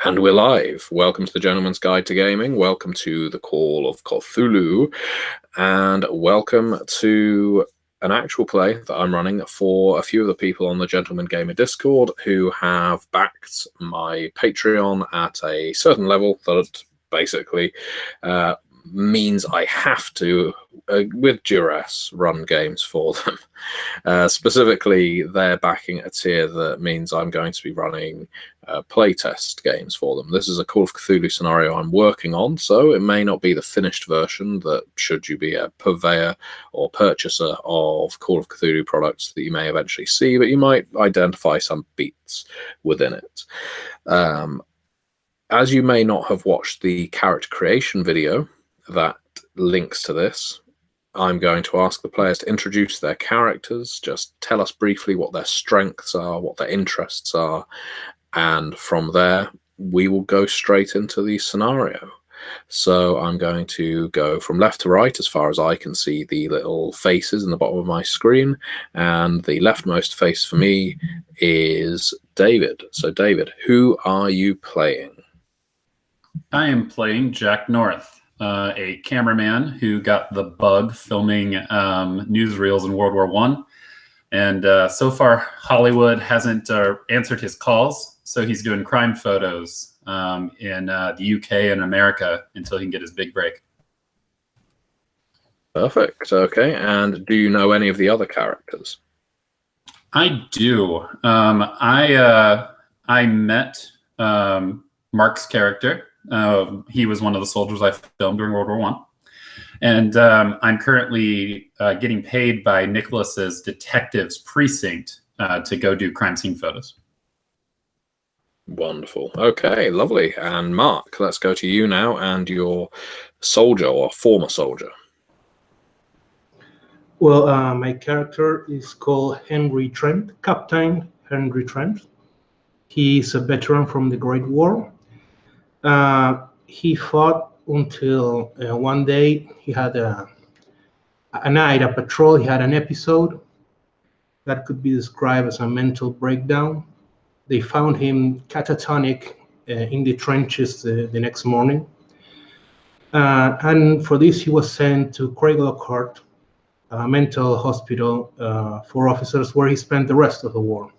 And we're live. Welcome to the Gentleman's Guide to Gaming. Welcome to the Call of Cthulhu. And welcome to an actual play that I'm running for a few of the people on the Gentleman Gamer Discord who have backed my Patreon at a certain level that basically means I have to, with duress, run games for them. Specifically, they're backing a tier that means I'm going to be running playtest games for them. This is a Call of Cthulhu scenario I'm working on, so it may not be the finished version that, should you be a purveyor or purchaser of Call of Cthulhu products, that you may eventually see, but you might identify some beats within it. As you may not have watched the character creation video that links to this, I'm going to ask the players to introduce their characters, just tell us briefly what their strengths are, what their interests are, and from there we will go straight into the scenario. So I'm going to go from left to right as far as I can see the little faces in the bottom of my screen, and the leftmost face for me is David. So David, who are you playing? I am playing Jack North, a cameraman who got the bug filming newsreels in World War I. And so far, Hollywood hasn't answered his calls, so he's doing crime photos in the UK and America until he can get his big break. Perfect. Okay. And do you know any of the other characters? I do. I met Mark's character. He was one of the soldiers I filmed during World War I. And I'm currently getting paid by Nicholas's detectives precinct to go do crime scene photos. Wonderful. Okay, lovely. And Mark, let's go to you now and your soldier or former soldier. Well, my character is called Henry Trent, Captain Henry Trent. He's a veteran from the Great War. He fought until one day he had a night, a patrol. He had an episode that could be described as a mental breakdown. They found him catatonic in the trenches the next morning. And for this, he was sent to Craig Lockhart, a mental hospital for officers, where he spent the rest of the war.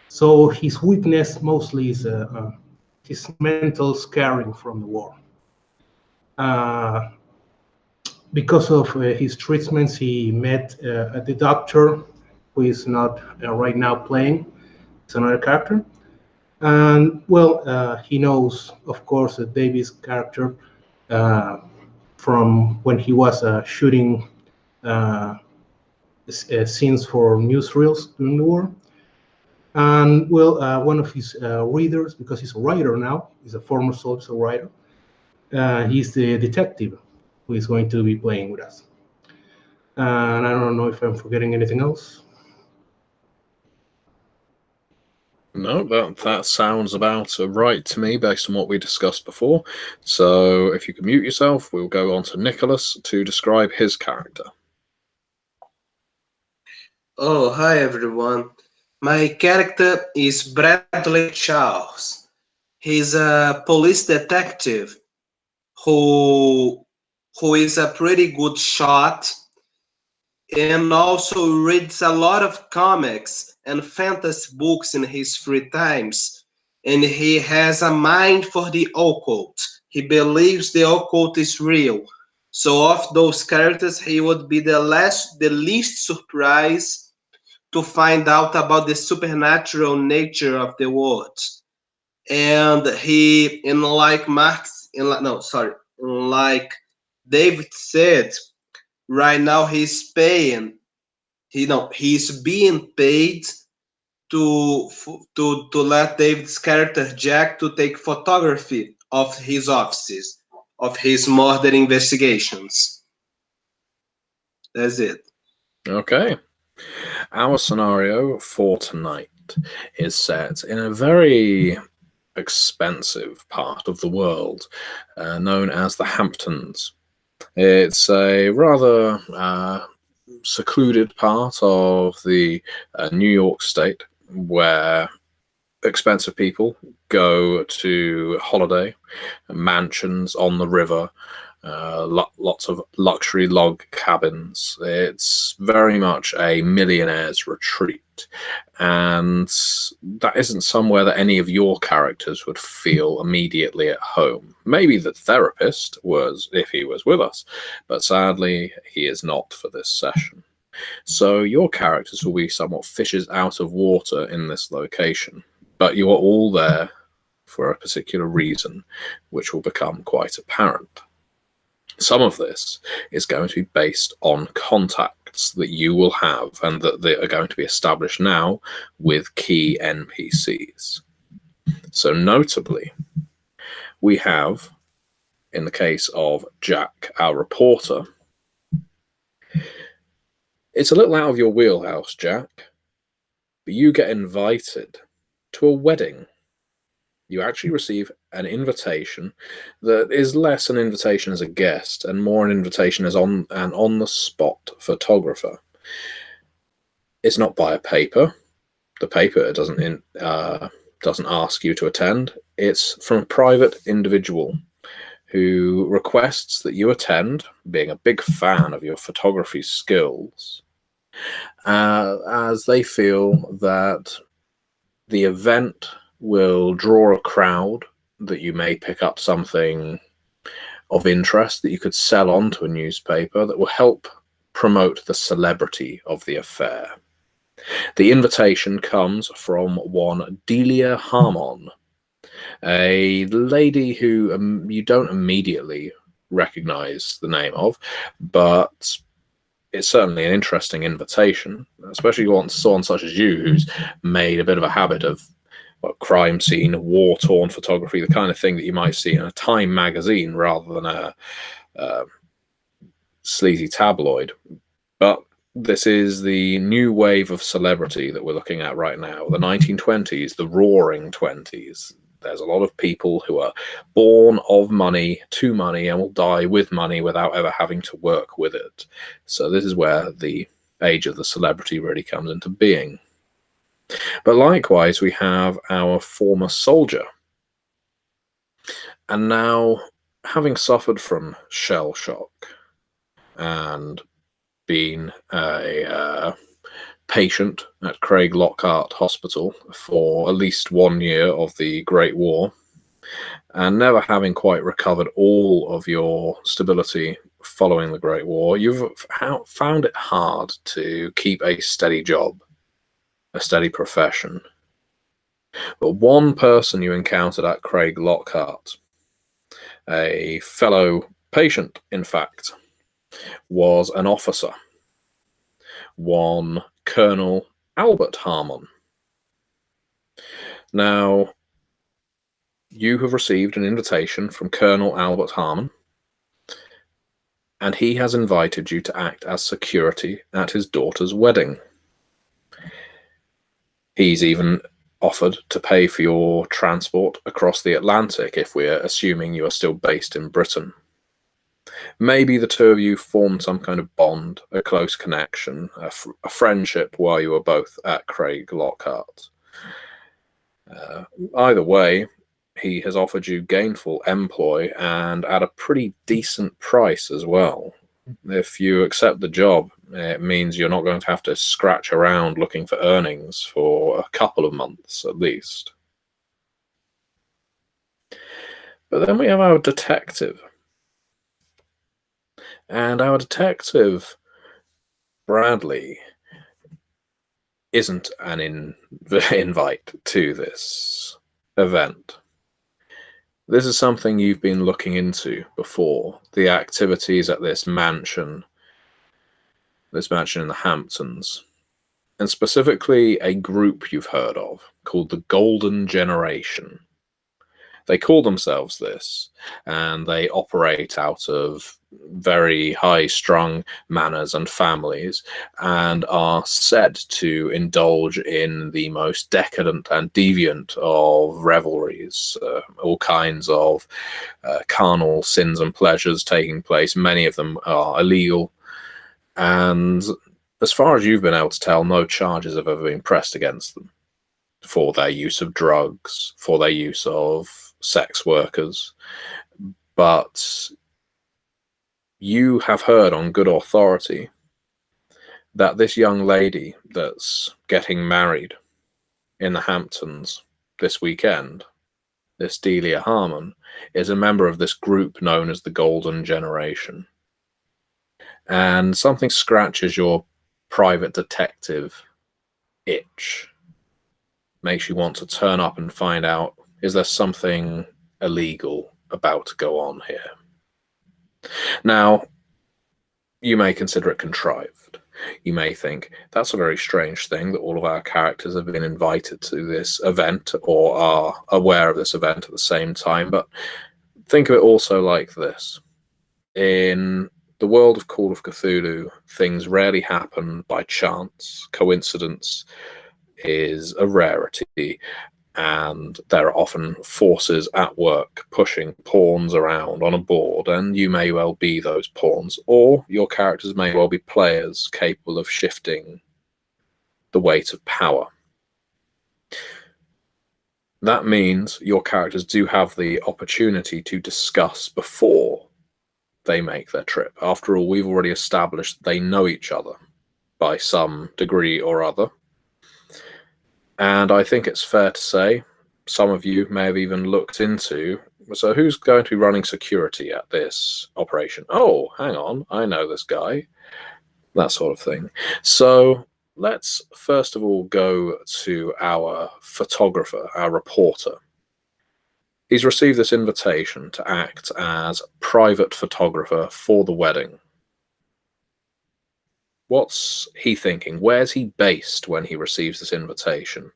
So his weakness mostly is his mental scarring from the war. Because of his treatments, he met the doctor, who is not right now playing. It's another character. And, well, he knows, of course, David's character from when he was shooting scenes for newsreels during the war. And, well, one of his readers, because he's a writer now, he's a former soldier writer, he's the detective who is going to be playing with us. And I don't know if I'm forgetting anything else. No, that sounds about right to me based on what we discussed before. So if you can mute yourself, we'll go on to Nicholas to describe his character. Oh, hi everyone. My character is Bradley Charles. He's a police detective who is a pretty good shot and also reads a lot of comics and fantasy books in his free times. And he has a mind for the occult. He believes the occult is real. So of those characters, he would be the least surprised to find out about the supernatural nature of the world. And he, like David said, right now he's being paid to let David's character Jack to take photography of his offices, of his murder investigations. That's it. Okay. Our scenario for tonight is set in a very expensive part of the world known as the Hamptons. It's a rather secluded part of the New York state where expensive people go to holiday, mansions on the river, lots of luxury log cabins. It's very much a millionaire's retreat, and that isn't somewhere that any of your characters would feel immediately at home. Maybe the therapist was, if he was with us, but sadly he is not for this session. So your characters will be somewhat fishes out of water in this location, but you are all there for a particular reason, which will become quite apparent. Some of this is going to be based on contacts that you will have and that they are going to be established now with key NPCs. So notably, we have, in the case of Jack, our reporter, it's a little out of your wheelhouse, Jack, but you get invited to a wedding. You actually receive an invitation that is less an invitation as a guest and more an invitation as an on-the-spot photographer. It's not by a paper. The paper doesn't ask you to attend. It's from a private individual who requests that you attend, being a big fan of your photography skills, as they feel that the event will draw a crowd, that you may pick up something of interest that you could sell on to a newspaper that will help promote the celebrity of the affair. The invitation comes from one Delia Harmon, a lady who you don't immediately recognize the name of, but it's certainly an interesting invitation, especially someone such as you who's made a bit of a habit of crime scene, war-torn photography, the kind of thing that you might see in a Time magazine rather than a sleazy tabloid. But this is the new wave of celebrity that we're looking at right now, the 1920s, the roaring 20s. There's a lot of people who are born of money, to money, and will die with money without ever having to work with it. So this is where the age of the celebrity really comes into being. But likewise, we have our former soldier. And now, having suffered from shell shock and been a patient at Craig Lockhart Hospital for at least 1 year of the Great War, and never having quite recovered all of your stability following the Great War, you've found it hard to keep a steady job, a steady profession. But one person you encountered at Craig Lockhart, a fellow patient, in fact, was an officer, one Colonel Albert Harmon. Now, you have received an invitation from Colonel Albert Harmon, and he has invited you to act as security at his daughter's wedding. He's even offered to pay for your transport across the Atlantic if we're assuming you are still based in Britain. Maybe the two of you formed some kind of bond, a close connection, a friendship while you were both at Craig Lockhart. Either way, he has offered you gainful employ and at a pretty decent price as well. If you accept the job, it means you're not going to have to scratch around looking for earnings for a couple of months at least. But then we have our detective. And our detective, Bradley, isn't an invite to this event. This is something you've been looking into before, the activities at this mansion in the Hamptons, and specifically a group you've heard of called the Golden Generation. They call themselves this, and they operate out of very high-strung manors and families, and are said to indulge in the most decadent and deviant of revelries, all kinds of carnal sins and pleasures taking place. Many of them are illegal, and as far as you've been able to tell, no charges have ever been pressed against them. for their use of drugs, for their use of sex workers. But you have heard on good authority that this young lady that's getting married in the Hamptons this weekend, this Delia Harmon, is a member of this group known as the Golden Generation. And something scratches your private detective itch, makes you want to turn up and find out, is there something illegal about to go on here? Now, you may consider it contrived. You may think, that's a very strange thing that all of our characters have been invited to this event or are aware of this event at the same time. But think of it also like this. In the world of Call of Cthulhu, things rarely happen by chance. Coincidence is a rarity, and there are often forces at work pushing pawns around on a board, and you may well be those pawns, or your characters may well be players capable of shifting the weight of power. That means your characters do have the opportunity to discuss before they make their trip. After all, we've already established they know each other by some degree or other. And I think it's fair to say, some of you may have even looked into, so who's going to be running security at this operation? Oh, hang on, I know this guy. That sort of thing. So let's first of all go to our photographer, our reporter. He's received this invitation to act as private photographer for the wedding. What's he thinking? Where's he based when he receives this invitation?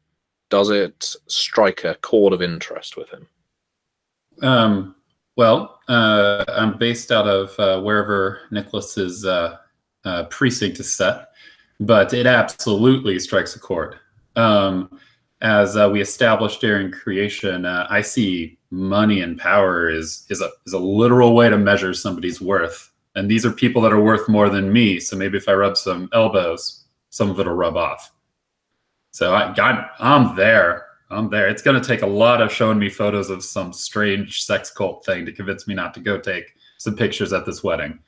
Does it strike a chord of interest with him? Well, I'm based out of wherever Nicholas's precinct is set, but it absolutely strikes a chord. As we established during creation, I see money and power is a literal way to measure somebody's worth. And these are people that are worth more than me. So maybe if I rub some elbows, some of it'll rub off. So I'm there. I'm there. It's going to take a lot of showing me photos of some strange sex cult thing to convince me not to go take some pictures at this wedding.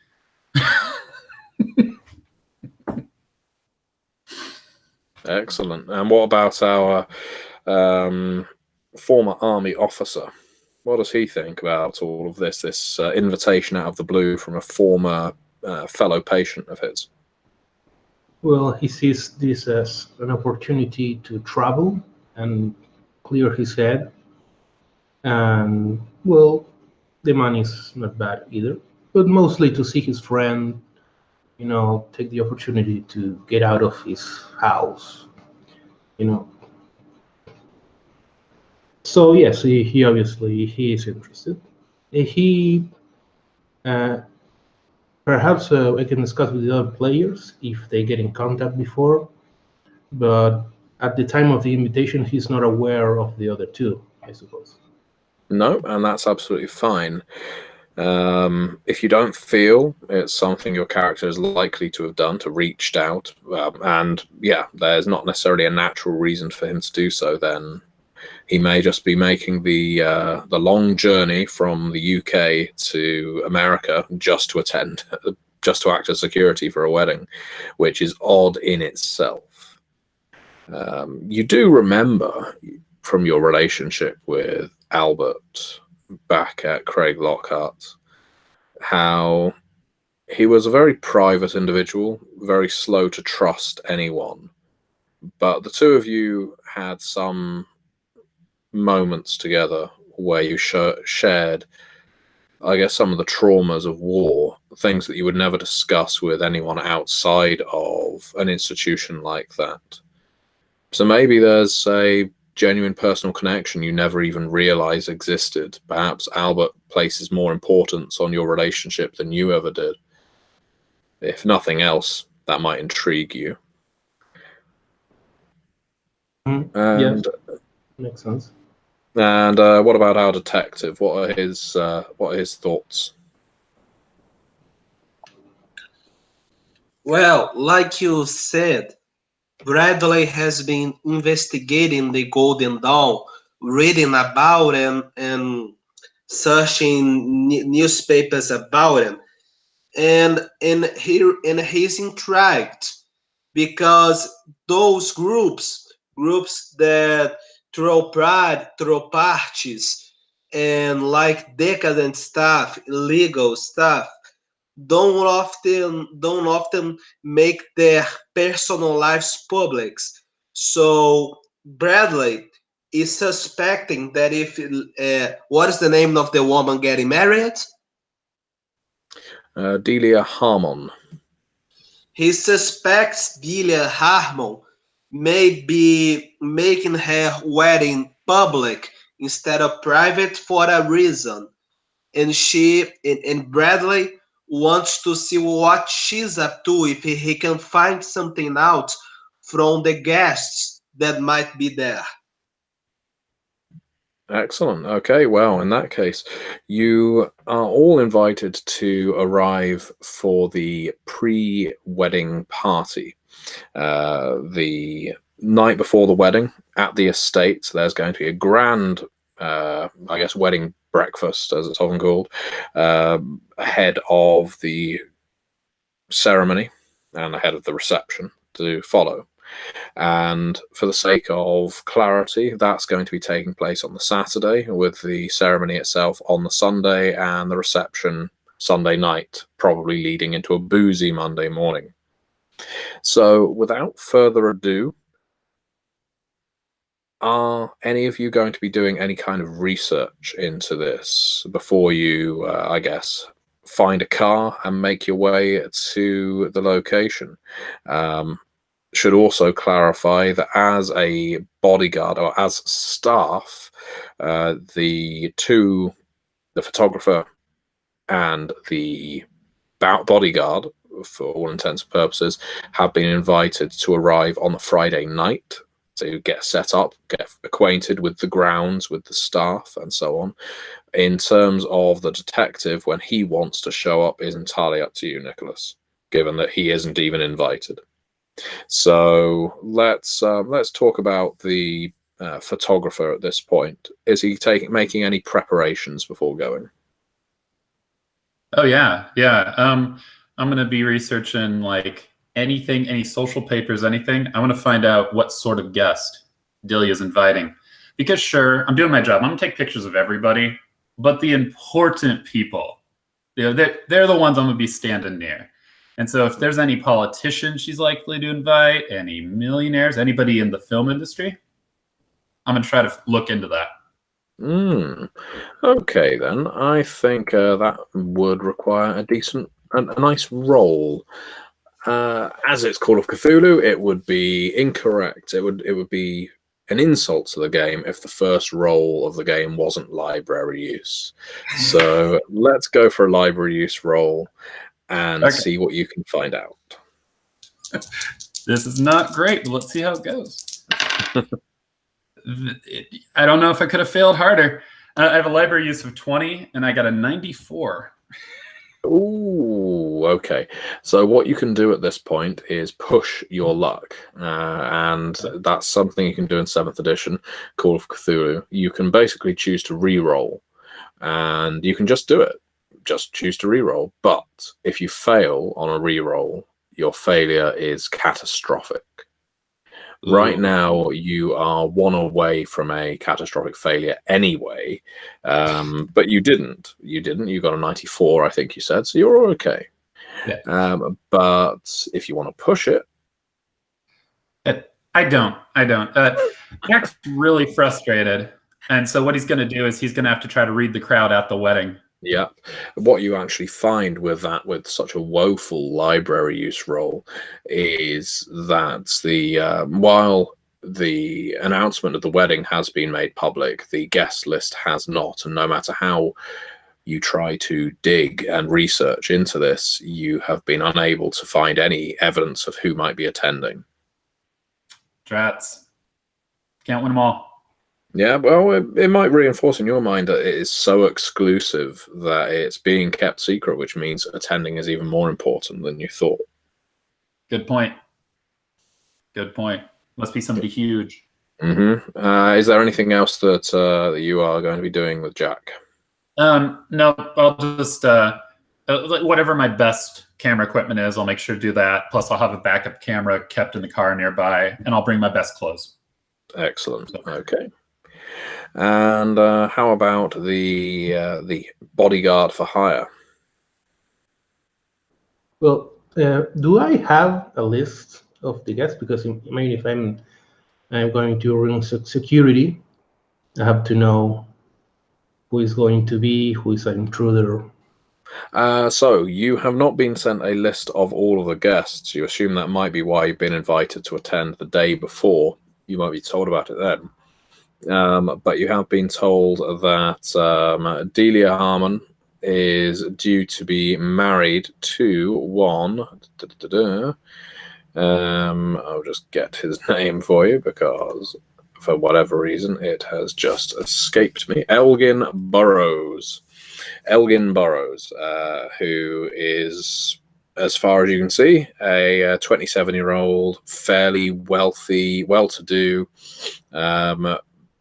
Excellent. And what about our former army officer? What does he think about all of this invitation out of the blue from a former fellow patient of his? Well, he sees this as an opportunity to travel and clear his head. And, well, the money's not bad either, but mostly to see his friend, take the opportunity to get out of his house, So yes, he obviously he is interested. He perhaps I can discuss with the other players if they get in contact before, but at the time of the invitation, he's not aware of the other two, I suppose. No, and that's absolutely fine. If you don't feel it's something your character is likely to have done, to reached out, and yeah, there's not necessarily a natural reason for him to do so, then he may just be making the long journey from the UK to America just to act as security for a wedding, which is odd in itself. You do remember from your relationship with Albert back at Craig Lockhart how he was a very private individual, very slow to trust anyone, but the two of you had some moments together where you shared, I guess, some of the traumas of war, things that you would never discuss with anyone outside of an institution like that. So maybe there's a genuine personal connection you never even realized existed. Perhaps Albert places more importance on your relationship than you ever did. If nothing else, that might intrigue you. Yes, makes sense. And what about our detective? What are his thoughts? Well, like you said, Bradley has been investigating the Golden Dawn, reading about it and searching newspapers about it, and he's intrigued because those groups that throw parties, and like decadent stuff, illegal stuff, don't often make their personal lives public. So Bradley is suspecting that if what is the name of the woman getting married? Delia Harmon. He suspects Delia Harmon may be making her wedding public instead of private for a reason, and Bradley wants to see what she's up to, if he can find something out from the guests that might be there. Excellent. Okay, well, in that case, you are all invited to arrive for the pre-wedding party. The night before the wedding at the estate, there's going to be a grand, I guess, wedding breakfast, as it's often called, ahead of the ceremony and ahead of the reception to follow. And for the sake of clarity, that's going to be taking place on the Saturday, with the ceremony itself on the Sunday and the reception Sunday night, probably leading into a boozy Monday morning. So without further ado, are any of you going to be doing any kind of research into this before you, I guess, find a car and make your way to the location? Should also clarify that as a bodyguard or as staff, the photographer and the bodyguard, for all intents and purposes, have been invited to arrive on the Friday night to get set up, get acquainted with the grounds, with the staff, and so on. In terms of the detective, when he wants to show up is entirely up to you, Nicholas, given that he isn't even invited. So let's talk about the photographer at this point. Is he making any preparations before going? Oh yeah. I'm gonna be researching like anything, any social papers, anything. I want to find out what sort of guest Delia's inviting, because sure, I'm doing my job. I'm gonna take pictures of everybody, but the important people, they're the ones I'm gonna be standing near. And so if there's any politician she's likely to invite, any millionaires, anybody in the film industry, I'm going to try to look into that. Okay, then. I think that would require a nice roll. As it's Call of Cthulhu, it would be incorrect. It would be an insult to the game if the first roll of the game wasn't library use. So let's go for a library use roll and see what you can find out. This is not great, but let's see how it goes. I don't know if I could have failed harder. I have a library use of 20, and I got a 94. Ooh, okay. So what you can do at this point is push your luck, and that's something you can do in 7th edition, Call of Cthulhu. You can basically choose to re-roll, and you can just do it. Just choose to re-roll. But if you fail on a re-roll, your failure is catastrophic. Ooh. Right now, you are 1 away from a catastrophic failure anyway, but you didn't. You got a 94, I think you said, so you're okay. Yeah. But if you want to push it... I don't. Jack's really frustrated, and so what he's going to do is he's going to have to try to read the crowd at the wedding. Yeah. What you actually find with such a woeful library use roll is that while the announcement of the wedding has been made public, the guest list has not. And no matter how you try to dig and research into this, you have been unable to find any evidence of who might be attending. Drats. Can't win them all. Yeah, well, it might reinforce in your mind that it is so exclusive that it's being kept secret, which means attending is even more important than you thought. Good point. Good point. Must be somebody huge. Is there anything else that you are going to be doing with Jack? No, I'll just whatever my best camera equipment is, I'll make sure to do that. Plus, I'll have a backup camera kept in the car nearby, and I'll bring my best clothes. Excellent. Okay. And how about the bodyguard for hire? Well, do I have a list of the guests? Because if I'm going to ring security, I have to know who is going to be, who is an intruder. So you have not been sent a list of all of the guests. You assume that might be why you've been invited to attend the day before. You might be told about it then. But you have been told that Delia Harmon is due to be married to one. I'll just get his name for you because for whatever reason it has just escaped me. Elgin Burrows. Elgin Burrows, who is, as far as you can see, a 27-year-old, fairly wealthy, well-to-do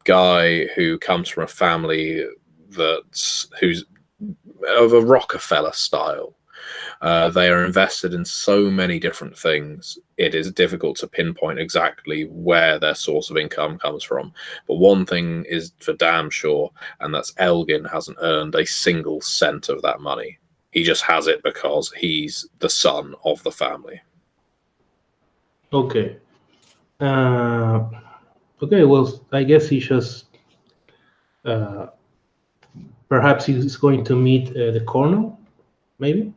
guy who comes from a family who's of a Rockefeller style. They are invested in so many different things, it is difficult to pinpoint exactly where their source of income comes from. But one thing is for damn sure, and that's Elgin hasn't earned a single cent of that money. He just has it because he's the son of the family. Okay. Okay, well, I guess he just... perhaps he's going to meet the colonel, maybe?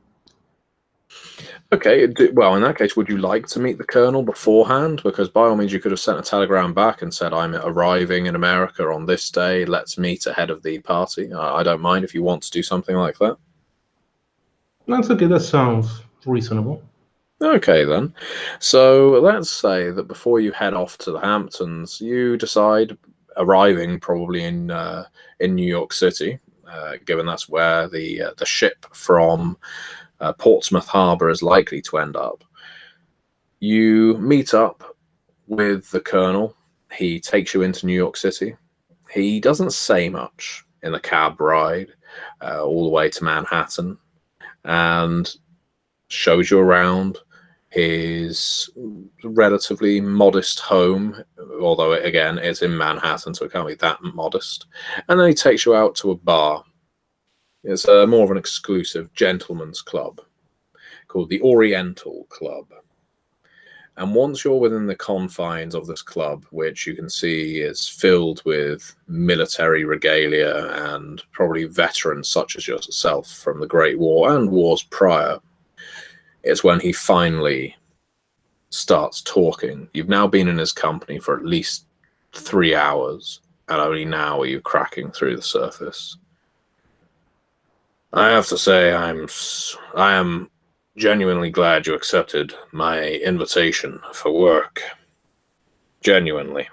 Okay, well, in that case, would you like to meet the colonel beforehand? Because by all means, you could have sent a telegram back and said, I'm arriving in America on this day. Let's meet ahead of the party. I don't mind if you want to do something like that. That's okay. That sounds reasonable. Okay, then. So let's say that before you head off to the Hamptons, you decide, arriving probably in New York City, given that's where the ship from Portsmouth Harbor is likely to end up. You meet up with the colonel. He takes you into New York City. He doesn't say much in the cab ride all the way to Manhattan, and shows you around his relatively modest home, although again it's in Manhattan, so it can't be that modest. And then he takes you out to a bar. It's more of an exclusive gentleman's club called the Oriental Club. And once you're within the confines of this club, which you can see is filled with military regalia and probably veterans such as yourself from the Great War and wars prior, it's when he finally starts talking. You've now been in his company for at least 3 hours, and only now are you cracking through the surface. I have to say, I am genuinely glad you accepted my invitation for work. Genuinely.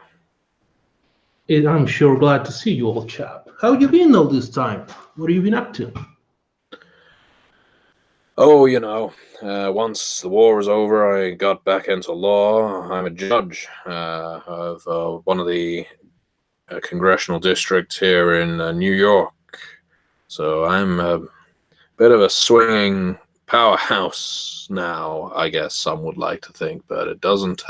I'm sure glad to see you, old chap. How you been all this time? What have you been up to? Oh, once the war was over, I got back into law. I'm a judge of one of the congressional districts here in New York. So I'm a bit of a swinging powerhouse now, I guess some would like to think, but it doesn't.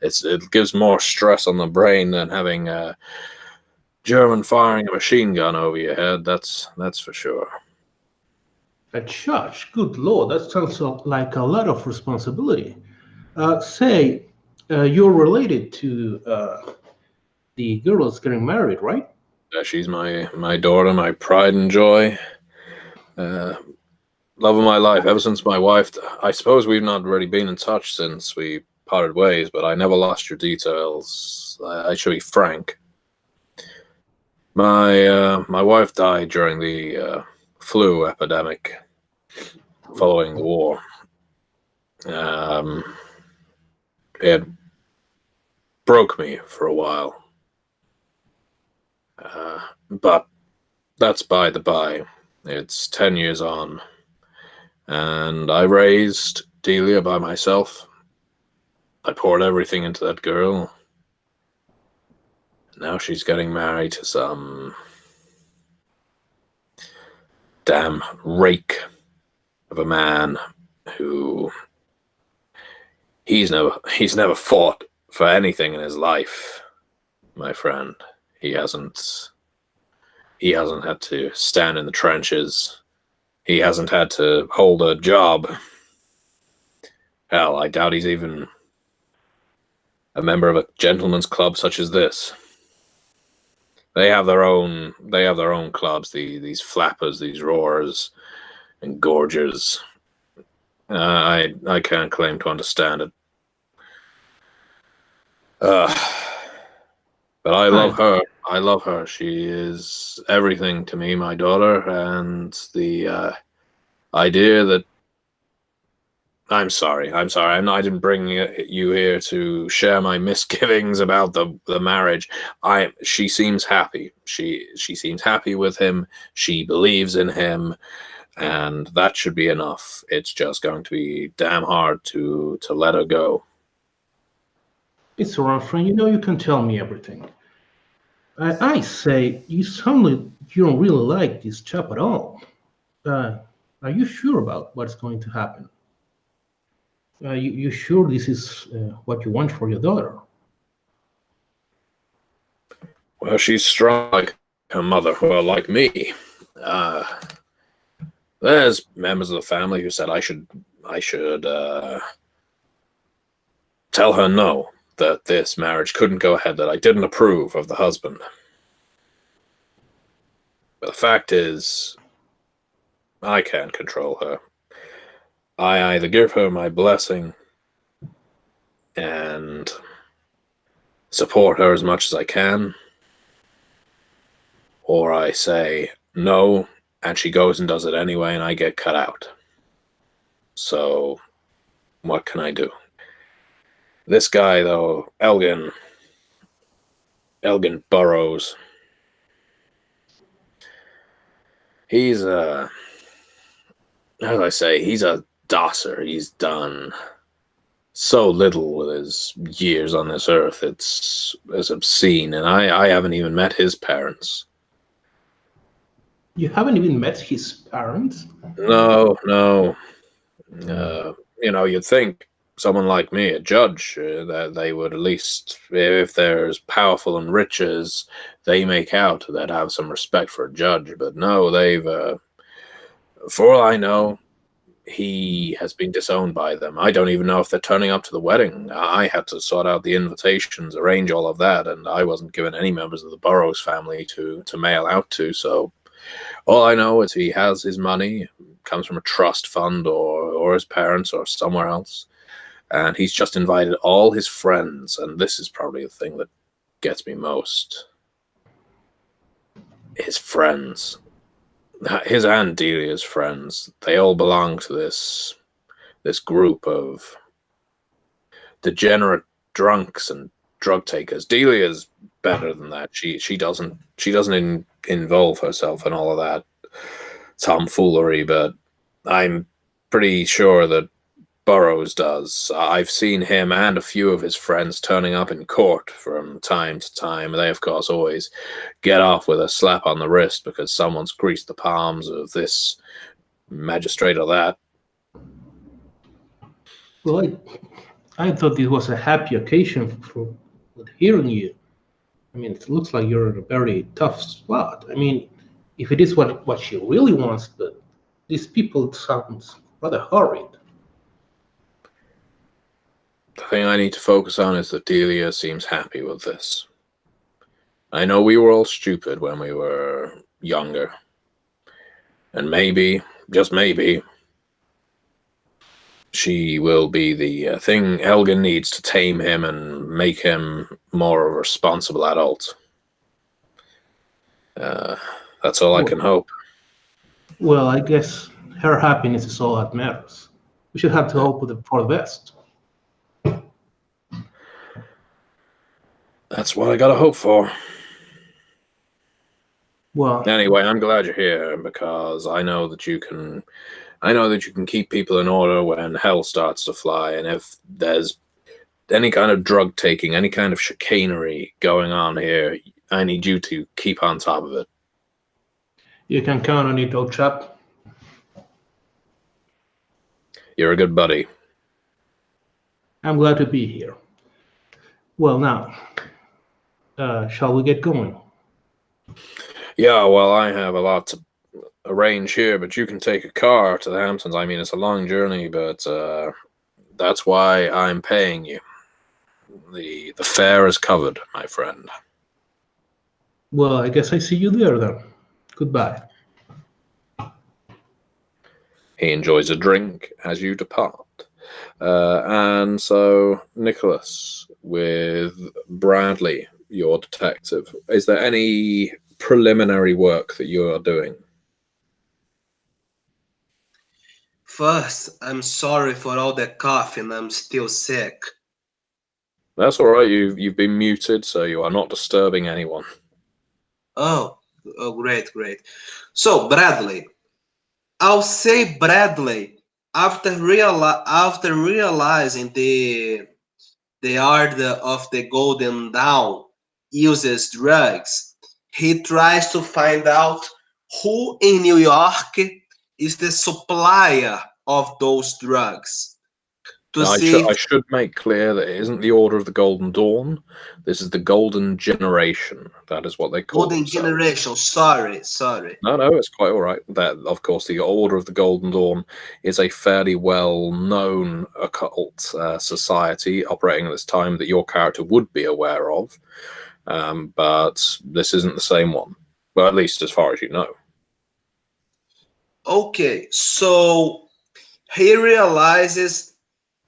It gives more stress on the brain than having a German firing a machine gun over your head. That's for sure. A judge? Good lord, that sounds like a lot of responsibility. You're related to the girl that's getting married, right? She's my daughter, my pride and joy. Love of my life, ever since my wife. I suppose we've not really been in touch since we parted ways, but I never lost your details. I should be frank. My wife died during the flu epidemic following the war. It broke me for a while, but that's by the by. It's 10 years on. And I raised Delia by myself. I poured everything into that girl. Now she's getting married to some damn rake of a man who he's never fought for anything in his life, my friend. He hasn't had to stand in the trenches. He hasn't had to hold a job. Hell, I doubt he's even a member of a gentleman's club such as this. They have their own clubs, these flappers, these roarers and gorgers. I can't claim to understand it. But I love her. I love her. She is everything to me, my daughter, and the idea that I'm sorry. I didn't bring you here to share my misgivings about the marriage. She seems happy. She seems happy with him. She believes in him, and that should be enough. It's just going to be damn hard to let her go. It's all right, friend. You know you can tell me everything. I say, you sound like you don't really like this chap at all. Are you sure about what's going to happen? You sure this is what you want for your daughter? Well, she's strong like her mother, well, like me. There's members of the family who said I should tell her no, that this marriage couldn't go ahead, that I didn't approve of the husband. But the fact is, I can't control her. I either give her my blessing and support her as much as I can, or I say no, and she goes and does it anyway, and I get cut out. So, what can I do? This guy, though, Elgin Burrows, he's as I say, he's a dosser. He's done so little with his years on this earth. It's obscene, and I haven't even met his parents. You haven't even met his parents? No. You'd think someone like me, a judge, that they would at least, if they're as powerful and rich as they make out, they'd have some respect for a judge. But no, they've, for all I know, he has been disowned by them. I don't even know if they're turning up to the wedding. I had to sort out the invitations, arrange all of that, and I wasn't given any members of the Burrows family to mail out to. So all I know is he has his money, comes from a trust fund or his parents or somewhere else, and he's just invited all his friends, and this is probably the thing that gets me most. His friends. His and Delia's friends, they all belong to this group of degenerate drunks and drug takers. Delia's better than that. She doesn't involve herself in all of that tomfoolery, but I'm pretty sure that Burrows does. I've seen him and a few of his friends turning up in court from time to time. They, of course, always get off with a slap on the wrist because someone's greased the palms of this magistrate or that. Well, I thought this was a happy occasion for hearing you. I mean, it looks like you're in a very tough spot. I mean, if it is what she really wants, but these people sound rather horrid. The thing I need to focus on is that Delia seems happy with this. I know we were all stupid when we were younger. And maybe, just maybe, she will be the thing Elgin needs to tame him and make him more of a responsible adult. That's all I can hope. Well, I guess her happiness is all that matters. We should have to hope for the best. That's what I gotta hope for. Well, anyway, I'm glad you're here because I know that you can keep people in order when hell starts to fly, and if there's any kind of drug taking, any kind of chicanery going on here, I need you to keep on top of it. You can count on it, old chap. You're a good buddy. I'm glad to be here. Well, now, shall we get going? Yeah, well, I have a lot to arrange here, but you can take a car to the Hamptons. I mean, it's a long journey, but that's why I'm paying you. The fare is covered, my friend. Well, I guess I see you there then. Goodbye. He enjoys a drink as you depart. And so, Nicholas, with Bradley, your detective, is there any preliminary work that you are doing? First, I'm sorry for all the coughing. I'm still sick. That's all right. You've been muted, so you are not disturbing anyone. Oh, great. So, Bradley, I'll say Bradley after realizing the art of the Golden Dawn uses drugs. He tries to find out who in New York is the supplier of those drugs. To I see if should make clear that it isn't the Order of the Golden Dawn. This is the Golden Generation. That is what they call Golden themselves. Generation. Sorry. No, it's quite all right. That, of course, the Order of the Golden Dawn is a fairly well-known occult society operating at this time that your character would be aware of, but this isn't the same one. Well, at least as far as you know. Okay, so he realizes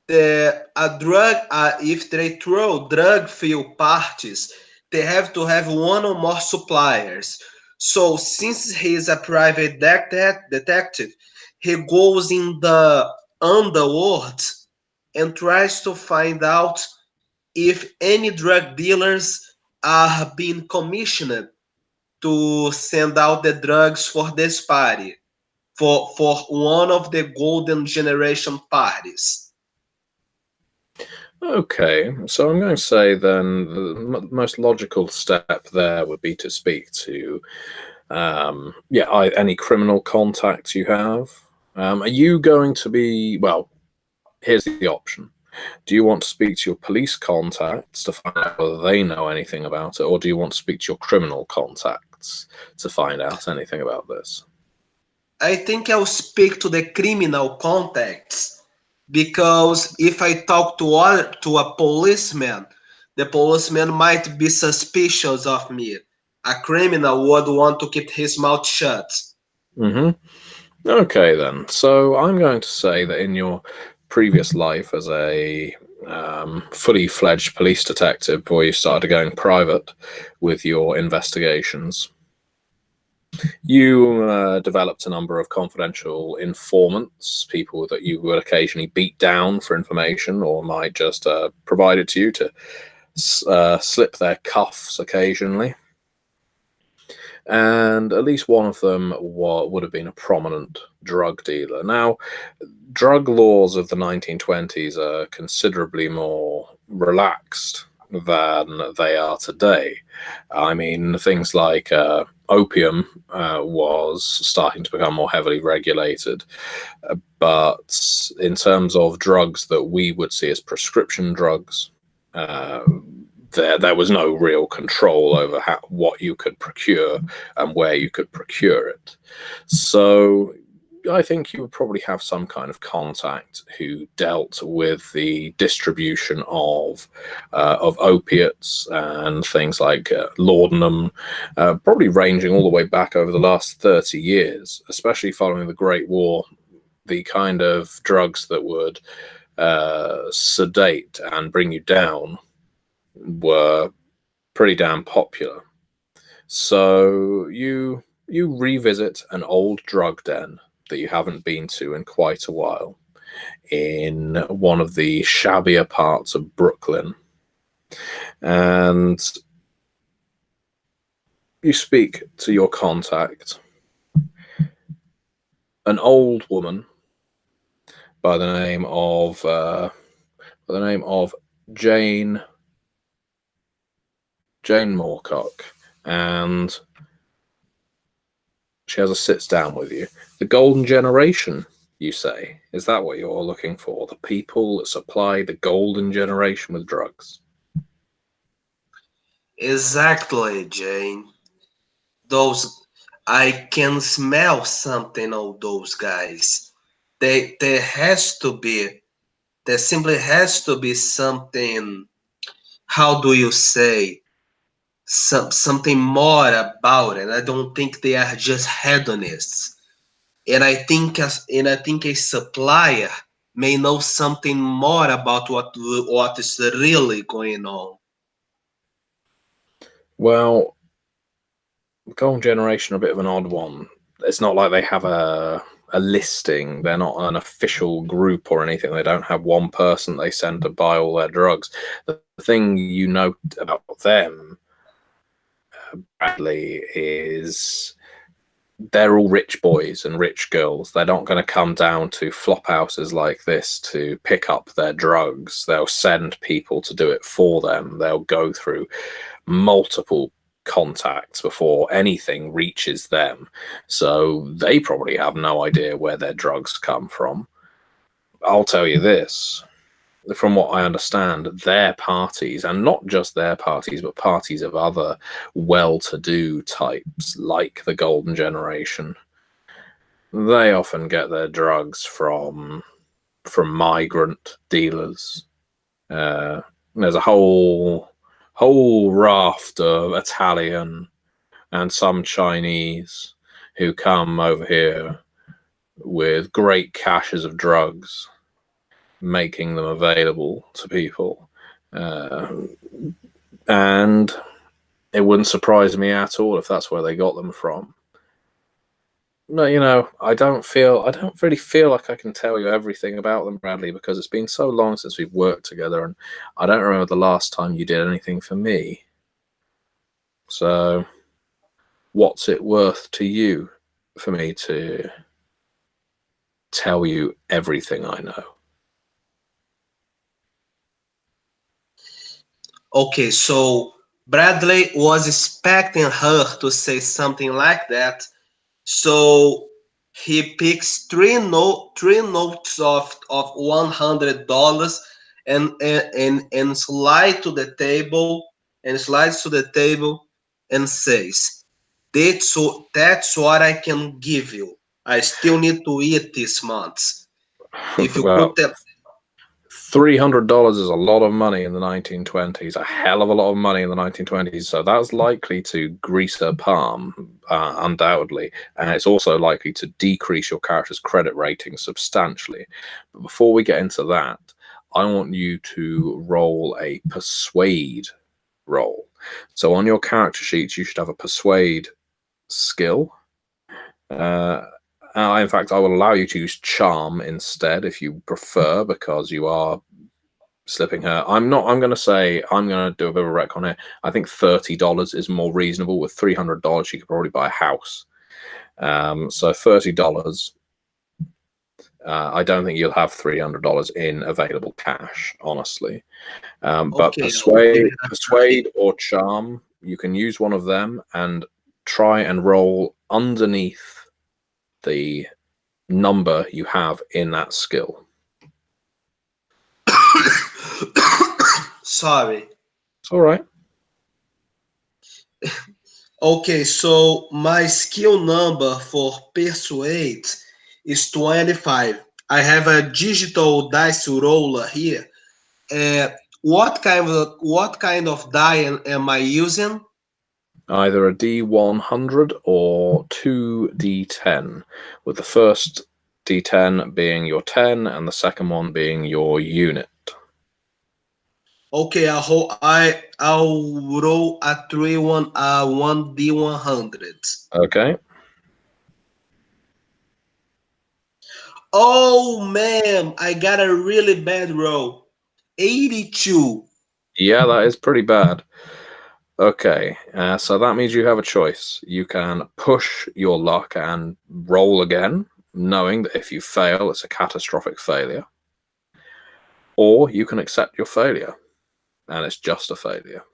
that if they throw drug-filled parties, they have to have one or more suppliers. So since he is a private detective, he goes in the underworld and tries to find out if any drug dealers are being commissioned to send out the drugs for this party, for one of the Golden Generation parties. Okay, so I'm going to say then the most logical step there would be to speak to, any criminal contacts you have. Are you going to be, well, here's the option. Do you want to speak to your police contacts to find out whether they know anything about it, or do you want to speak to your criminal contacts to find out anything about this? I think I'll speak to the criminal contacts, because if I talk to a policeman, the policeman might be suspicious of me. A criminal would want to keep his mouth shut. Mm-hmm. Okay, then. So I'm going to say that in your previous life as a fully fledged police detective, before you started going private with your investigations, you developed a number of confidential informants, people that you would occasionally beat down for information or might just provide it to you to slip their cuffs occasionally. And at least one of them would have been a prominent drug dealer. Now, drug laws of the 1920s are considerably more relaxed than they are today. I mean, things like opium was starting to become more heavily regulated. But in terms of drugs that we would see as prescription drugs, there was no real control over what you could procure and where you could procure it. So I think you would probably have some kind of contact who dealt with the distribution of opiates and things like laudanum, probably ranging all the way back over the last 30 years, especially following the Great War. The kind of drugs that would sedate and bring you down were pretty damn popular. So you revisit an old drug den that you haven't been to in quite a while in one of the shabbier parts of Brooklyn, and you speak to your contact, an old woman by the name of Jane Moorcock, and she has a sits down with you. The golden generation, you say? Is that what you're looking for? The people that supply the golden generation with drugs? Exactly, Jane. Those, I can smell something of those guys. There has to be, there simply has to be something, how do you say, something more about it. I don't think they are just hedonists. And I think a supplier may know something more about what is really going on. Well, Golden Generation are a bit of an odd one. It's not like they have a listing. They're not an official group or anything. They don't have one person they send to buy all their drugs. The thing you note about them, Bradley, is they're all rich boys and rich girls. They're not going to come down to flop houses like this to pick up their drugs. They'll send people to do it for them. They'll go through multiple contacts before anything reaches them. So they probably have no idea where their drugs come from. I'll tell you this. From what I understand, their parties, and not just their parties, but parties of other well-to-do types, like the Golden Generation, they often get their drugs from migrant dealers. There's a whole raft of Italian and some Chinese who come over here with great caches of drugs, making them available to people. And it wouldn't surprise me at all if that's where they got them from. No, you know, I don't really feel like I can tell you everything about them, Bradley, because it's been so long since we've worked together, and I don't remember the last time you did anything for me. So, what's it worth to you for me to tell you everything I know? Okay, so Bradley was expecting her to say something like that. So he picks three notes of $100 and slides to the table and says, that's what I can give you. I still need to eat this month. If you Well, could tell, $300 is a lot of money in the 1920s, a hell of a lot of money in the 1920s. So that's likely to grease her palm, undoubtedly. And it's also likely to decrease your character's credit rating substantially. But before we get into that, I want you to roll a persuade roll. So on your character sheets, you should have a persuade skill. In fact, I will allow you to use charm instead if you prefer, because you are slipping her. I'm going to do a bit of a retcon here. I think $30 is more reasonable. With $300, you could probably buy a house. So $30. I don't think you'll have $300 in available cash, honestly. But okay, persuade or charm, you can use one of them and try and roll underneath the number you have in that skill. Sorry. It's all right. Okay, so my skill number for persuade is 25. I have a digital dice roller here. What kind of die am I using? Either a D100 or 2D10, with the first D10 being your 10 and the second one being your unit. Okay, I'll roll a 1D100. Okay. Oh man, I got a really bad roll. 82. Yeah, that is pretty bad. Okay, so that means you have a choice. You can push your luck and roll again, knowing that if you fail, it's a catastrophic failure. Or you can accept your failure. and it's just a failure.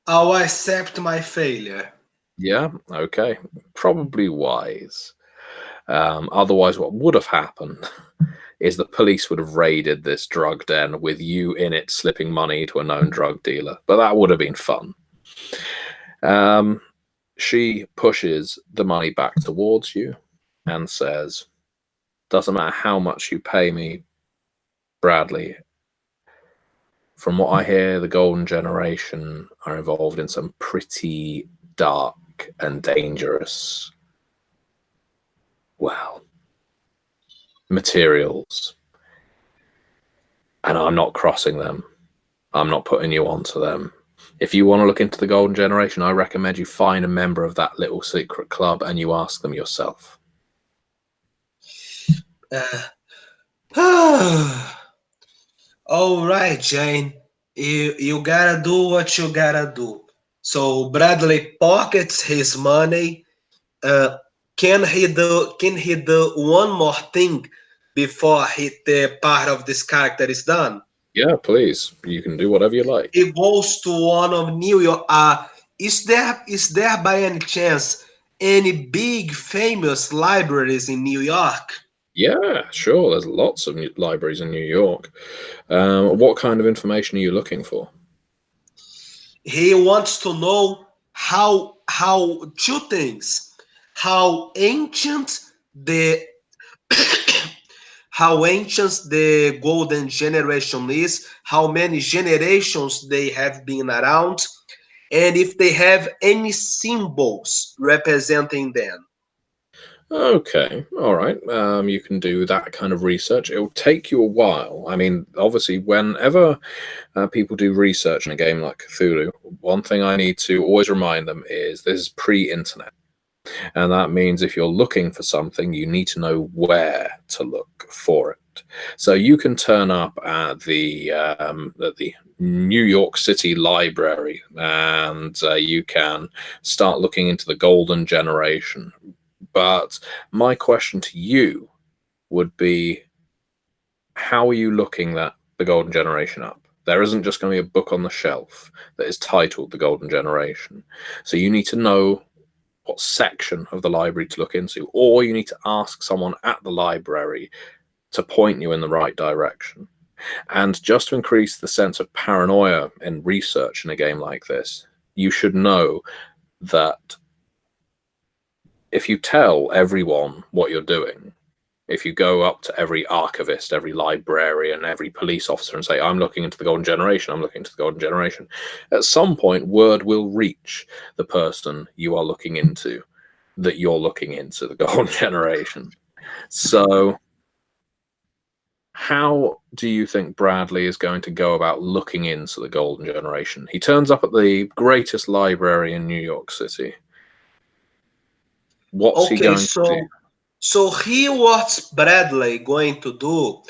I'll accept my failure. Yeah, okay. Probably wise. Otherwise, what would have happened is the police would have raided this drug den with you in it slipping money to a known drug dealer. But that would have been fun. She pushes the money back towards you and says, doesn't matter how much you pay me, Bradley. From what I hear, the Golden Generation are involved in some pretty dark and dangerous, well, materials. And I'm not crossing them. I'm not putting you onto them. If you want to look into the Golden Generation, I recommend you find a member of that little secret club and you ask them yourself. All right, Jane. You gotta do what you gotta do. So Bradley pockets his money. Can he do one more thing before the part of this character is done? Yeah, please. You can do whatever you like. He goes to one of New York. Is there by any chance any big famous libraries in New York? Yeah, sure. There's lots of libraries in New York. What kind of information are you looking for? He wants to know how two things: how ancient the Golden Generation is, how many generations they have been around, and if they have any symbols representing them. Okay, all right. You can do that kind of research. It will take you a while. I mean, obviously, whenever people do research in a game like Cthulhu, one thing I need to always remind them is this is pre-internet. And that means if you're looking for something, you need to know where to look for it. So you can turn up at the New York City Library and you can start looking into the Golden Generation. But my question to you would be, how are you looking the Golden Generation up? There isn't just going to be a book on the shelf that is titled The Golden Generation. So you need to know what section of the library to look into, or you need to ask someone at the library to point you in the right direction. And just to increase the sense of paranoia in research in a game like this, you should know that if you tell everyone what you're doing, if you go up to every archivist, every librarian, every police officer and say, I'm looking into the Golden Generation, I'm looking into the Golden Generation, at some point word will reach the person you are looking into that you're looking into the Golden Generation. So how do you think Bradley is going to go about looking into the Golden Generation? He turns up at the greatest library in New York City. What's he going to do? So what's Bradley going to do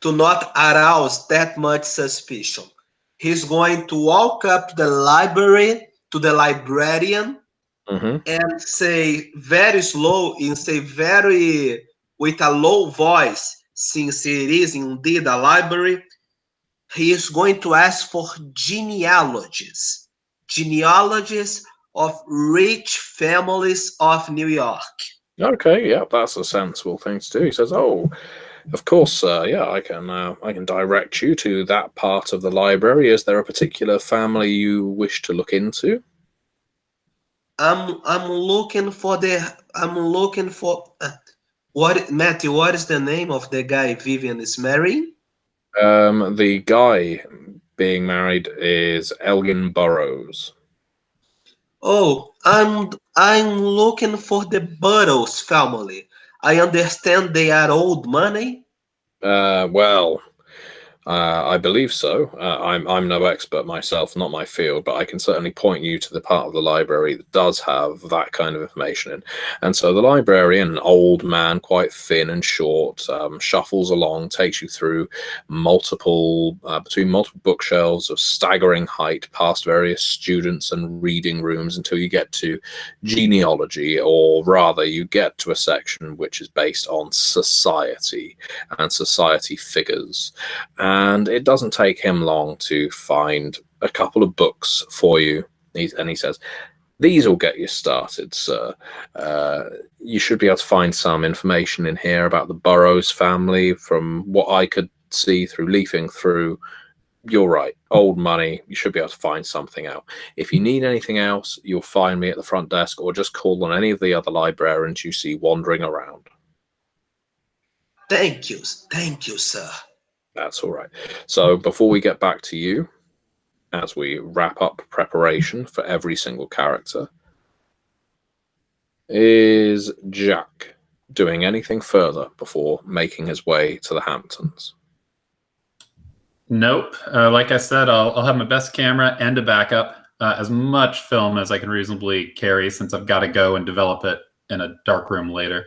to not arouse that much suspicion? He's going to walk up to the library, to the librarian, and say very slow, and say very with a low voice, since it is indeed a library, he is going to ask for genealogies of rich families of New York. Okay, yeah, that's a sensible thing to do. He says, "Oh, of course, yeah, I can direct you to that part of the library. Is there a particular family you wish to look into?" I'm looking for what, Matthew? What is the name of the guy Vivian is marrying? The guy being married is Elgin Burroughs. Oh, I'm looking for the Burroughs family. I understand they are old money. Well, I believe so. I'm no expert myself, not my field, but I can certainly point you to the part of the library that does have that kind of information in. And so the librarian, an old man, quite thin and short, shuffles along, takes you through between multiple bookshelves of staggering height, past various students and reading rooms until you get to genealogy, or rather you get to a section which is based on society and society figures. and it doesn't take him long to find a couple of books for you. And he says, "These will get you started, sir. You should be able to find some information in here about the Burroughs family. From what I could see through leafing through, you're right, old money. You should be able to find something out. If you need anything else, you'll find me at the front desk, or just call on any of the other librarians you see wandering around." Thank you, sir. That's all right. So before we get back to you, as we wrap up preparation for every single character, is Jack doing anything further before making his way to the Hamptons? Nope. Like I said, I'll have my best camera and a backup, as much film as I can reasonably carry, since I've got to go and develop it in a dark room later.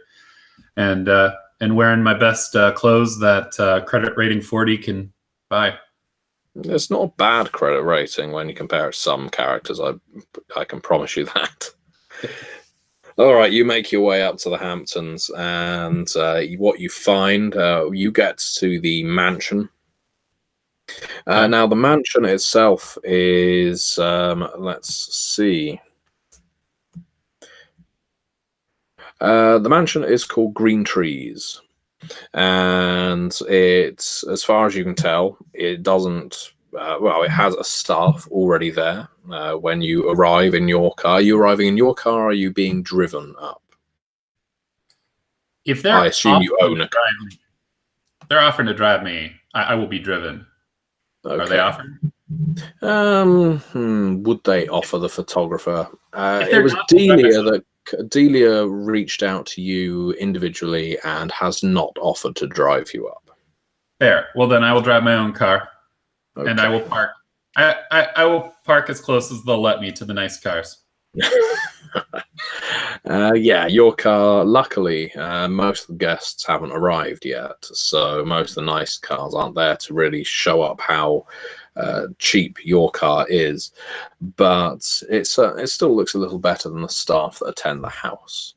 And wearing my best clothes that credit rating 40 can buy. It's not a bad credit rating when you compare it to some characters. I can promise you that. All right, you make your way up to the Hamptons, and what you find, you get to the mansion. Now, the mansion itself is, let's see. The mansion is called Green Trees, and it's, as far as you can tell, it doesn't. Well, it has a staff already there. When you arrive in your car, are you arriving in your car, or are you being driven up? If they're I assume you own a car. They're offering to drive me. I will be driven. Okay. Are they offering? Would they offer the photographer? If It they're was not, Delia reached out to you individually and has not offered to drive you up. Fair. Well, then I will drive my own car, Okay. and I will park. I will park as close as they'll let me to the nice cars. Yeah, your car. Luckily, most of the guests haven't arrived yet, so most of the nice cars aren't there to really show up how cheap your car is. But it still looks a little better than the staff that attend the house.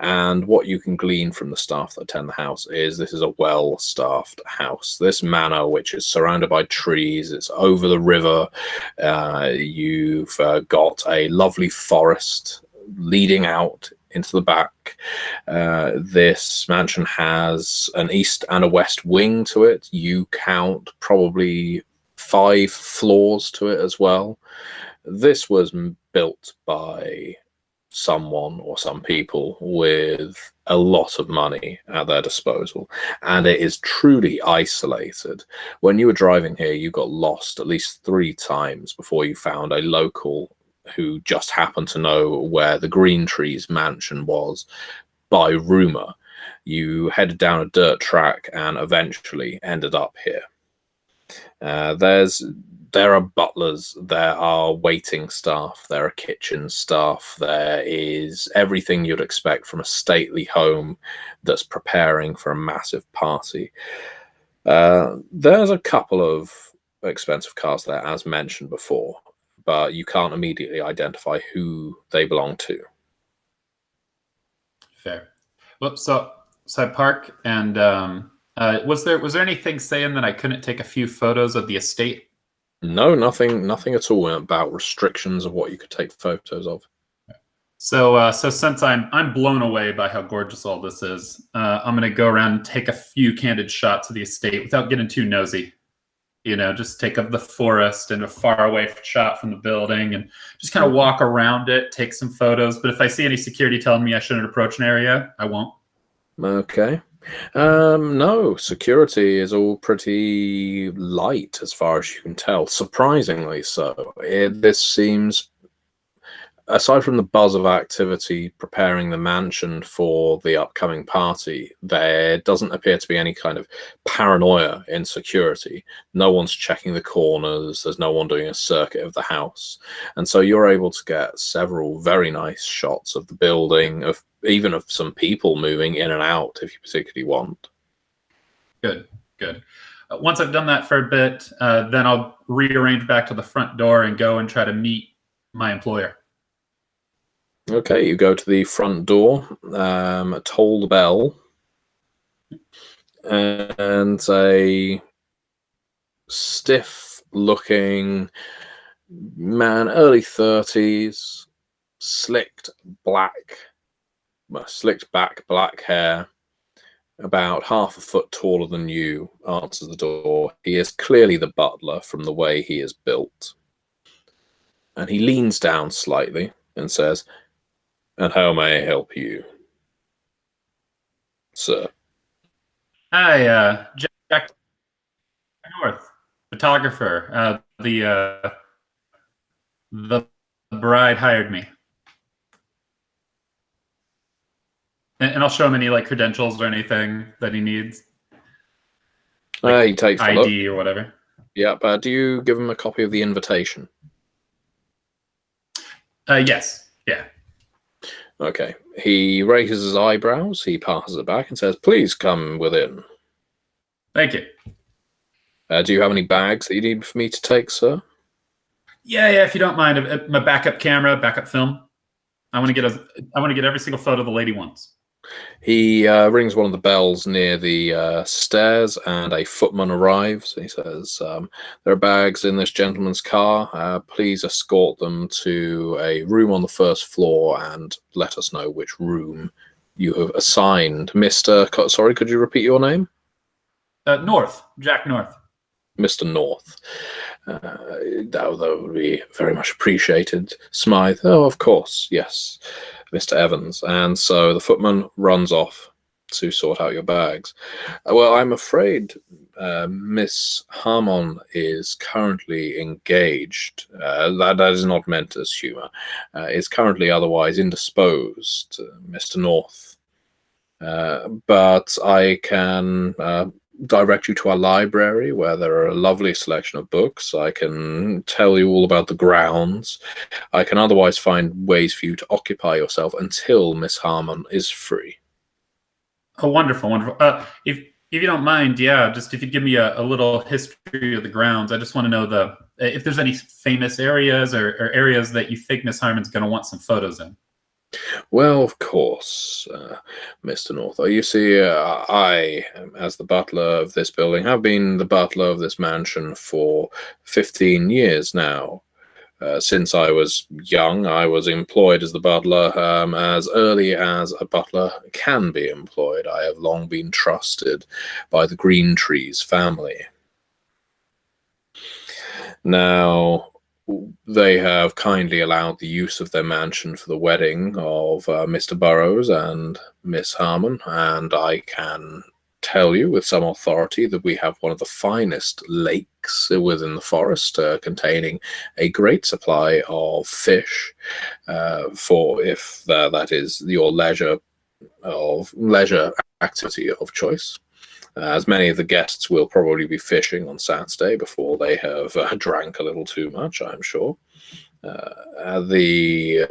And what you can glean from the staff that attend the house is this is a well-staffed house. This manor, which is surrounded by trees, it's over the river. You've got a lovely forest leading out into the back. This mansion has an east and a west wing to it. You count probably 5 floors to it as well. This was built by someone or some people with a lot of money at their disposal, and it is truly isolated. When you were driving here, you got lost at least 3 times before you found a local who just happened to know where the Green Trees mansion was by rumor. You headed down a dirt track and eventually ended up here. There are butlers, there are waiting staff, there are kitchen staff, there is everything you'd expect from a stately home that's preparing for a massive party. There's a couple of expensive cars there, as mentioned before, but you can't immediately identify who they belong to. Fair. Well, so I park, and was there anything saying that I couldn't take a few photos of the estate? No, nothing at all about restrictions of what you could take photos of. So since I'm blown away by how gorgeous all this is, I'm gonna go around and take a few candid shots of the estate without getting too nosy. You know, just take up the forest and a far away shot from the building, and just kind of walk around it, take some photos. But if I see any security telling me I shouldn't approach an area, I won't. Okay. No, security is all pretty light as far as you can tell, surprisingly so. This seems, aside from the buzz of activity preparing the mansion for the upcoming party, there doesn't appear to be any kind of paranoia in security. No one's checking the corners, there's no one doing a circuit of the house. And so you're able to get several very nice shots of the building, even of some people moving in and out if you particularly want. Good. Once I've done that for a bit, then I'll rearrange back to the front door and go and try to meet my employer. Okay, you go to the front door, toll the bell, and a stiff-looking man, early 30s, slicked back black hair, about half a foot taller than you, answers the door. He is clearly the butler from the way he is built. And he leans down slightly and says, "And how may I help you, sir?" Hi, Jack North, photographer. The bride hired me. And I'll show him any like credentials or anything that he needs. Like He takes a ID look. or whatever. Yep. Do you give him a copy of the invitation? Yes. Yeah. Okay. He raises his eyebrows. He passes it back and says, "Please come within." Thank you. Do you have any bags that you need for me to take, sir? Yeah. If you don't mind, my backup camera, backup film. I want to get every single photo the lady wants. He rings one of the bells near the stairs, and a footman arrives. He says, "There are bags in this gentleman's car. Please escort them to a room on the first floor and let us know which room you have assigned." Sorry, could you repeat your name? North. Jack North. Mr. North. That would be very much appreciated. Smythe. "Oh, of course, yes, Mr. Evans." And so the footman runs off to sort out your bags. Well, I'm afraid Miss Harmon is currently engaged. That is not meant as humour. Is currently otherwise indisposed, Mr. North. But I can direct you to our library, where there are a lovely selection of books. I can tell you all about the grounds. I can otherwise find ways for you to occupy yourself until Miss Harmon is free. Oh, wonderful, wonderful. If you don't mind, yeah, just if you'd give me a little history of the grounds. I just want to know if there's any famous areas or areas that you think Miss Harmon's going to want some photos in. Well, of course, Mr. North. You see, I, as the butler of this building, have been the butler of this mansion for 15 years now. Since I was young, I was employed as the butler as early as a butler can be employed. I have long been trusted by the Greentrees family. Now, they have kindly allowed the use of their mansion for the wedding of Mr. Burroughs and Miss Harmon, and I can tell you with some authority that we have one of the finest lakes within the forest, containing a great supply of fish, for if that is your leisure activity of choice. As many of the guests will probably be fishing on Saturday before they have drank a little too much, I'm sure. We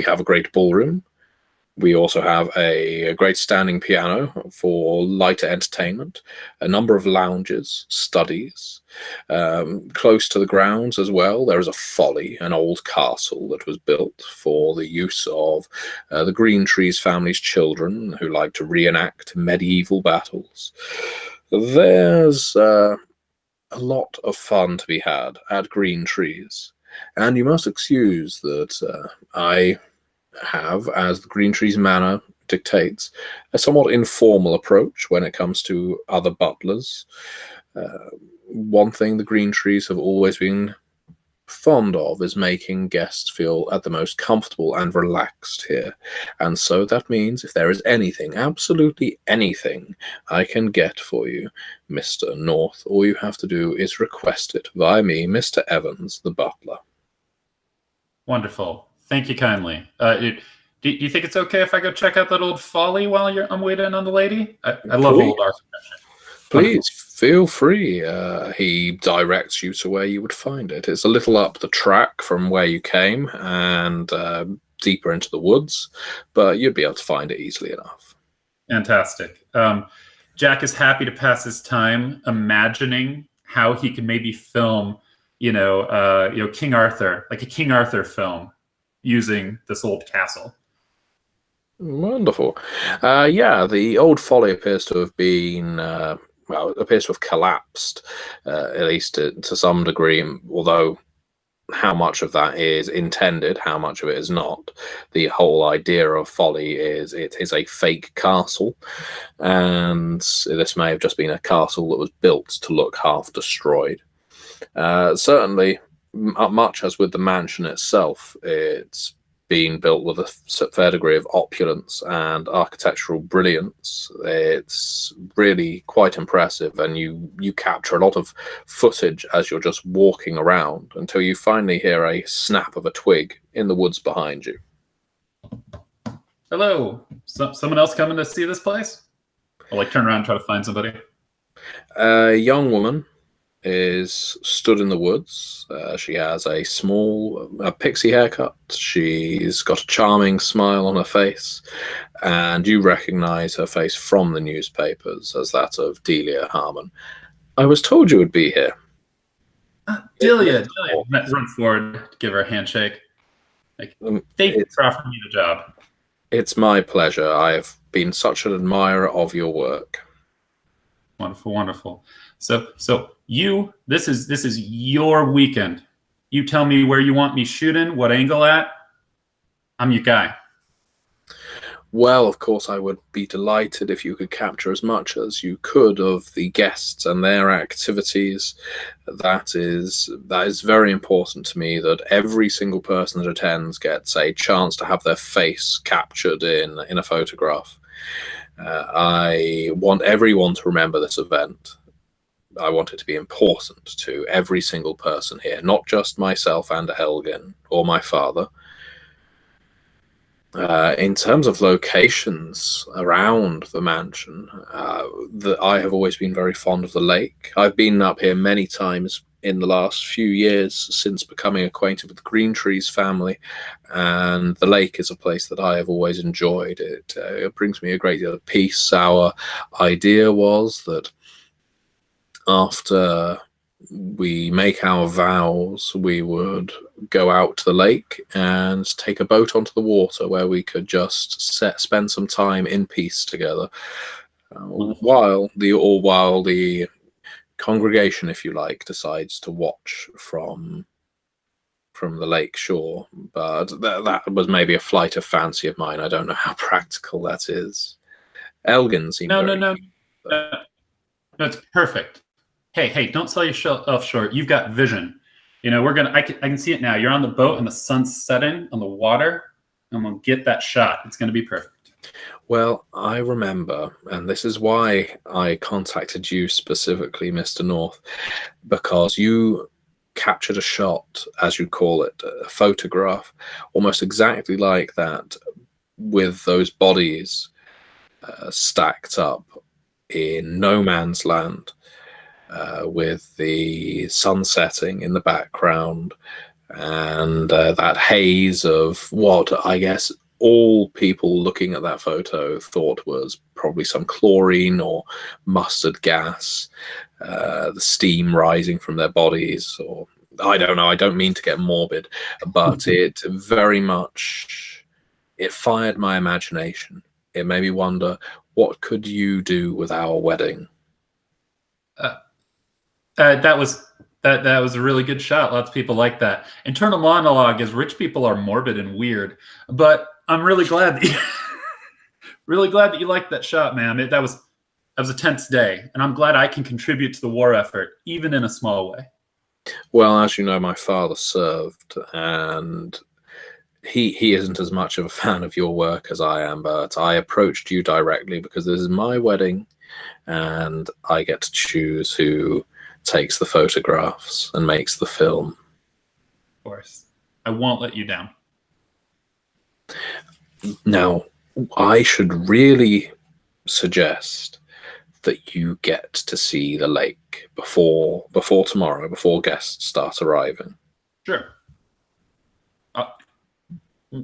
have a great ballroom. We also have a great standing piano for lighter entertainment, a number of lounges, studies. Close to the grounds as well, there is a folly, an old castle that was built for the use of the Greentrees family's children who like to reenact medieval battles. There's a lot of fun to be had at Greentrees, and you must excuse that I have, as the Greentrees manner dictates, a somewhat informal approach when it comes to other butlers. One thing the Greentrees have always been fond of is making guests feel at the most comfortable and relaxed here. And so that means if there is anything, absolutely anything, I can get for you, Mr. North, all you have to do is request it via me, Mr. Evans, the butler. Wonderful. Thank you kindly. Do you think it's okay if I go check out that old folly while I'm waiting on the lady? I love old architecture. Please, feel free. He directs you to where you would find it. It's a little up the track from where you came and deeper into the woods, but you'd be able to find it easily enough. Fantastic. Jack is happy to pass his time imagining how he could maybe film, King Arthur, like a King Arthur film, using this old castle. Wonderful. Yeah, the old folly appears to have been well, it appears to have collapsed, at least to some degree, although how much of that is intended, how much of it is not. The whole idea of Folly is it is a fake castle, and this may have just been a castle that was built to look half destroyed. Certainly, much as with the mansion itself, it's been built with a fair degree of opulence and architectural brilliance. It's really quite impressive, and you capture a lot of footage as you're just walking around until you finally hear a snap of a twig in the woods behind you. Hello. Someone else coming to see this place? I'll turn around and try to find somebody. A young woman is stood in the woods. She has a small pixie haircut. She's got a charming smile on her face, and you recognize her face from the newspapers as that of Delia Harmon. I was told you would be here. Delia. Run forward, give her a handshake. Thank you for offering me the job. It's my pleasure. I have been such an admirer of your work. Wonderful, wonderful. So this is your weekend. You tell me where you want me shooting, what angle at. I'm your guy. Well, of course, I would be delighted if you could capture as much as you could of the guests and their activities. That is very important to me, that every single person that attends gets a chance to have their face captured in a photograph. I want everyone to remember this event. I want it to be important to every single person here, not just myself and Elgin or my father. In terms of locations around the mansion, I have always been very fond of the lake. I've been up here many times in the last few years since becoming acquainted with the Greentrees family, and the lake is a place that I have always enjoyed. It brings me a great deal of peace. Our idea was that after we make our vows, we would go out to the lake and take a boat onto the water where we could just spend some time in peace together, while the congregation, if you like, decides to watch from the lake shore. But that was maybe a flight of fancy of mine. I don't know how practical that is. Elgin seemed No, it's perfect. Hey, don't sell yourself short. You've got vision. I can see it now. You're on the boat and the sun's setting on the water. I'm going to get that shot. It's going to be perfect. Well, I remember, and this is why I contacted you specifically, Mr. North, because you captured a shot, as you call it, a photograph, almost exactly like that, with those bodies stacked up in no man's land. With the sun setting in the background and that haze of what I guess all people looking at that photo thought was probably some chlorine or mustard gas, the steam rising from their bodies, or I don't know, I don't mean to get morbid, but it fired my imagination. It made me wonder, what could you do with our wedding? That was a really good shot. Lots of people like that. Internal monologue is rich people are morbid and weird, but I'm really glad that you liked that shot, man. That was a tense day, and I'm glad I can contribute to the war effort, even in a small way. Well, as you know, my father served, and he isn't as much of a fan of your work as I am, but I approached you directly because this is my wedding, and I get to choose who takes the photographs and makes the film. Of course. I won't let you down. Now, I should really suggest that you get to see the lake before tomorrow, before guests start arriving. Sure.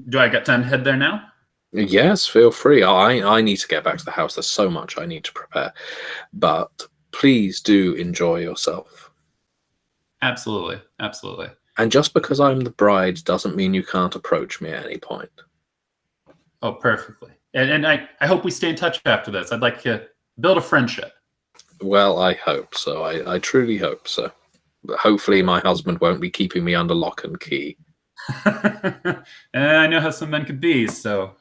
Do I got time to head there now? Yes, feel free. I need to get back to the house. There's so much I need to prepare. But please do enjoy yourself. Absolutely. And just because I'm the bride doesn't mean you can't approach me at any point. Oh, perfectly. And I hope we stay in touch after this. I'd like to build a friendship. Well, I hope so. I truly hope so. But hopefully my husband won't be keeping me under lock and key. And I know how some men could be, so.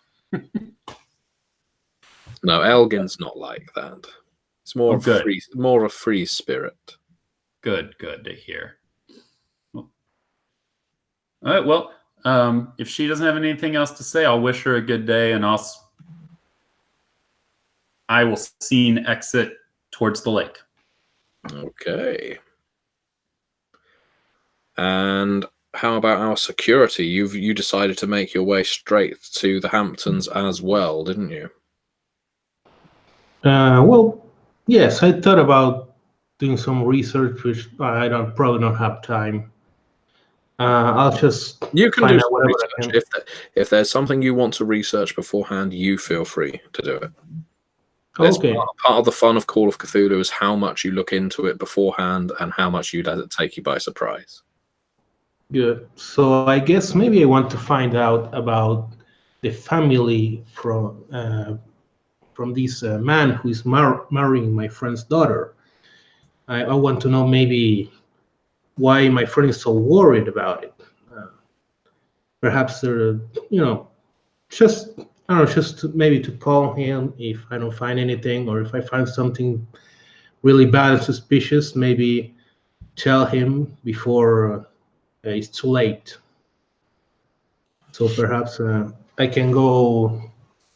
No, Elgin's not like that. It's more of good. more of a free spirit. Good to hear. All right, well, if she doesn't have anything else to say, I'll wish her a good day, and I will scene exit towards the lake. Okay. And how about our security? You decided to make your way straight to the Hamptons as well, didn't you? Well, yes, I thought about doing some research, which I probably don't have time. I'll just You can find do out some whatever I research. can. If there's something you want to research beforehand, you feel free to do it. It's Okay. part of the fun of Call of Cthulhu is how much you look into it beforehand and how much you let it take you by surprise. Good. So I guess maybe I want to find out about the family from this man who is marrying my friend's daughter. I want to know maybe why my friend is so worried about it. Perhaps they're, just I don't know, maybe to call him if I don't find anything, or if I find something really bad and suspicious, maybe tell him before it's too late. So perhaps I can go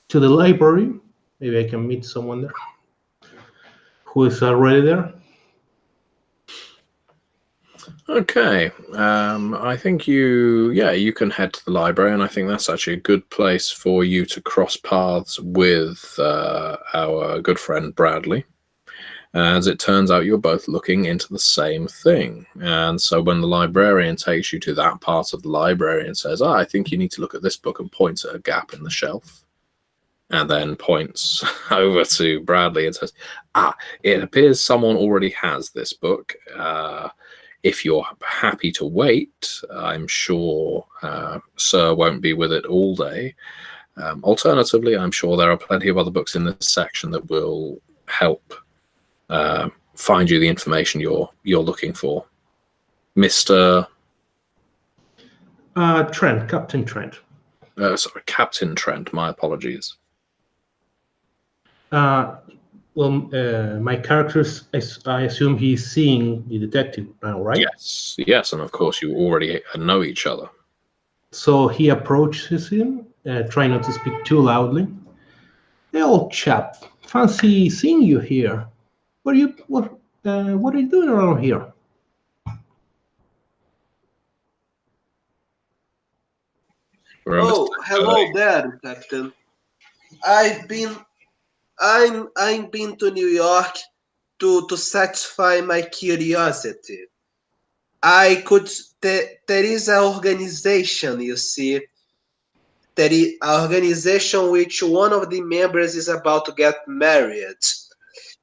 to the library. Maybe I can meet someone there who is already there. Okay. I think you can head to the library, and I think that's actually a good place for you to cross paths with our good friend Bradley. As it turns out, you're both looking into the same thing. And so when the librarian takes you to that part of the library and says, I think you need to look at this book, and points at a gap in the shelf, and then points over to Bradley and says, it appears someone already has this book. If you're happy to wait, I'm sure Sir won't be with it all day. Alternatively, I'm sure there are plenty of other books in this section that will help find you the information you're looking for. Mr. Trent, Captain Trent. Sorry, Captain Trent. My apologies. Well, my character, I assume he's seeing the detective now, right? Yes, and of course you already know each other. So he approaches him, trying not to speak too loudly. Hey, old chap, fancy seeing you here. What are you doing around here? Oh, hello there, Captain. I've been to New York to satisfy my curiosity. There is an organization, you see. There is an organization which one of the members is about to get married.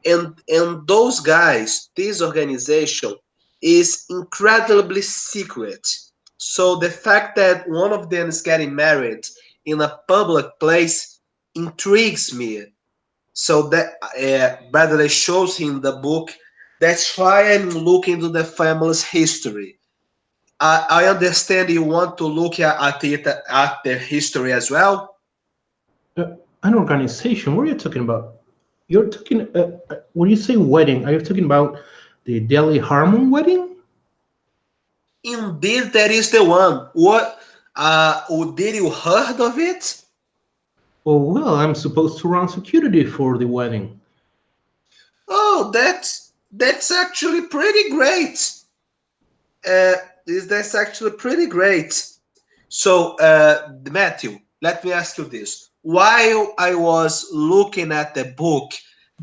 And those guys, this organization is incredibly secret. So the fact that one of them is getting married in a public place intrigues me. So that Bradley shows him the book. That's why I'm looking to the family's history. I understand you want to look at their history as well. An organization? What are you talking about? You're talking. When you say wedding, are you talking about the Delhi Harmon wedding? Indeed, that is the one. What? Did you heard of it? Oh well, I'm supposed to run security for the wedding. Oh, that's actually pretty great. That's actually pretty great. So, Matthew, let me ask you this. While I was looking at the book,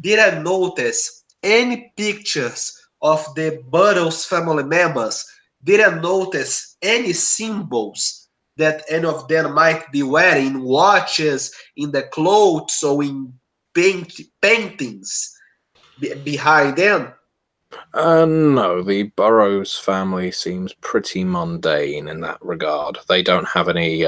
did I notice any pictures of the Burroughs family members? Did I notice any symbols that any of them might be wearing, watches, in the clothes, or in paintings behind them? No, the Burroughs family seems pretty mundane in that regard. They don't have any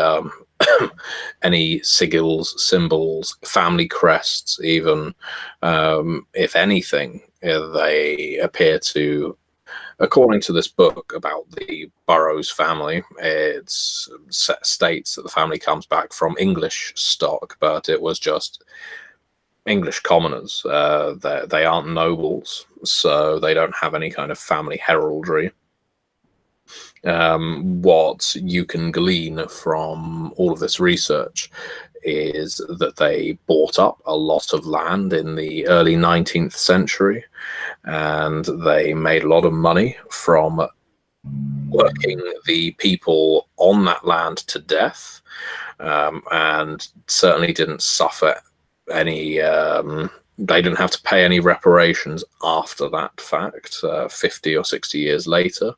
any sigils, symbols, family crests, even. If anything, They appear to, according to this book about the Burroughs family, it states that the family comes back from English stock, but it was just English commoners. They aren't nobles, so they don't have any kind of family heraldry. What you can glean from all of this research is that they bought up a lot of land in the early 19th century, and they made a lot of money from working the people on that land to death, and certainly didn't suffer any they didn't have to pay any reparations after that fact, 50 or 60 years later,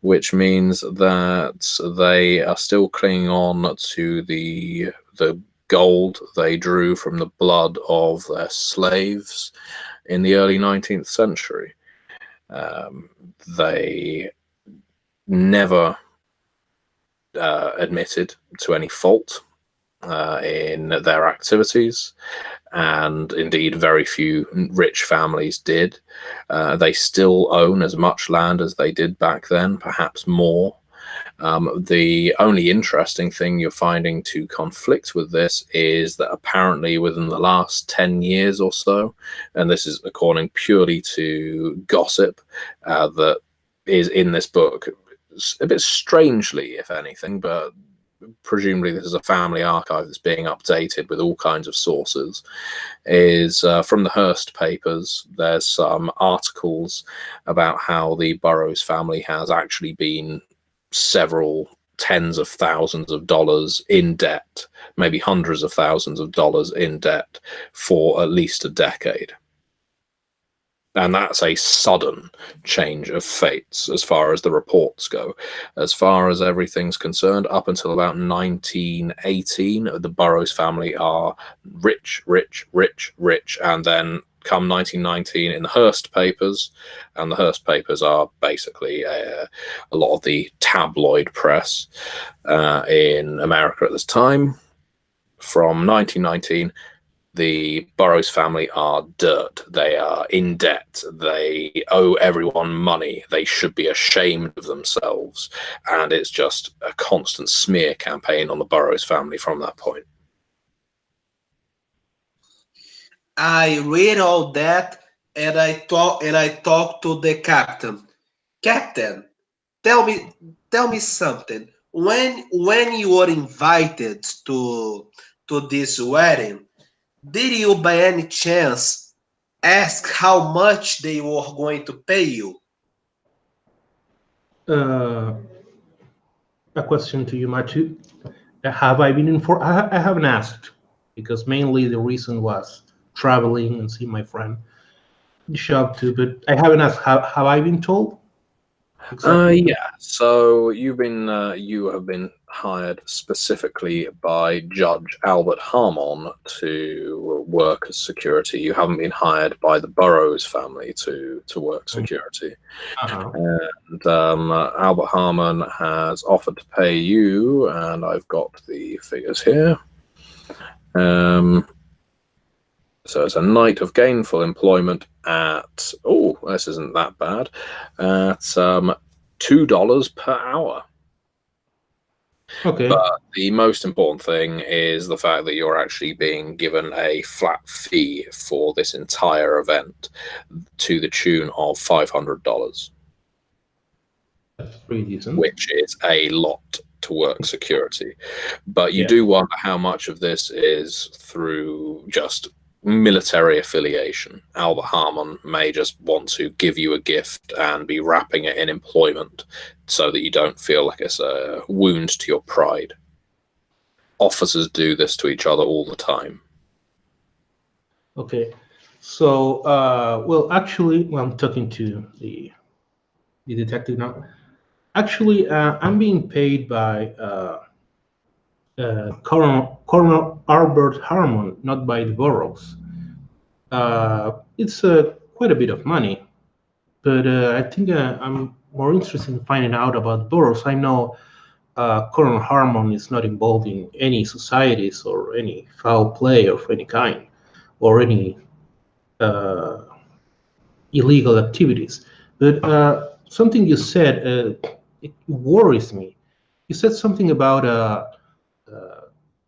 which means that they are still clinging on to the gold they drew from the blood of their slaves in the early 19th century. They never admitted to any fault in their activities, and indeed very few rich families did. They still own as much land as they did back then, perhaps more. The only interesting thing you're finding to conflict with this is that apparently within the last 10 years or so, and this is according purely to gossip that is in this book, a bit strangely, if anything, but presumably this is a family archive that's being updated with all kinds of sources, is from the Hearst papers. There's some articles about how the Burroughs family has actually been several tens of thousands of dollars in debt, maybe hundreds of thousands of dollars in debt for at least a decade. And that's a sudden change of fates as far as the reports go. As far as everything's concerned, up until about 1918, the Burroughs family are rich, rich, rich, rich, and then come 1919 in the Hearst papers, and the Hearst papers are basically a lot of the tabloid press in America at this time. From 1919, the Burroughs family are dirt. They are in debt. They owe everyone money. They should be ashamed of themselves. And it's just a constant smear campaign on the Burroughs family from that point. I read all that, and I talk to the captain. Captain, tell me something. When you were invited to this wedding, did you by any chance ask how much they were going to pay you? A question to you, Machu. Have I been informed? I haven't asked, because mainly the reason was traveling and seeing my friend shop too, but I haven't asked. Have I been told? Exactly. Yeah. So you have been hired specifically by Judge Albert Harmon to work as security. You haven't been hired by the Burroughs family to work security. And Albert Harmon has offered to pay you, and I've got the figures here. So it's a night of gainful employment at, oh, this isn't that bad, at $2 per hour. Okay. But the most important thing is the fact that you're actually being given a flat fee for this entire event to the tune of $500. That's pretty decent. Which is a lot to work security. But you do wonder how much of this is through just military affiliation. Albert Harmon may just want to give you a gift and be wrapping it in employment so that you don't feel like it's a wound to your pride. Officers do this to each other all the time. Okay. So, well, actually, I'm talking to the detective now. Actually, I'm being paid by Colonel Albert Harmon, not by the Burroughs. It's quite a bit of money, but I think I'm more interested in finding out about Burroughs. I know Colonel Harmon is not involved in any societies or any foul play of any kind, or any illegal activities. But something you said, it worries me. You said something about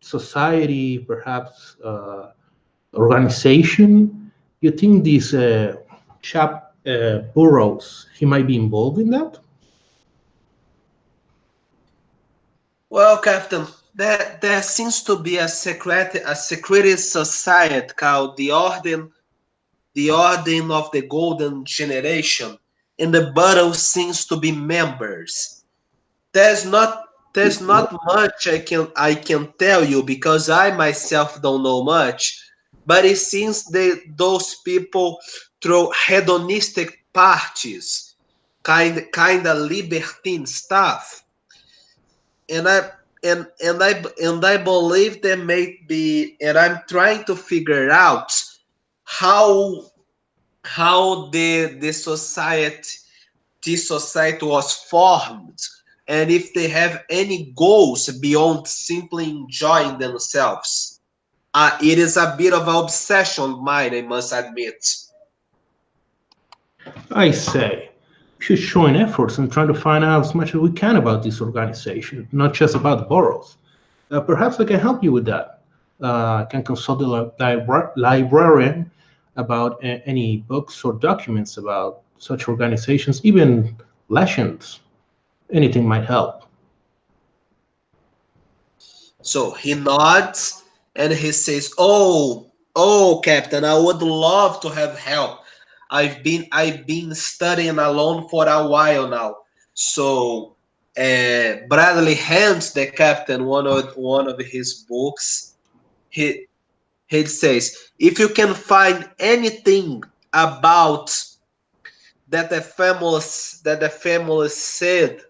society, perhaps organization. You think this chap Burroughs, he might be involved in that? Well, Captain, there seems to be a secret society called the Order of the Golden Generation, and the Burrow seems to be members. There's not much I can tell you because I myself don't know much, but it seems those people throw hedonistic parties, kind of libertine stuff, and I believe there may be, and I'm trying to figure out how this society was formed, and if they have any goals beyond simply enjoying themselves. It is a bit of an obsession of mine, I must admit. I say, we should join efforts and try to find out as much as we can about this organization, not just about the boroughs. Perhaps I can help you with that. I can consult the librarian about any books or documents about such organizations, even legends. Anything might help. So he nods and he says, "Oh, Captain, I would love to have help. I've been studying alone for a while now." So Bradley hands the captain one of his books. He he says, "If you can find anything about that the family said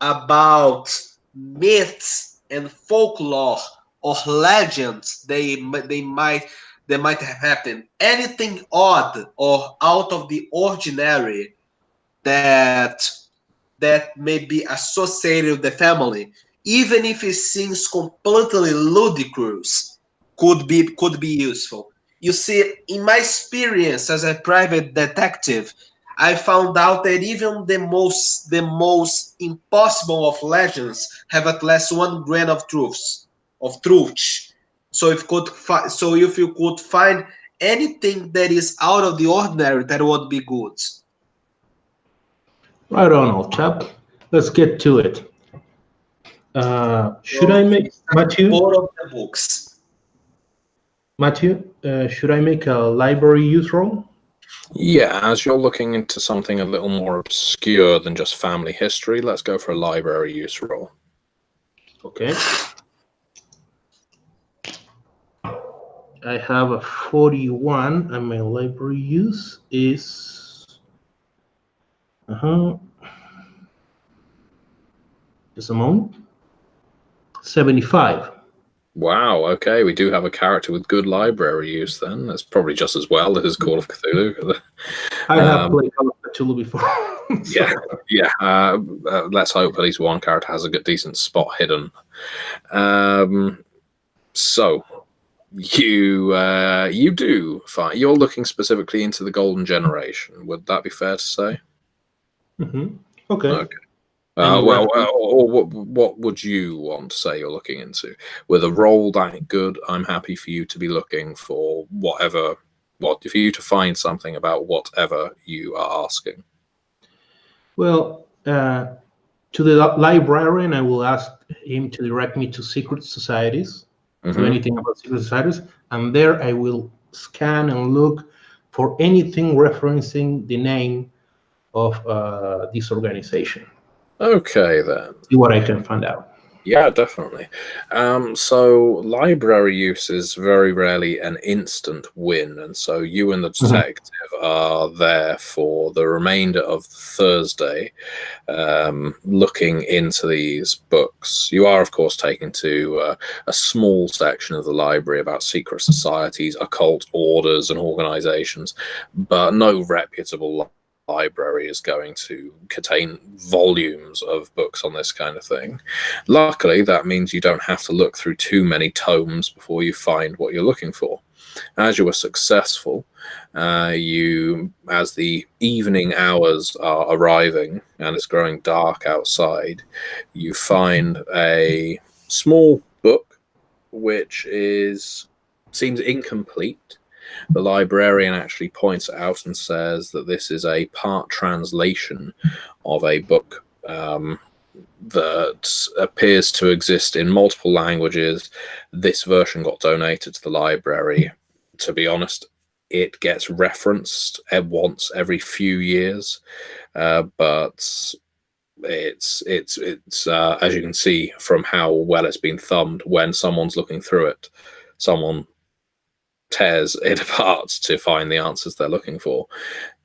about myths and folklore or legends they might have happened. Anything odd or out of the ordinary that may be associated with the family, even if it seems completely ludicrous, could be useful. You see, in my experience as a private detective, I found out that even the most impossible of legends have at least 1 grain of truth. So if you could find anything that is out of the ordinary, that would be good. Right on, old chap. Let's get to it. Should I make Matthew? Both of the books. Matthew, should I make a library use roll? Yeah, as you're looking into something a little more obscure than just family history, let's go for a library use roll. Okay. I have a 41, and my library use is just a moment. 75. Wow, okay, we do have a character with good library use then. That's probably just as well as Call of Cthulhu. I have played Call of Cthulhu before. Yeah. Let's hope at least one character has a good, decent spot hidden. So you do find you're looking specifically into the Golden Generation. Would that be fair to say? Mm-hmm. Okay. What would you want to say you're looking into? With a role that good, I'm happy for you to be looking for for you to find something about whatever you are asking. Well, to the librarian, I will ask him to direct me to secret societies, to anything about secret societies, and there I will scan and look for anything referencing the name of this organization. Okay, then. See what I can find out. Yeah, definitely. So library use is very rarely an instant win, and so you and the detective are there for the remainder of Thursday, looking into these books. You are, of course, taken to a small section of the library about secret societies, occult orders, and organizations, but no reputable library is going to contain volumes of books on this kind of thing. Luckily, that means you don't have to look through too many tomes before you find what you're looking for. As you were successful, as the evening hours are arriving and it's growing dark outside, you find a small book which seems incomplete. The librarian actually points it out and says that this is a part translation of a book that appears to exist in multiple languages. This version got donated to the library. To be honest, it gets referenced once every few years, but it's as you can see from how well it's been thumbed, when someone's looking through it, someone tears it apart to find the answers they're looking for.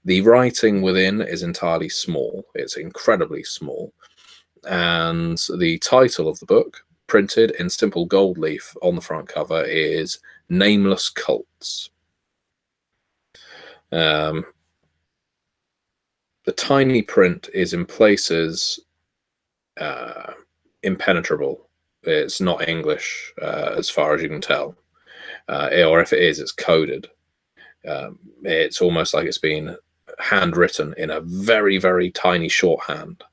The writing within is entirely small. It's incredibly small. And the title of the book, printed in simple gold leaf on the front cover, is Nameless Cults. The tiny print is in places impenetrable. It's not English as far as you can tell. Or if it is, it's coded. It's almost like it's been handwritten in a very, very tiny shorthand,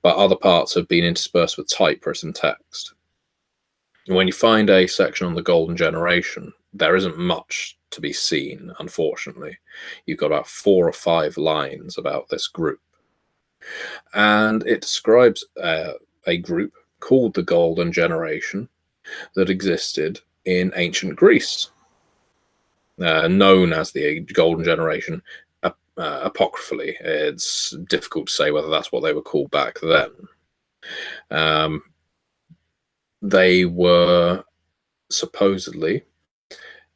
but other parts have been interspersed with typewritten text. When you find a section on the Golden Generation, there isn't much to be seen, unfortunately. You've got about 4 or 5 lines about this group. And it describes a group called the Golden Generation that existed in ancient Greece, known as the Golden Generation apocryphally. It's difficult to say whether that's what they were called back then. They were supposedly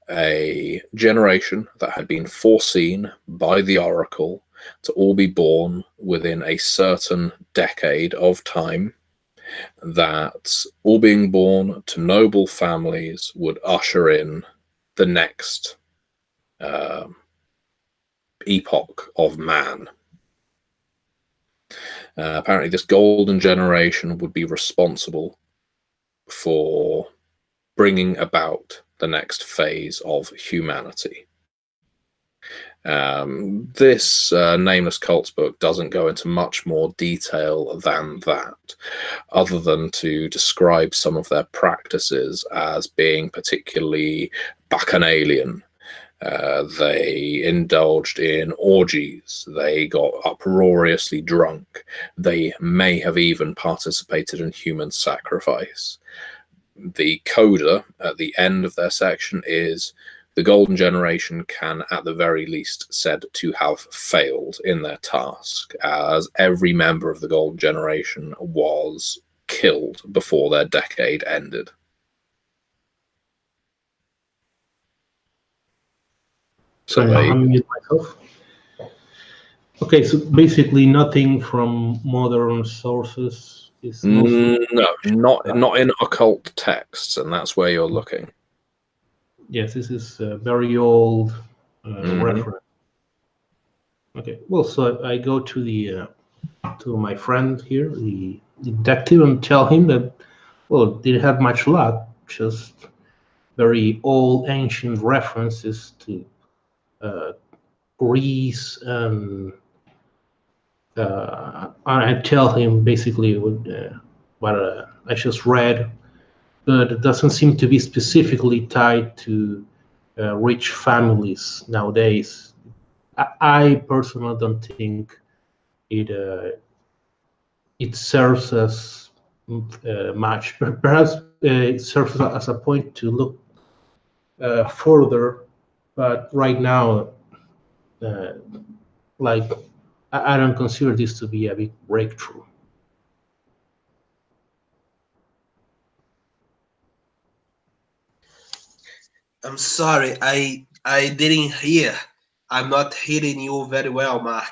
a generation that had been foreseen by the Oracle to all be born within a certain decade of time, that all being born to noble families would usher in the next epoch of man. Apparently this Golden Generation would be responsible for bringing about the next phase of humanity. This Nameless Cults book doesn't go into much more detail than that, other than to describe some of their practices as being particularly bacchanalian. They indulged in orgies, they got uproariously drunk, they may have even participated in human sacrifice. The coda at the end of their section is: the Golden Generation can at the very least said to have failed in their task, as every member of the Golden Generation was killed before their decade ended. So I'm mute myself. Okay, so basically nothing from modern sources is No, not in occult texts, and that's where you're looking. Yes, this is a very old reference. Okay, well, so I go to the to my friend here, the detective, and tell him that, well, didn't have much luck, just very old, ancient references to Greece, and I tell him basically what I just read, but it doesn't seem to be specifically tied to rich families nowadays. I personally don't think it serves us much. Perhaps it serves as a point to look further, but right now, like, I don't consider this to be a big breakthrough. I'm sorry, I didn't hear. I'm not hearing you very well, Mark.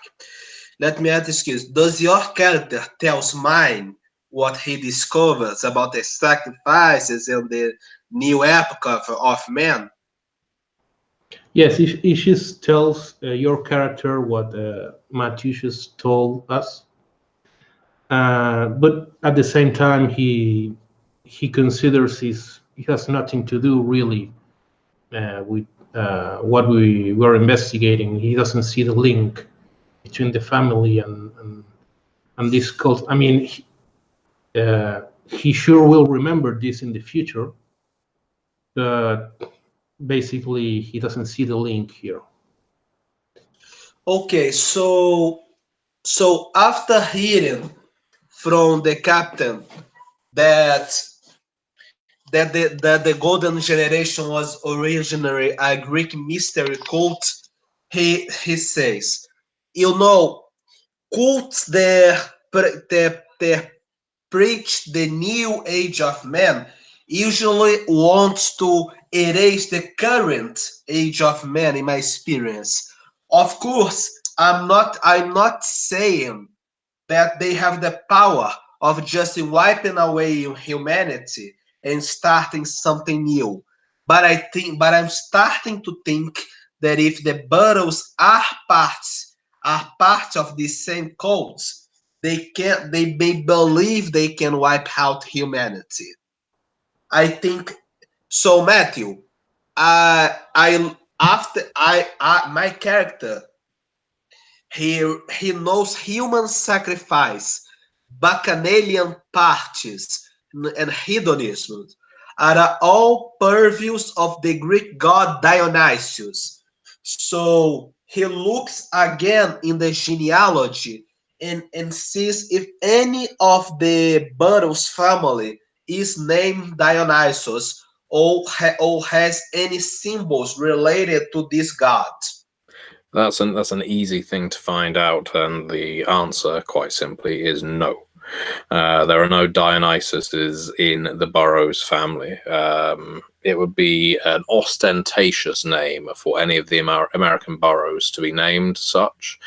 Let me ask you, does your character tells mine what he discovers about the sacrifices and the new epoch of man? Yes, it just tells your character what Matthew just told us, but at the same time, he considers it has nothing to do really with what we were investigating. He doesn't see the link between the family and this cult. I mean, he sure will remember this in the future, but basically he doesn't see the link here. Okay, so after hearing from the captain that the Golden Generation was originally a Greek mystery cult, he says, you know, cults that preach the new age of man usually wants to erase the current age of man, in my experience. Of course, I'm not saying that they have the power of just wiping away humanity and starting something new. But I'm starting to think that if the Burrows are part of the same codes, they may believe they can wipe out humanity. I think so, Matthew. My character, he knows human sacrifice, bacchanalian parties, and hedonism are all purviews of the Greek god Dionysius. So he looks again in the genealogy and sees if any of the Burrows family is named Dionysus or has any symbols related to this god. That's an easy thing to find out, and the answer, quite simply, is no. There are no Dionysuses in the Burrows family. It would be an ostentatious name for any of the American boroughs to be named such.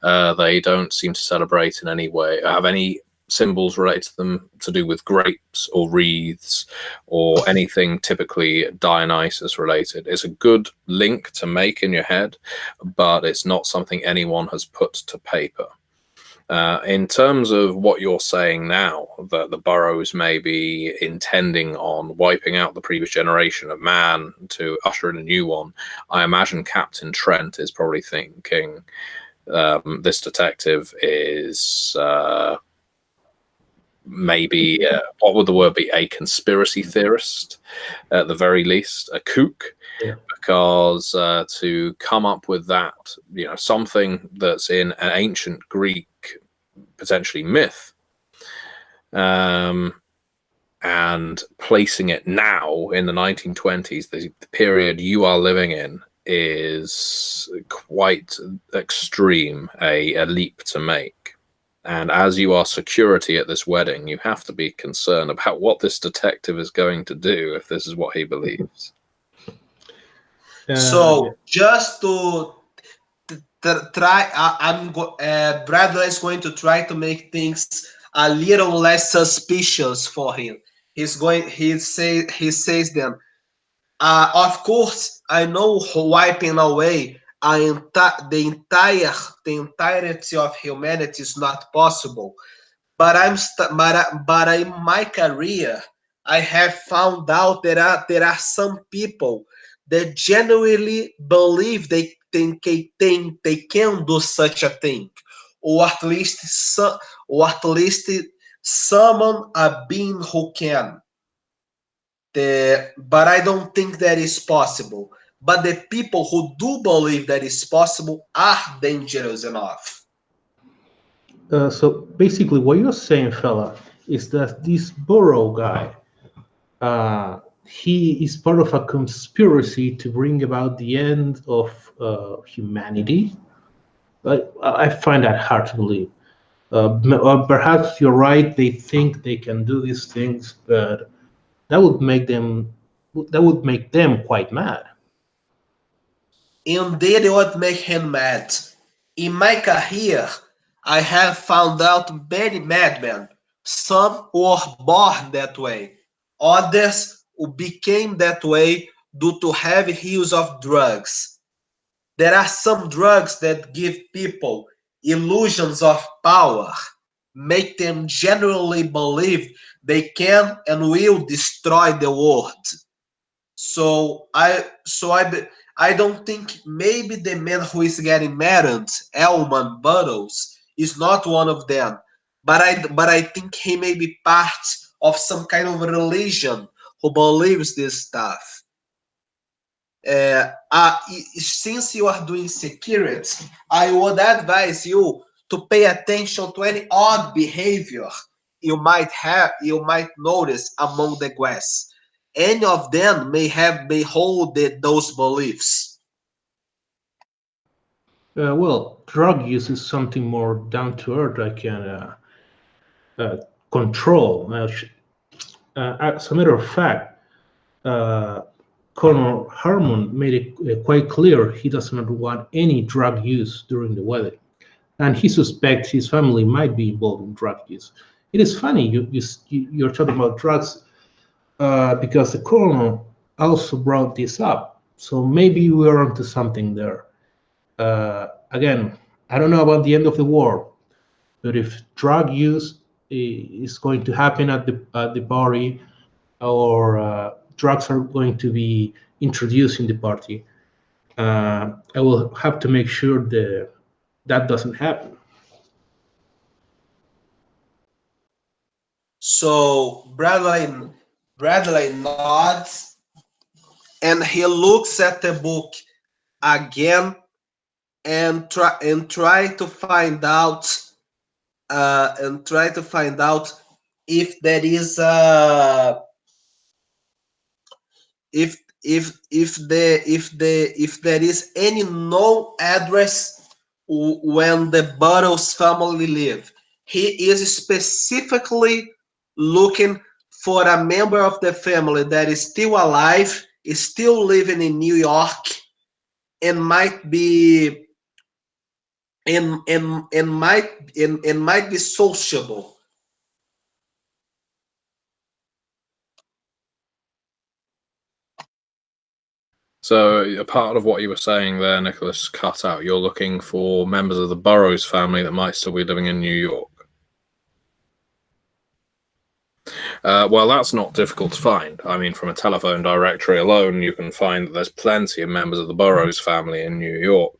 They don't seem to celebrate in any way, have any symbols related to them to do with grapes or wreaths or anything typically Dionysus related. It's a good link to make in your head, but it's not something anyone has put to paper. In terms of what you're saying now, that the Burrows may be intending on wiping out the previous generation of man to usher in a new one, I imagine Captain Trent is probably thinking this detective is maybe, what would the word be, a conspiracy theorist, at the very least, a kook. Yeah. Because to come up with that, something that's in an ancient Greek, potentially myth, and placing it now in the 1920s, the period you are living in, is quite extreme, a leap to make. And as you are security at this wedding, you have to be concerned about what this detective is going to do if this is what he believes. So just to try, Bradley is going to try to make things a little less suspicious for him. He says then, of course, I know wiping away the entirety of humanity is not possible, but in my career, I have found out that there are some people that genuinely believe they can do such a thing, or at least summon a being who can. But I don't think that is possible. But the people who do believe that is possible are dangerous enough. So basically, what you're saying, fella, is that this Burrow guy, he is part of a conspiracy to bring about the end of humanity. But I find that hard to believe. Perhaps you're right. They think they can do these things, but that would make them quite mad. Indeed, it would make him mad. In my career, I have found out many madmen. Some were born that way. Others who became that way due to heavy use of drugs. There are some drugs that give people illusions of power, make them genuinely believe they can and will destroy the world. So I don't think maybe the man who is getting married, Elman Burroughs, is not one of them. But I think he may be part of some kind of religion who believes this stuff. Since you are doing security, I would advise you to pay attention to any odd behavior you might notice among the guests. Any of them may hold those beliefs. Well, drug use is something more down to earth I can control. As a matter of fact, Colonel Harmon made it quite clear he does not want any drug use during the wedding, and he suspects his family might be involved in drug use. It is funny you're talking about drugs because the colonel also brought this up, so maybe we're onto something there. Again, I don't know about the end of the war, but if drug use is going to happen at the party, or drugs are going to be introduced in the party, I will have to make sure that doesn't happen. So Bradley nods and he looks at the book again and try to find out if there is if there is any known address when the Burroughs family live. He is specifically looking for a member of the family that is still alive, is still living in New York, and might be might be sociable. So a part of what you were saying there, Nicholas, cut out. You're looking for members of the Burroughs family that might still be living in New York. Well, that's not difficult to find. I mean, from a telephone directory alone, you can find that there's plenty of members of the Burroughs family in New York.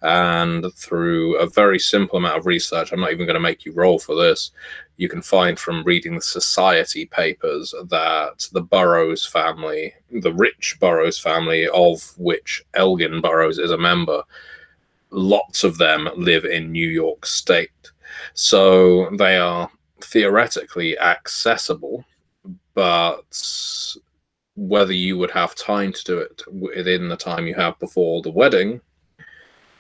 And through a very simple amount of research, I'm not even going to make you roll for this, you can find from reading the society papers that the Burroughs family, the rich Burroughs family, of which Elgin Burroughs is a member, lots of them live in New York State. So they are theoretically accessible, but whether you would have time to do it within the time you have before the wedding,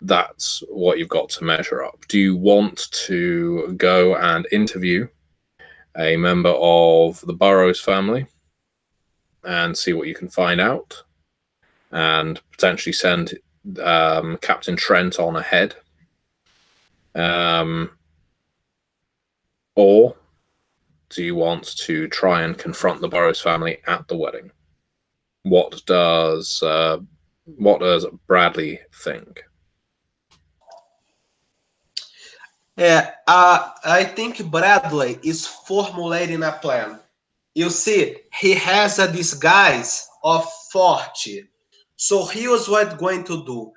that's what you've got to measure up. Do you want to go and interview a member of the Burroughs family and see what you can find out, and potentially send Captain Trent on ahead? Or do you want to try and confront the Burroughs family at the wedding? What does Bradley think? I think Bradley is formulating a plan. You see, he has a disguise of 40. So here's what going to do.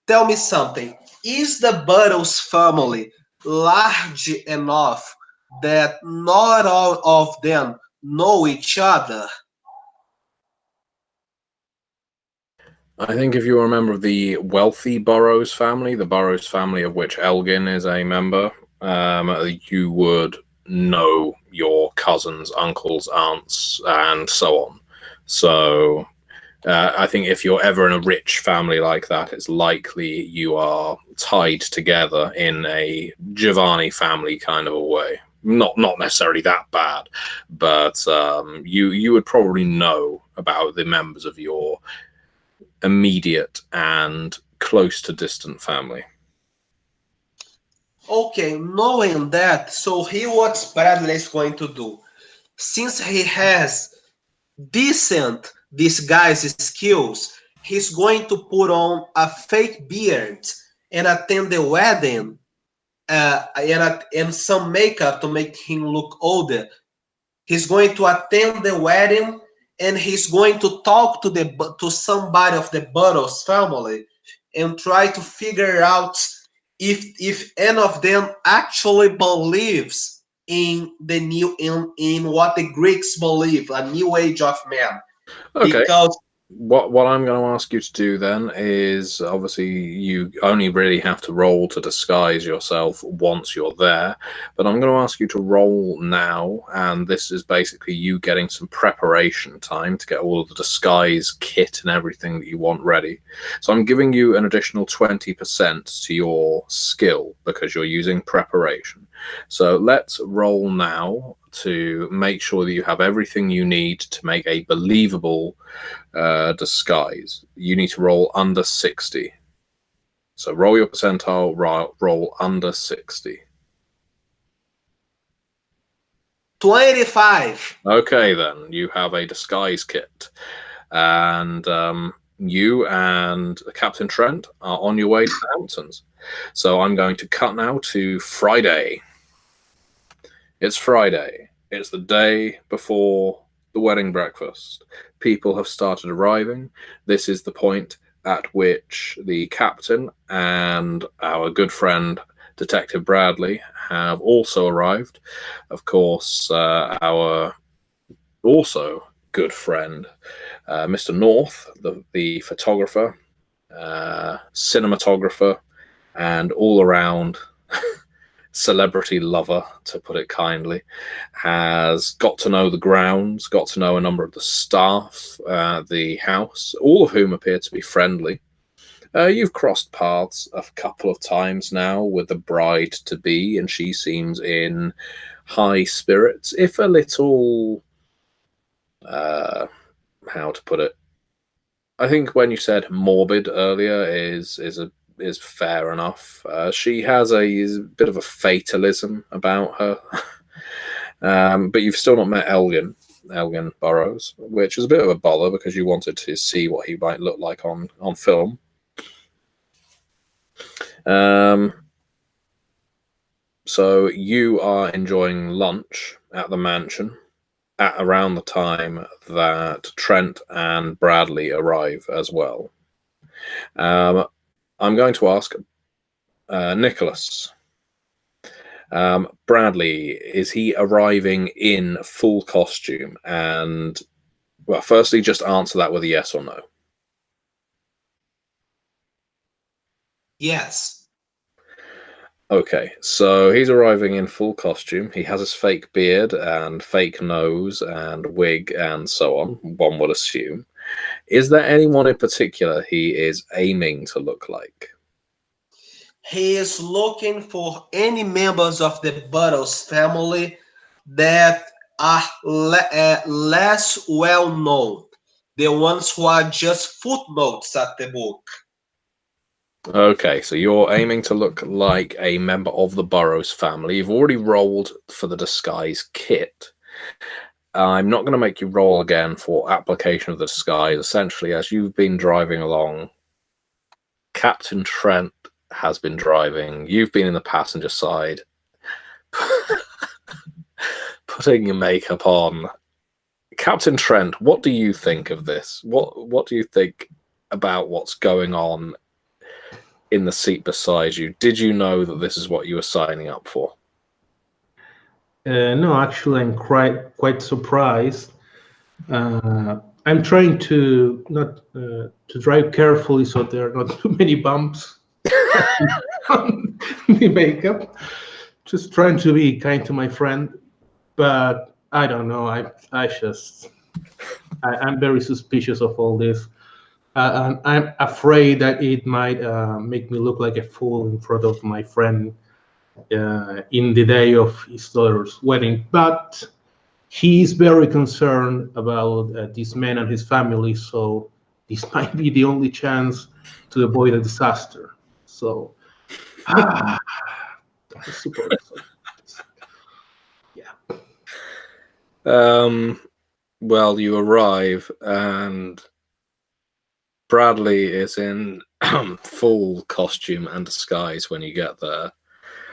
Tell me something. Is the Burroughs family large enough that not all of them know each other? I think if you're a member of the wealthy Burroughs family, the Burroughs family of which Elgin is a member, you would know your cousins, uncles, aunts, and so on. So I think if you're ever in a rich family like that, it's likely you are tied together in a Giovanni family kind of a way. Not necessarily that bad, but you would probably know about the members of your immediate and close to distant family. Okay, knowing that, so here what Bradley is going to do. Since he has decent disguise skills, he's going to put on a fake beard and attend the wedding and some makeup to make him look older. He's going to attend the wedding and he's going to talk to somebody of the Burroughs family and try to figure out if any of them actually believes in the new in what the Greeks believe, a new age of man. Okay. Because what I'm going to ask you to do then is, obviously you only really have to roll to disguise yourself once you're there, but I'm going to ask you to roll now, and this is basically you getting some preparation time to get all of the disguise kit and everything that you want ready. So I'm giving you an additional 20% to your skill because you're using preparation. So let's roll now to make sure that you have everything you need to make a believable disguise. You need to roll under 60. So roll your percentile, roll under 60. 25. Okay, then you have a disguise kit, and you and Captain Trent are on your way to the Hamptons. So I'm going to cut now to Friday. It's Friday. It's the day before the wedding breakfast. People have started arriving. This is the point at which the captain and our good friend Detective Bradley have also arrived. Of course, our also good friend Mr. North, the photographer, cinematographer, and all-around celebrity lover, to put it kindly, has got to know the grounds, got to know a number of the staff at the house, all of whom appear to be friendly. You've crossed paths a couple of times now with the bride-to-be, and she seems in high spirits, if a little, how to put it, I think when you said morbid earlier is fair enough. She has a bit of a fatalism about her. But you've still not met Elgin Burroughs, which is a bit of a bother because you wanted to see what he might look like on film. So you are enjoying lunch at the mansion at around the time that Trent and Bradley arrive as well. I'm going to ask Nicholas. Bradley, is he arriving in full costume? And, well, firstly, just answer that with a yes or no. Yes. Okay, so he's arriving in full costume. He has his fake beard and fake nose and wig and so on, one would assume. Is there anyone in particular he is aiming to look like? He is looking for any members of the Burroughs family that are less well known, the ones who are just footnotes at the book. Okay, so you're aiming to look like a member of the Burroughs family. You've already rolled for the disguise kit. I'm not going to make you roll again for application of the disguise. Essentially, as you've been driving along, Captain Trent has been driving. You've been in the passenger side, putting your makeup on. Captain Trent, what do you think of this? What do you think about what's going on in the seat beside you? Did you know that this is what you were signing up for? No, actually, I'm quite surprised. I'm trying to not to drive carefully so there are not too many bumps on the makeup. Just trying to be kind to my friend, but I don't know. I'm very suspicious of all this. And I'm afraid that it might make me look like a fool in front of my friend in the day of his daughter's wedding. But he's very concerned about this man and his family, so this might be the only chance to avoid a disaster. So, I suppose so. Yeah. Well, you arrive, and Bradley is in full costume and disguise when you get there.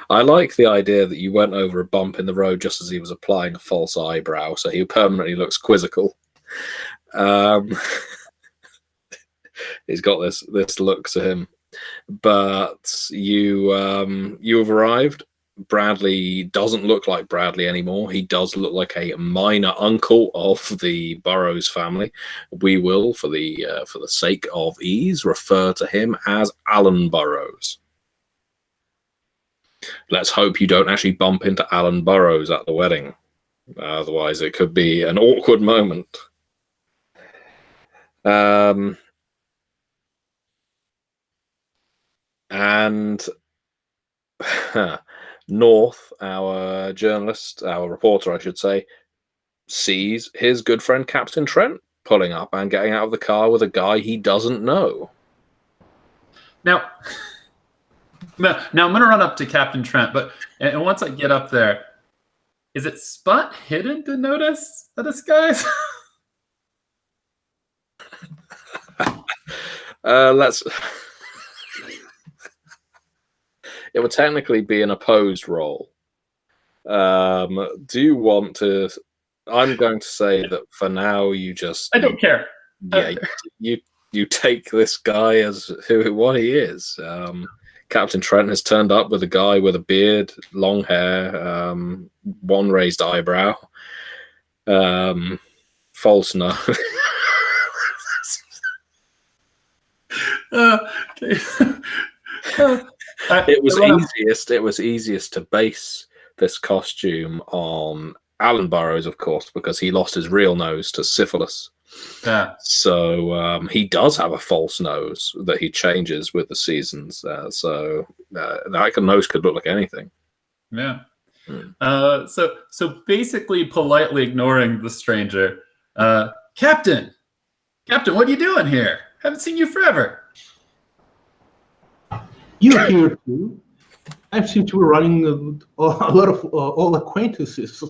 I like the idea that you went over a bump in the road just as he was applying a false eyebrow, so he permanently looks quizzical. He's got this look to him. But you have arrived. Bradley doesn't look like Bradley anymore. He does look like a minor uncle of the Burrows family. We will, for the sake of ease, refer to him as Alan Burrows. Let's hope you don't actually bump into Alan Burrows at the wedding. Otherwise, it could be an awkward moment. And North, our journalist, our reporter, I should say, sees his good friend Captain Trent pulling up and getting out of the car with a guy he doesn't know. Now I'm going to run up to Captain Trent, and once I get up there, is it spot hidden to notice the disguise? Let's. It would technically be an opposed role. Do you want to? I'm going to say that for now you just. I don't care. Yeah, you take this guy as what he is. Captain Trent has turned up with a guy with a beard, long hair, one raised eyebrow, false nose. Okay. It was easiest to base this costume on Alan Burrows, of course, because he lost his real nose to syphilis. Yeah. So he does have a false nose that he changes with the seasons. So that nose could look like anything. Yeah. So basically, politely ignoring the stranger. Captain, what are you doing here? Haven't seen you forever. You're here too. I seem to be running a lot of old acquaintances.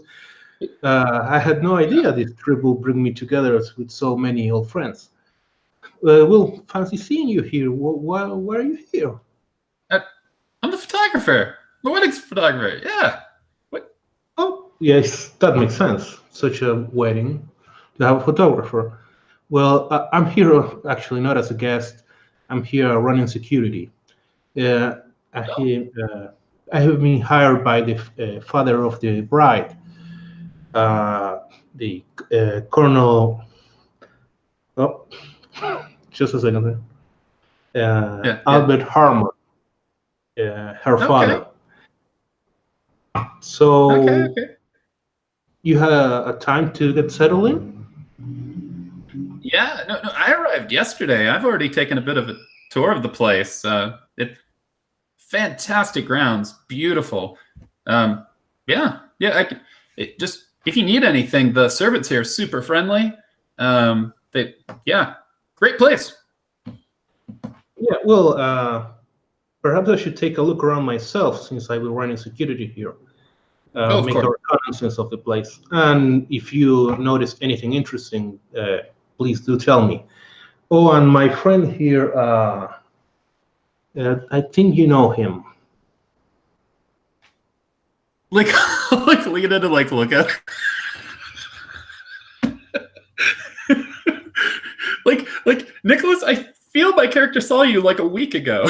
I had no idea this trip will bring me together with so many old friends. We'll fancy seeing you here. Why are you here? I'm the photographer. The wedding's photographer. Yeah. What? Oh, yes, that makes sense. Such a wedding to have a photographer. Well, I'm here actually not as a guest. I'm here running security. I have been hired by the father of the bride, the Colonel. Oh, just a second. Albert Harmon, her father. So you had a time to get settled in? Yeah, no, I arrived yesterday. I've already taken a bit of a tour of the place. It's fantastic grounds, beautiful. If you need anything, the servants here are super friendly. Great place. Yeah, well, perhaps I should take a look around myself since I will run in security here. Make a reconnaissance of the place. And if you notice anything interesting, please do tell me. Oh, and my friend here, I think you know him. Like lean in and look at. like Nicholas, I feel my character saw you like a week ago.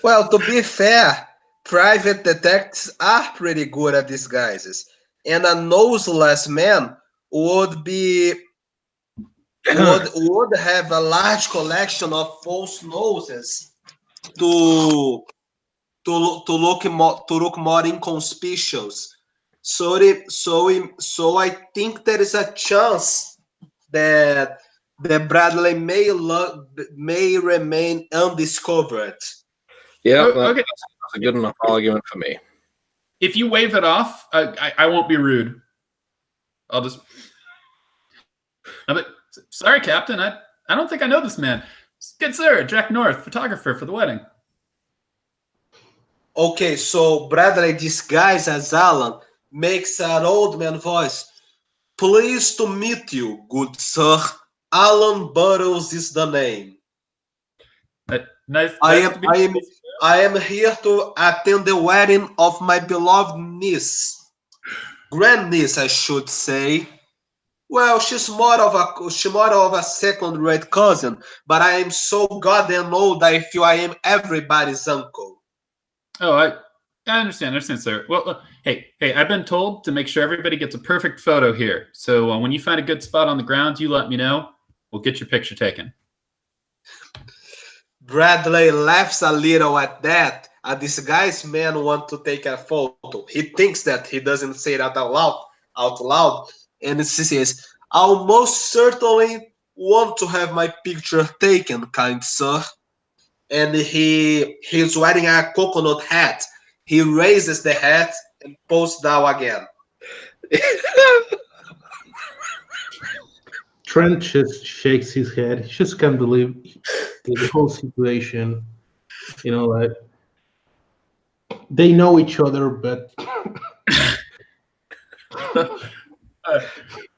Well, to be fair, private detectives are pretty good at disguises, and a noseless man would have a large collection of false noses to look more inconspicuous. So I think there is a chance that Bradley may remain undiscovered. Yeah, that's a good enough argument for me. If you wave it off, I won't be rude. I'll just. Sorry, Captain. I don't think I know this man. Good sir, Jack North, photographer for the wedding. Okay, so Bradley disguised as Alan makes an old man voice. Pleased to meet you, good sir. Alan Burrows is the name. Nice. I am I am here to attend the wedding of my beloved niece. Grandniece, I should say. Well, she's more of a second-rate cousin, but I am so goddamn old I feel I am everybody's uncle. Oh, I understand, sir. Well, hey, I've been told to make sure everybody gets a perfect photo here. So when you find a good spot on the ground, you let me know. We'll get your picture taken. Bradley laughs a little at that. A disguised man wants to take a photo. He thinks that he doesn't say that out loud, and he says, "I'll most certainly want to have my picture taken, kind sir." And he's wearing a coconut hat. He raises the hat and pulls down again. Trent just shakes his head. He just can't believe the whole situation. You know, like they know each other, but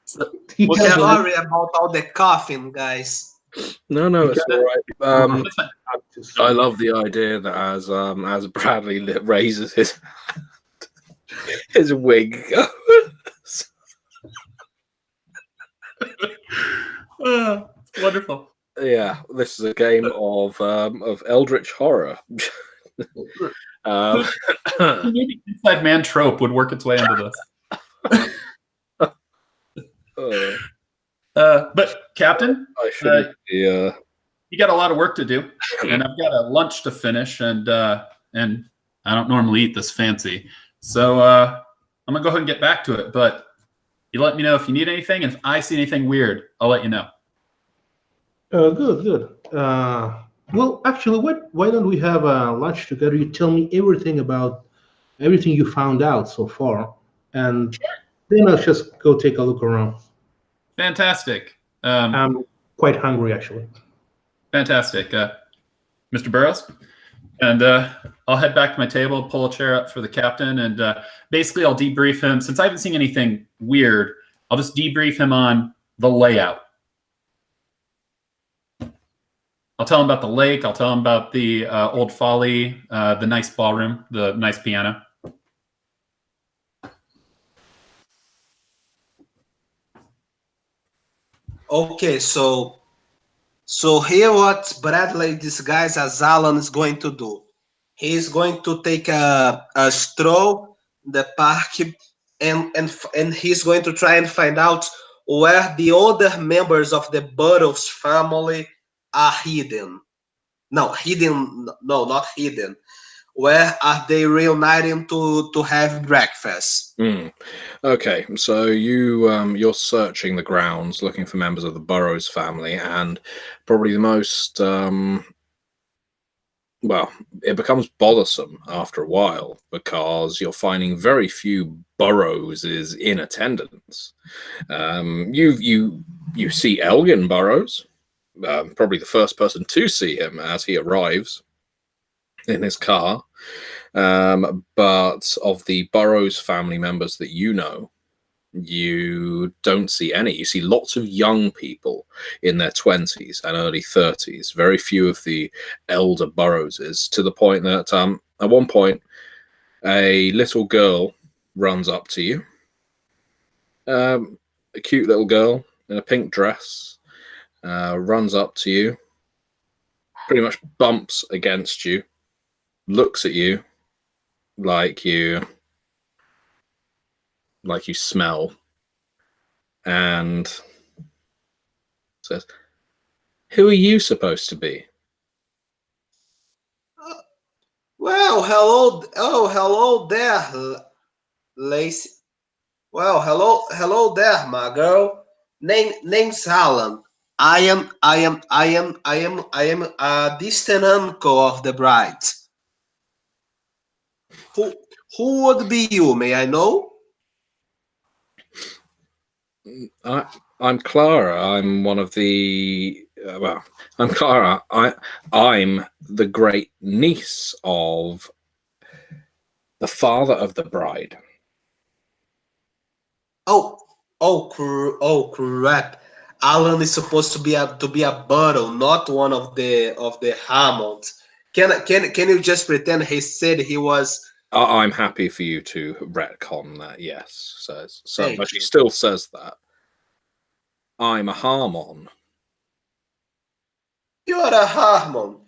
Sorry about all the coughing, guys. No, it's all right. I love the idea that as Bradley raises his wig goes. Wonderful. Yeah, this is a game of eldritch horror. Maybe inside man trope would work its way into this. But Captain, you got a lot of work to do, and I've got a lunch to finish, and I don't normally eat this fancy, so I'm gonna go ahead and get back to it. But you let me know if you need anything, and if I see anything weird, I'll let you know. Good. Well, actually, why don't we have lunch together? You tell me everything about everything you found out so far, and then I'll just go take a look around. Fantastic. I'm quite hungry, actually. Fantastic. Mr. Burroughs? And I'll head back to my table, pull a chair up for the captain, and basically I'll debrief him. Since I haven't seen anything weird, I'll just debrief him on the layout. I'll tell him about the lake. I'll tell him about the old folly, the nice ballroom, the nice piano. Okay, so here what Bradley disguised as Alan is going to do. He's going to take a stroll in the park and he's going to try and find out where the other members of the Burroughs family are hidden. No, not hidden. Where are they reuniting to have breakfast? Okay, so you're searching the grounds, looking for members of the Burroughs family, and probably the most well, it becomes bothersome after a while because you're finding very few Burroughses in attendance. You see Elgin Burroughs, probably the first person to see him as he arrives in his car. But of the Burroughs family members that you know, you don't see any. You see lots of young people in their 20s and early 30s, very few of the elder Burroughses, to the point that at one point a little girl runs up to you, a cute little girl in a pink dress, runs up to you, pretty much bumps against you, looks at you like you smell, and says, "Who are you supposed to be?" Well, hello there, Lacey. Well, hello there, my girl. Name's Alan. I am a distant uncle of the bride. Who would be you? May I know? I'm Clara. I'm one of the I'm Clara. I'm the great niece of the father of the bride. Oh crap! Alan is supposed to be a Burrow, not one of the Hammonds. Can you just pretend he said he was? I'm happy for you to retcon that. Yes, says so, Thank but she you. still says that. I'm a Harmon. You're a Harmon.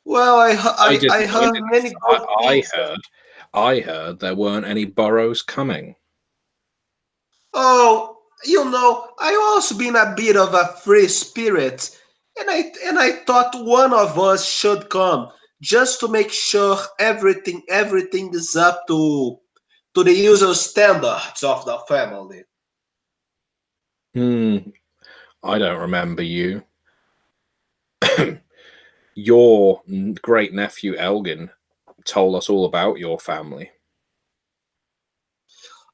Well, I heard many good things. I heard there weren't any burrows coming. Oh, I also been a bit of a free spirit, and I thought one of us should come just to make sure everything is up to the usual standards of the family. I don't remember you. Your great nephew Elgin told us all about your family.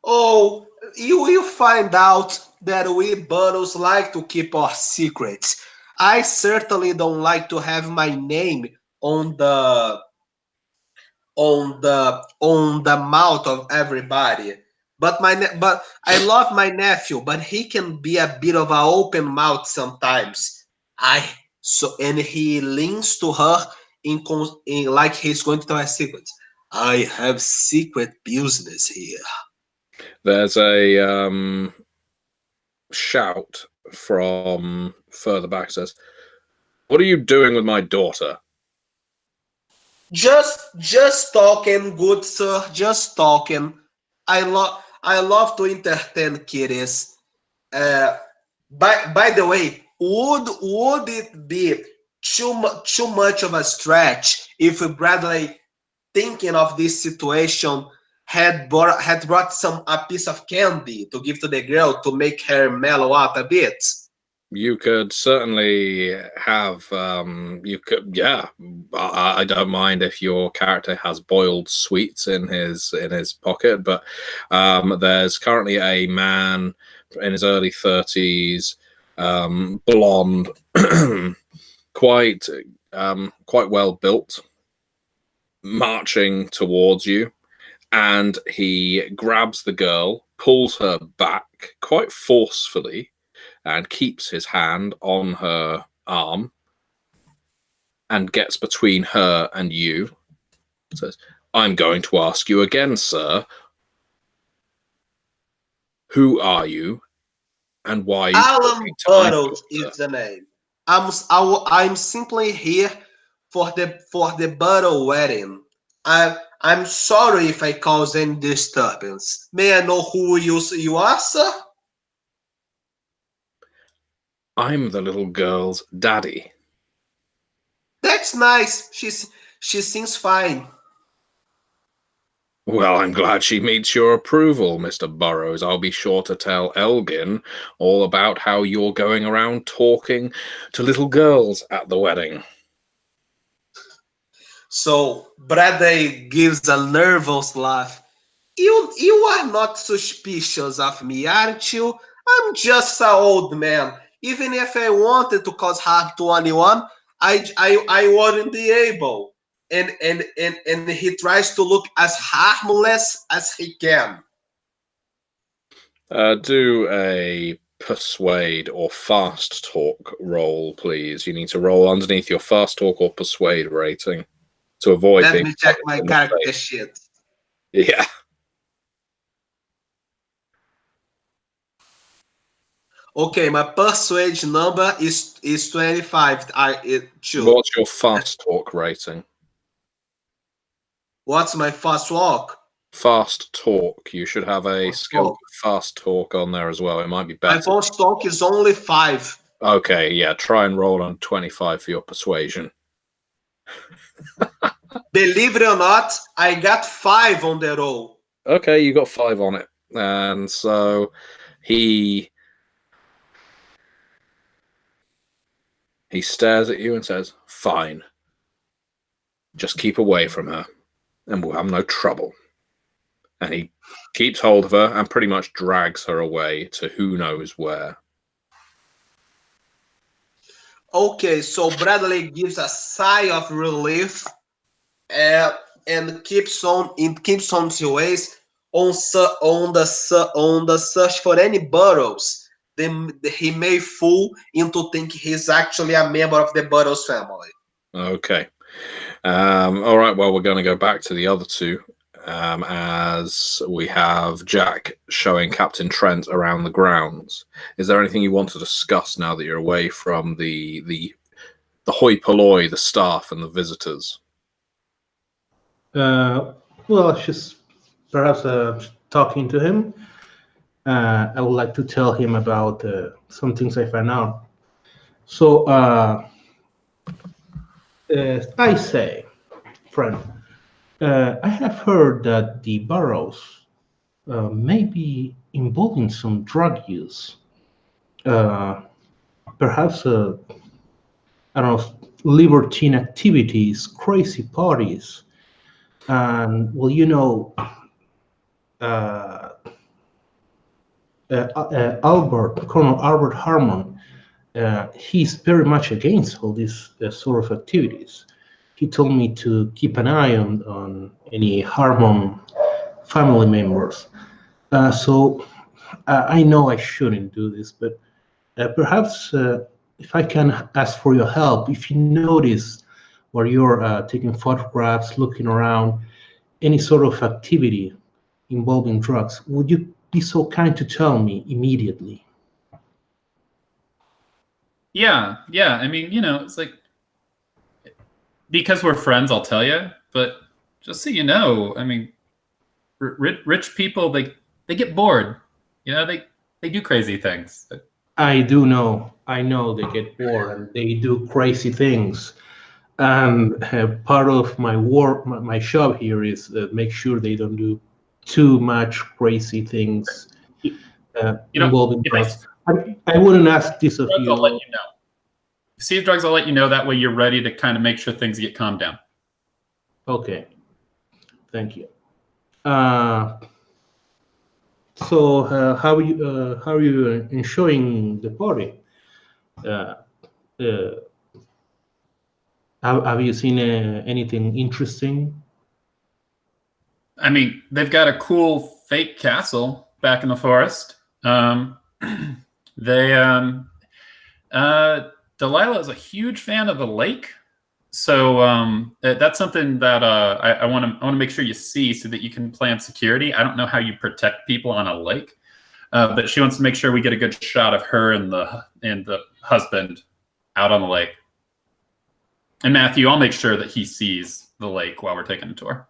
Oh, you will find out that we Burrows like to keep our secrets. I certainly don't like to have my name on the mouth of everybody. But I love my nephew, but he can be a bit of an open mouth sometimes. I so and he leans to her in like he's going to tell a secret. I have secret business here. There's a shout from further back. Says, "What are you doing with my daughter?" Just talking, good sir. Just talking. I love to entertain kiddies. Uh, by the way, would it be too much of a stretch if Bradley, thinking of this situation, had brought a piece of candy to give to the girl to make her mellow out a bit? You could certainly have. You could, yeah. I don't mind if your character has boiled sweets in his pocket, but there's currently a man in his early 30s, blonde, quite well built, marching towards you, and he grabs the girl, pulls her back quite forcefully, and keeps his hand on her arm and gets between her and you. Says, "I'm going to ask you again, sir. Who are you, and why are you Alan talking to my Burrows daughter?" is the name. I'm simply here for the Burrow wedding. I'm sorry if I cause any disturbance. May I know who you are, sir? I'm the little girl's daddy. That's nice. She seems fine. Well, I'm glad she meets your approval, Mr. Burrows. I'll be sure to tell Elgin all about how you're going around talking to little girls at the wedding. So Bradley gives a nervous laugh. You are not suspicious of me, aren't you? I'm just an old man. Even if I wanted to cause harm to anyone, I wouldn't be able. And he tries to look as harmless as he can. Do a persuade or fast talk roll, please. You need to roll underneath your fast talk or persuade rating to avoid Let being me check punched my in the character face. sheet. Yeah. Okay, my persuade number is 25. What's your fast talk rating? What's my fast walk? Fast talk. You should have a Fast skill talk. for fast talk on there as well. It might be My better. fast talk is only 5. Okay, yeah. Try and roll on 25 for your persuasion. Believe it or not, I got 5 on the roll. Okay, you got 5 on it. And so he stares at you and says, "Fine. Just keep away from her, and we'll have no trouble." And he keeps hold of her and pretty much drags her away to who knows where. Okay, so Bradley gives a sigh of relief and keeps on his ways on the search for any burrows he may fool into thinking he's actually a member of the Burrows family. Okay. All right, well, we're going to go back to the other two as we have Jack showing Captain Trent around the grounds. Is there anything you want to discuss now that you're away from the hoi polloi, the staff, and the visitors? Well, just perhaps talking to him. I would like to tell him about some things I found out. So, I say, friend, I have heard that the Burrows may be involved in some drug use. Perhaps, I don't know, libertine activities, crazy parties. And, well, uh, Colonel Albert Harmon, he's very much against all these sort of activities. He told me to keep an eye on any Harmon family members. So I know I shouldn't do this, but perhaps if I can ask for your help, if you notice where you're taking photographs, looking around, any sort of activity involving drugs, would you be so kind to tell me immediately? Yeah. I mean, it's like, because we're friends, I'll tell you. But just so you know, I mean, rich people, they get bored. They do crazy things. I do know. I know they get bored and they do crazy things. And part of my work, my job here is make sure they don't do too much crazy things involving drugs. I wouldn't ask this of you. I'll let you know. If you see drugs, I'll let you know. That way you're ready to kind of make sure things get calmed down. Okay. Thank you. So how are you enjoying the party? Have you seen anything interesting? I mean, they've got a cool fake castle back in the forest. Delilah is a huge fan of the lake, so that's something that I want to make sure you see so that you can plan security. I don't know how you protect people on a lake, but she wants to make sure we get a good shot of her and the husband out on the lake. And Matthew, I'll make sure that he sees the lake while we're taking a tour.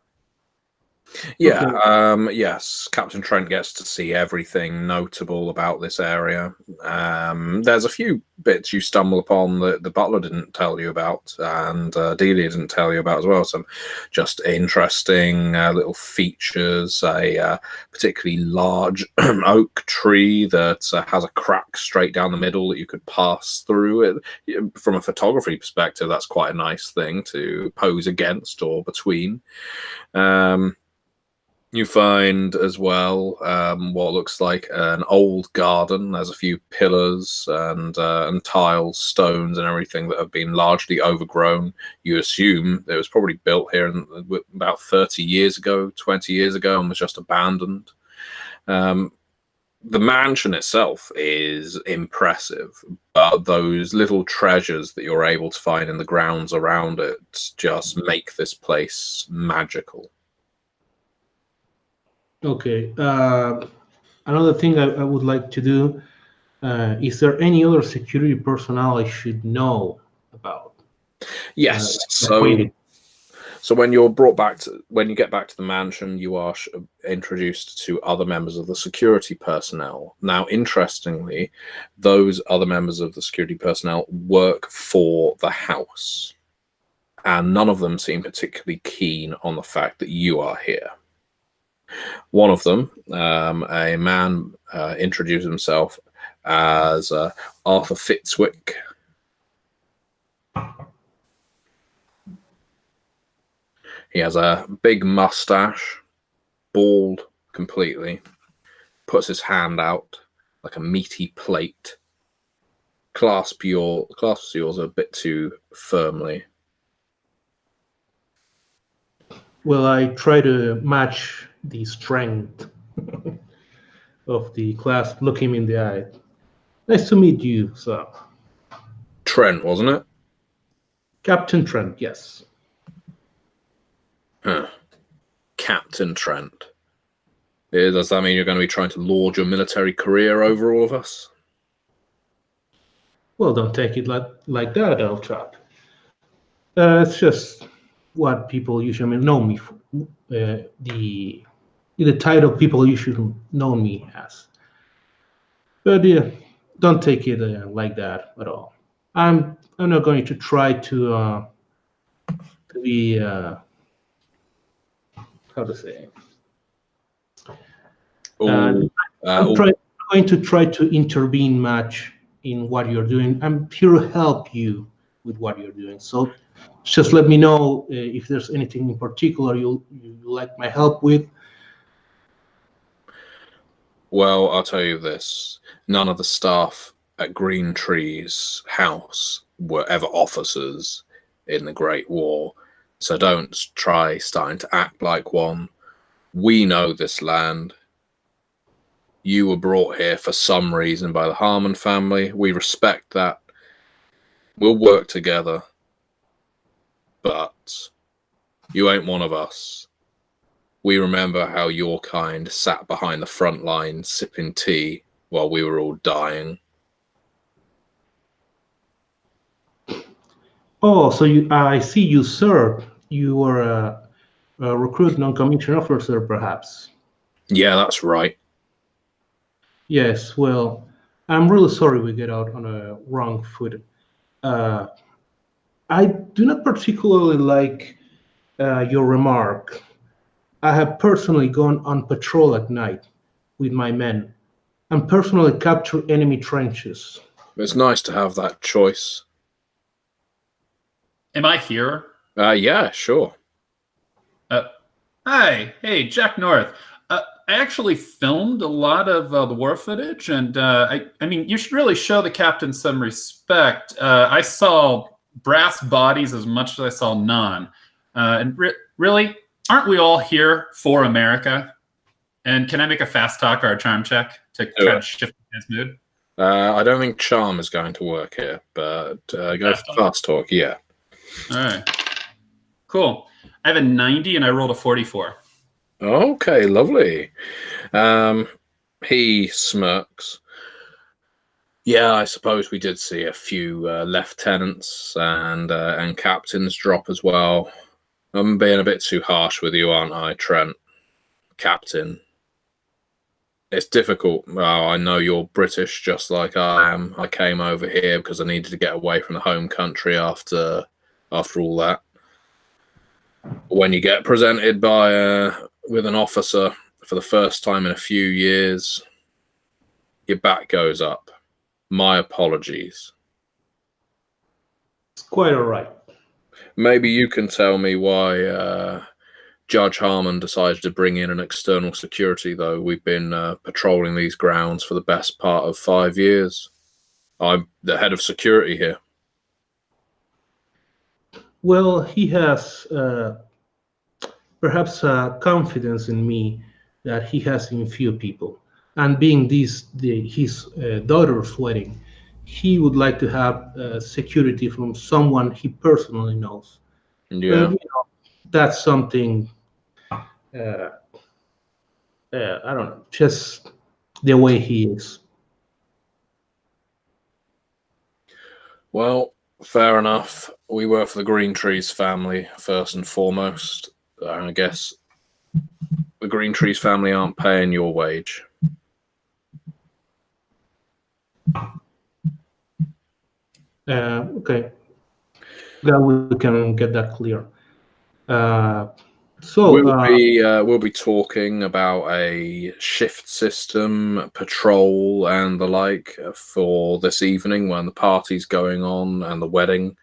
Yeah, Okay. yes, Captain Trent gets to see everything notable about this area. There's a few bits you stumble upon that the butler didn't tell you about, and Delia didn't tell you about as well. Some just interesting little features, a particularly large oak tree that has a crack straight down the middle that you could pass through. From a photography perspective, that's quite a nice thing to pose against or between. You find as well what looks like an old garden. There's a few pillars and tiles, stones, and everything that have been largely overgrown. You assume it was probably built here about 30 years ago, 20 years ago, and was just abandoned. The mansion itself is impressive, but those little treasures that you're able to find in the grounds around it just make this place magical. Okay. Another thing I would like to do, is there any other security personnel I should know about? Yes. Acquainted. So when you're brought back when you get back to the mansion, you are introduced to other members of the security personnel. Now, interestingly, those other members of the security personnel work for the house, and none of them seem particularly keen on the fact that you are here. One of them, a man, introduced himself as Arthur Fitzwick. He has a big mustache, bald completely, puts his hand out like a meaty plate, clasps yours a bit too firmly. Well, I try to match the strength of the clasp, look him in the eye. Nice to meet you, sir. Trent, wasn't it? Captain Trent, yes. Huh. Captain Trent. Does that mean you're going to be trying to lord your military career over all of us? Well, don't take it like that, Eltrap. It's just what people usually know me for. The title people usually know me as. But yeah, don't take it like that at all. I'm not going to try to be how to say. Oh, I'm going to try to intervene much in what you're doing. I'm here to help you with what you're doing. So just let me know if there's anything in particular you like my help with. well, I'll tell you this. None of the staff at Green Tree's house were ever officers in the Great War, so don't try starting to act like one. We know this land. You were brought here for some reason by the Harmon family. We respect that. We'll work together. But you ain't one of us. We remember how your kind sat behind the front line sipping tea while we were all dying. Oh, so I see you served. You were a recruit non-commissioned officer, perhaps. Yeah, that's right. Yes, well, I'm really sorry we get out on a wrong foot. Uh, I do not particularly like your remark. I have personally gone on patrol at night with my men and personally captured enemy trenches. It's nice to have that choice. Am I here? Yeah, sure. Hi, hey, Jack North. I actually filmed a lot of the war footage, and I mean, you should really show the captain some respect. I saw brass bodies as much as I saw none. And really, aren't we all here for America? And can I make a fast talk or a charm check to kind of shift his mood? I don't think charm is going to work here, but go for fast talk, yeah. All right. Cool. I have a 90 and I rolled a 44. Okay, lovely. He smirks. Yeah, I suppose we did see a few lieutenants and captains drop as well. I'm being a bit too harsh with you, aren't I, Trent? Captain. It's difficult. Well, I know you're British just like I am. I came over here because I needed to get away from the home country after all that. When you get presented with an officer for the first time in a few years, your back goes up. My apologies. It's quite all right. Maybe you can tell me why Judge Harmon decided to bring in an external security, though. We've been patrolling these grounds for the best part of 5 years. I'm the head of security here. Well, he has perhaps confidence in me that he has in few people. And being his daughter's wedding, he would like to have security from someone he personally knows. Yeah. But, that's something, I don't know, just the way he is. Well, fair enough. We work for the Green Trees family, first and foremost. I guess the Green Trees family aren't paying your wage. Okay. Glad we can get that clear. So we'll be talking about a shift system, patrol, and the like for this evening when the party's going on and the wedding.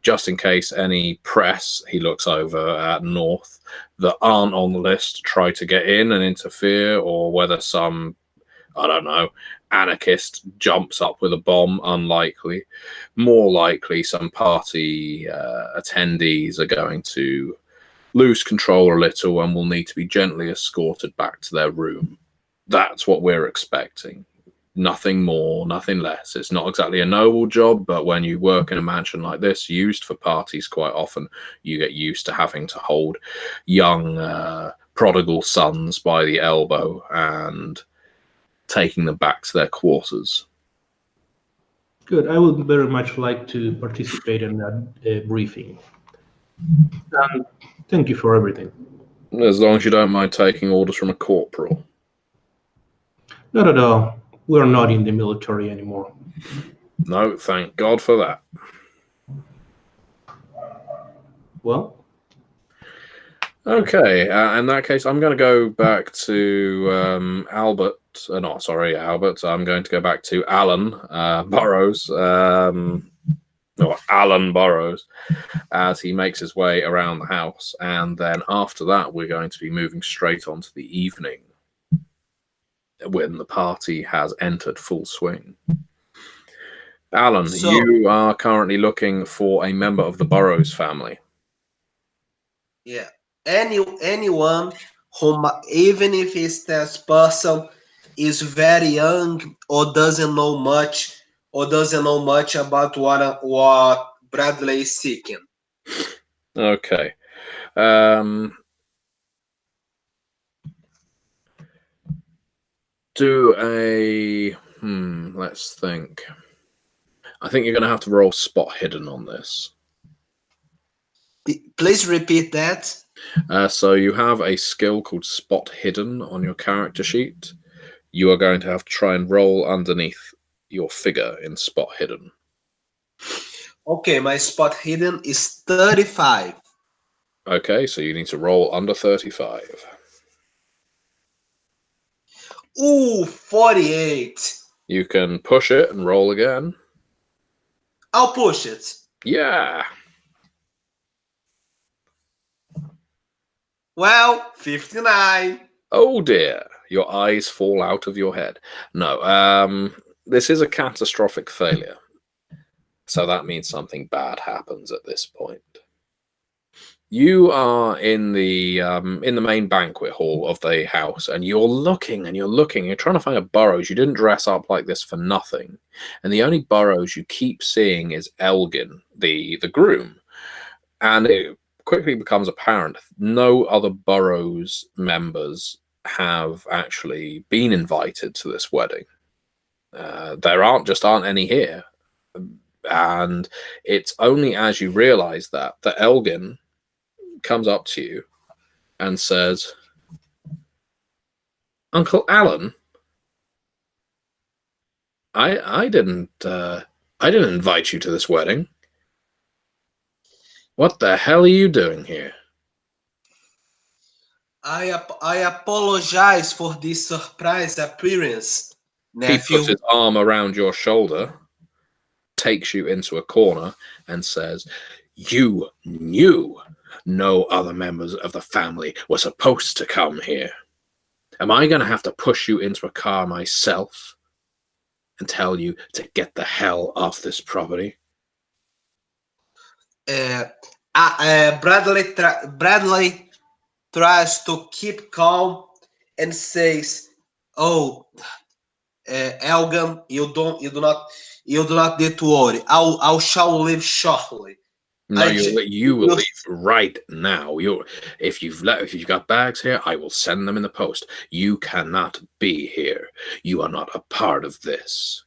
Just in case any press, he looks over at North, that aren't on the list try to get in and interfere, or whether some, I don't know, anarchist jumps up with a bomb. Unlikely. More likely, some party attendees are going to lose control a little and will need to be gently escorted back to their room. That's what we're expecting. Nothing more, nothing less. It's not exactly a noble job, but when you work in a mansion like this, used for parties quite often, you get used to having to hold young prodigal sons by the elbow and taking them back to their quarters. Good. I would very much like to participate in that briefing. And thank you for everything. As long as you don't mind taking orders from a corporal. Not at all. We're not in the military anymore. No, thank God for that. Well? Okay, in that case, I'm going to go back to Albert. Albert. I'm going to go back to Alan Burrows. Or Alan Burrows, as he makes his way around the house. And then after that, we're going to be moving straight on to the evening, when the party has entered full swing. Alan, So- you are currently looking for a member of the Burrows family. Yeah. Anyone whom, even if this person is very young or doesn't know much about what Bradley is seeking. Okay. Do a let's think. I think you're going to have to roll spot hidden on this. Please repeat that. So you have a skill called spot hidden on your character sheet. You are going to have to try and roll underneath your figure in spot hidden. Okay, my spot hidden is 35. Okay, so you need to roll under 35. Ooh, 48. You can push it and roll again. I'll push it. Yeah. Well, 59. Oh dear. Your eyes fall out of your head. No, this is a catastrophic failure. So that means something bad happens at this point. You are in the main banquet hall of the house, and you're looking and you're looking. You're trying to find a Burrows. You didn't dress up like this for nothing, and the only Burrows you keep seeing is Elgin, the groom, and it quickly becomes apparent no other Burrows members have actually been invited to this wedding. There aren't any here, and it's only as you realize that Elgin comes up to you and says, "Uncle Alan, I didn't invite you to this wedding. What the hell are you doing here?" I apologize for this surprise appearance, He nephew. puts his arm around your shoulder, takes you into a corner, and says, "You knew no other members of the family were supposed to come here. Am I going to have to push you into a car myself and tell you to get the hell off this property?" Bradley tries to keep calm and says, "Oh, Elgin, you do not need to worry. I shall leave shortly." No, you will leave right now. If you've got bags here, I will send them in the post. You cannot be here. You are not a part of this.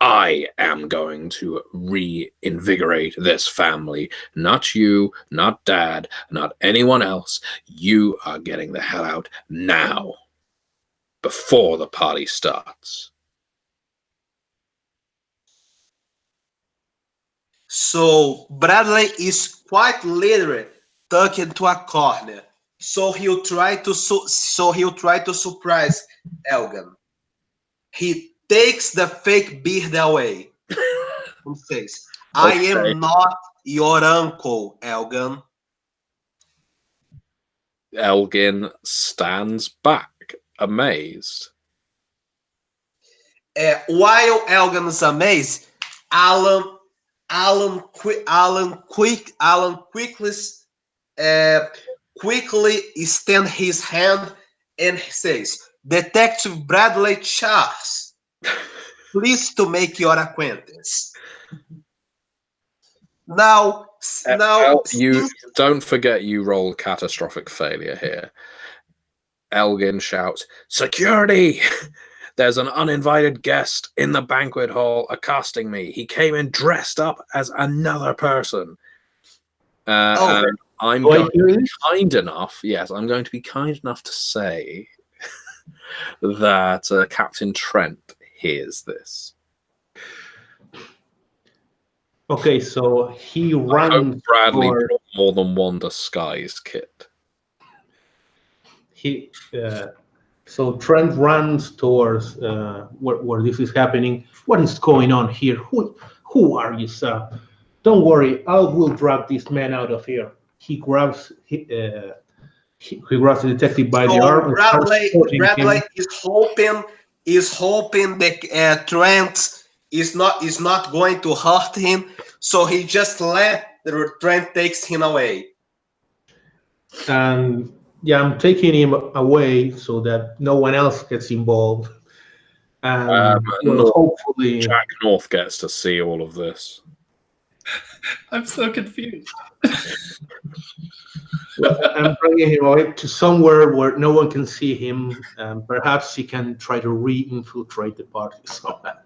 I am going to reinvigorate this family. Not you, not Dad, not anyone else. You are getting the hell out now, before the party starts. So Bradley is quite literally tucked into a corner. So he'll try to surprise Elgin. He takes the fake beard away and says, "I am not your uncle, Elgin." Elgin stands back, amazed. While Elgin is amazed, Alan quickly extends his hand and says, "Detective Bradley Charles, Pleased to make your acquaintance. Now, you don't forget you roll catastrophic failure here. Elgin shouts, "Security! There's an uninvited guest in the banquet hall accosting me. He came in dressed up as another person." And I'm going to be kind enough. Yes, I'm going to be kind enough to say that Captain Trent hears this. Okay, so he runs. Bradley brought more than one disguise kit. So Trent runs towards where this is happening. What is going on here? Who are you, sir? Don't worry, I will drag this man out of here. He grabs the detective by the arm. Bradley is hoping that Trent is not going to hurt him, so he just let Trent takes him away. And yeah, I'm taking him away so that no one else gets involved. And hopefully, Jack North gets to see all of this. I'm so confused. I'm bringing him away to somewhere where no one can see him, and perhaps he can try to re-infiltrate the party somehow,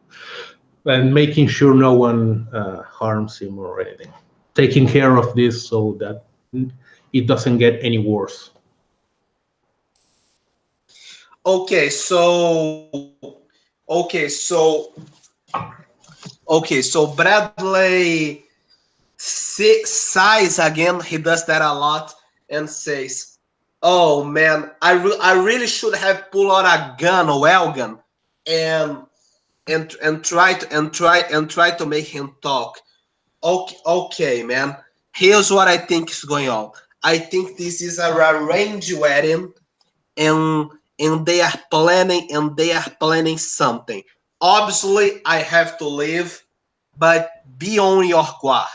and making sure no one harms him or anything. Taking care of this so that it doesn't get any worse. Okay, so Bradley sighs again. He does that a lot and says, "Oh man, I really should have pulled out a gun, a well gun, and try to make him talk. Okay, man. Here's what I think is going on. I think this is a arranged wedding, and they are planning something. Obviously, I have to leave, but be on your guard.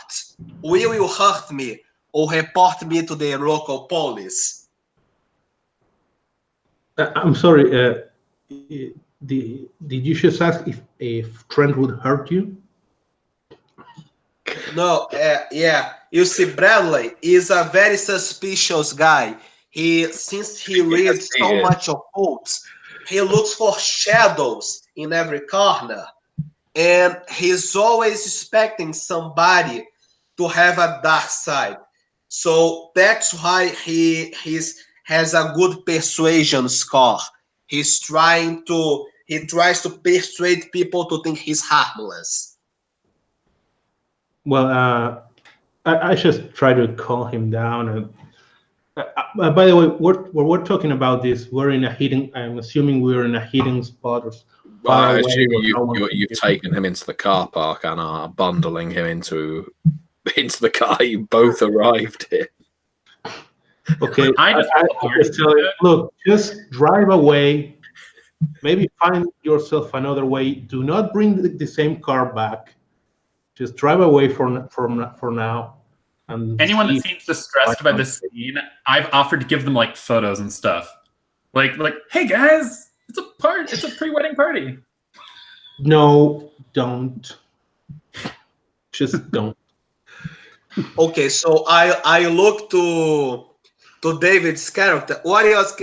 Will you hurt me or report me to the local police?" I'm sorry. Did you just ask if Trent would hurt you? No, yeah. You see, Bradley is a very suspicious guy. Since he reads so much occults, he looks for shadows in every corner, and he's always expecting somebody to have a dark side. So that's why he has a good persuasion score. He tries to persuade people to think he's harmless. Well, I just try to calm him down. And by the way, we're talking about this. We're in a hidden. I'm assuming we're in a hidden spot. Well, I assume you've taken him into the car park and are bundling him into the car you both arrived in. Okay, I just tell him, look, just drive away. Maybe find yourself another way. Do not bring the same car back. Just drive away for now. And anyone that seems distressed by this scene, I've offered to give them like photos and stuff. Like, hey guys, it's a pre-wedding party. No, don't. Just don't. Okay, so I look to David's character. What else?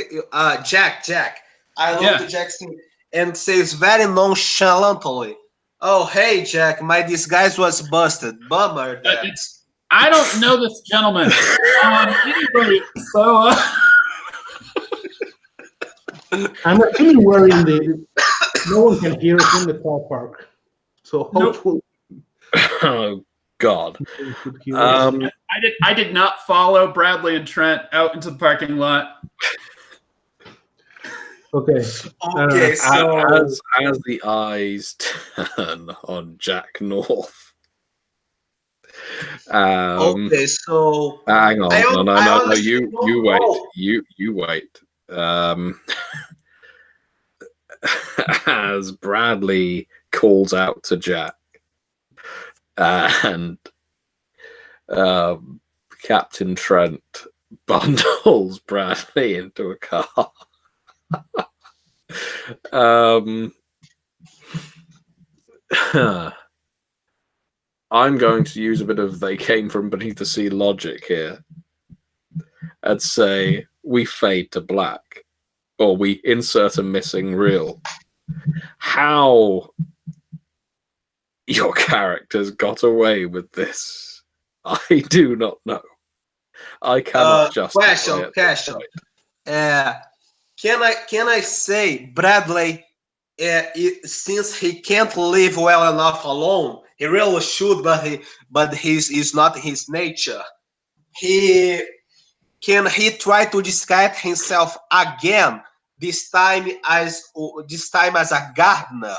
Jack. I look to Jackson and says very nonchalantly, "Oh, hey, Jack, my disguise was busted. Bummer that." I don't know this gentleman. Anybody, so I'm actually wearing no one can hear us in the car park. So hopefully. Oh God. I did not follow Bradley and Trent out into the parking lot. Okay. So as the eyes turn on Jack North. Okay, so hang on. No. You wait. As Bradley calls out to Jack, and Captain Trent bundles Bradley into a car. I'm going to use a bit of they came from beneath the sea logic here and say we fade to black, or we insert a missing reel. How your characters got away with this, I do not know. I cannot justify it. Question. Can I say Bradley, since he can't live well enough alone, he really should, but he's not his nature. Can he try to disguise himself again? This time as a gardener,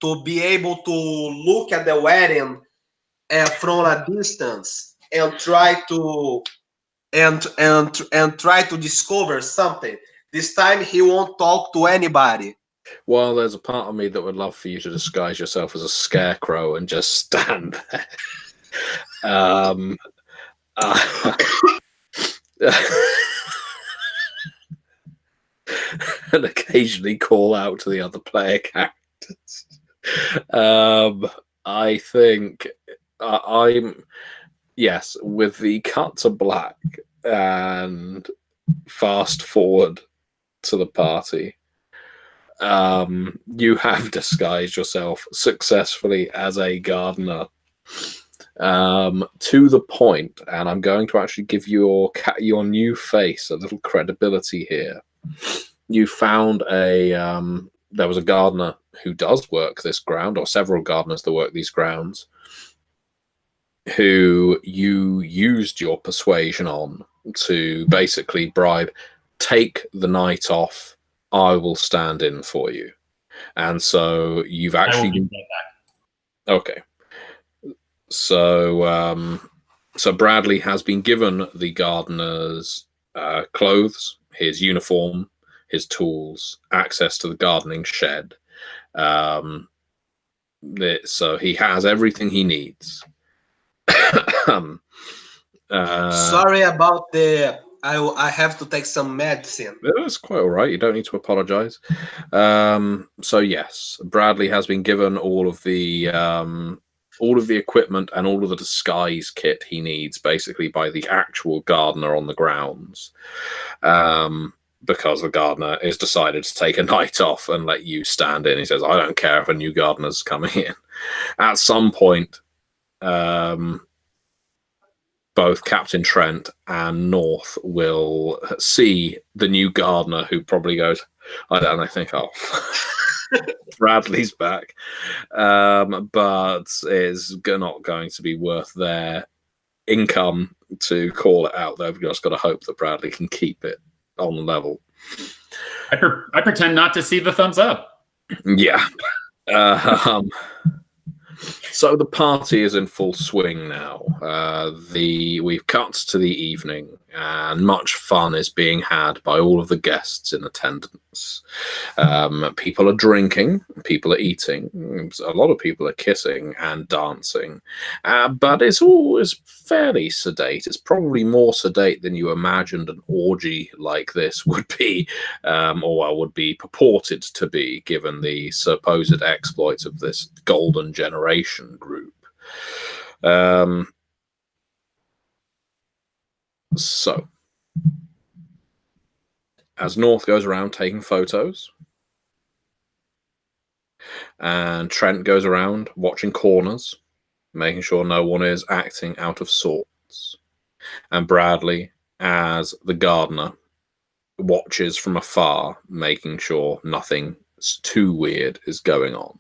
to be able to look at the wedding from a distance and try to try to discover something. This time he won't talk to anybody. Well, there's a part of me that would love for you to disguise yourself as a scarecrow and just stand there. And occasionally call out to the other player characters. I think yes, with the cut to black and fast forward to the party, you have disguised yourself successfully as a gardener, to the point, and I'm going to actually give your new face a little credibility here. You found there was a gardener who does work this ground, or several gardeners that work these grounds, who you used your persuasion on to basically bribe, take the night off, I will stand in for you. And so you've actually... Okay. So so Bradley has been given the gardener's clothes, his uniform, his tools, access to the gardening shed. So he has everything he needs. Sorry about the... I have to take some medicine. That's quite all right. You don't need to apologize. So yes, Bradley has been given all of the equipment and all of the disguise kit he needs, basically by the actual gardener on the grounds, because the gardener has decided to take a night off and let you stand in. He says, I don't care if a new gardener's coming in. At some point, both Captain Trent and North will see the new gardener, who probably goes, and they think, oh, Bradley's back. But it's not going to be worth their income to call it out. They've just got to hope that Bradley can keep it on the level. I pretend not to see the thumbs up. Yeah. So the party is in full swing now. We've cut to the evening, and much fun is being had by all of the guests in attendance. People are drinking, people are eating, a lot of people are kissing and dancing, but it's always fairly sedate. It's probably more sedate than you imagined an orgy like this would be, or would be purported to be, given the supposed exploits of this golden generation group. So, as North goes around taking photos, and Trent goes around watching corners, making sure no one is acting out of sorts, and Bradley, as the gardener, watches from afar, making sure nothing too weird is going on.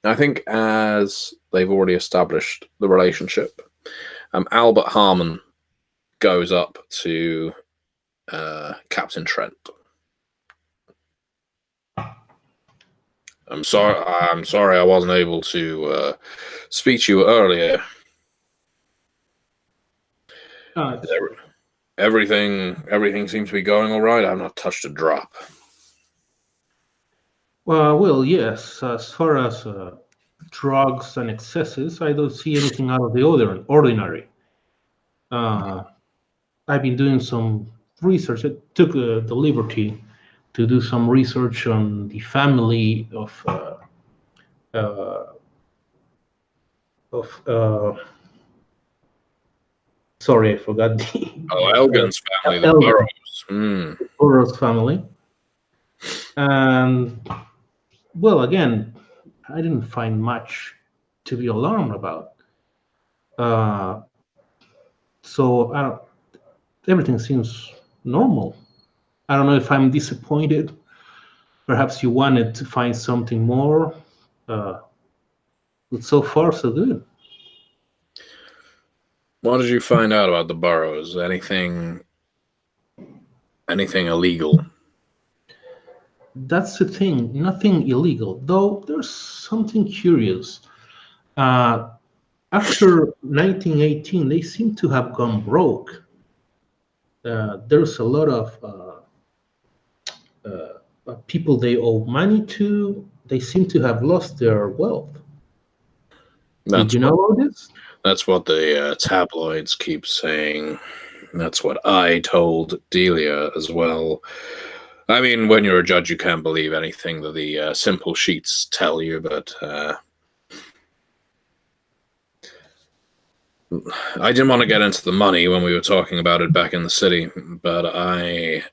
I think, as they've already established the relationship, Albert Harmon goes up to Captain Trent. I'm sorry I wasn't able to speak to you earlier. Everything seems to be going all right. I've not touched a drop. Well, yes. As far as drugs and excesses, I don't see anything out of the ordinary. I've been doing some research. I took the liberty to do some research on the family of sorry, I forgot the Elgin's family, the Elgin. Burrows. Burroughs family. And well, again, I didn't find much to be alarmed about. So everything seems normal. I don't know if I'm disappointed. Perhaps you wanted to find something more. But so far, so good. What did you find out about the Burrows? Anything illegal? That's the thing. Nothing illegal, though. There's something curious. After 1918, they seem to have gone broke. There's a lot of people they owe money to. They seem to have lost their wealth. Did you know about this? That's what the tabloids keep saying. That's what I told Delia as well. I mean, when you're a judge, you can't believe anything that the simple sheets tell you, but I didn't want to get into the money when we were talking about it back in the city, but I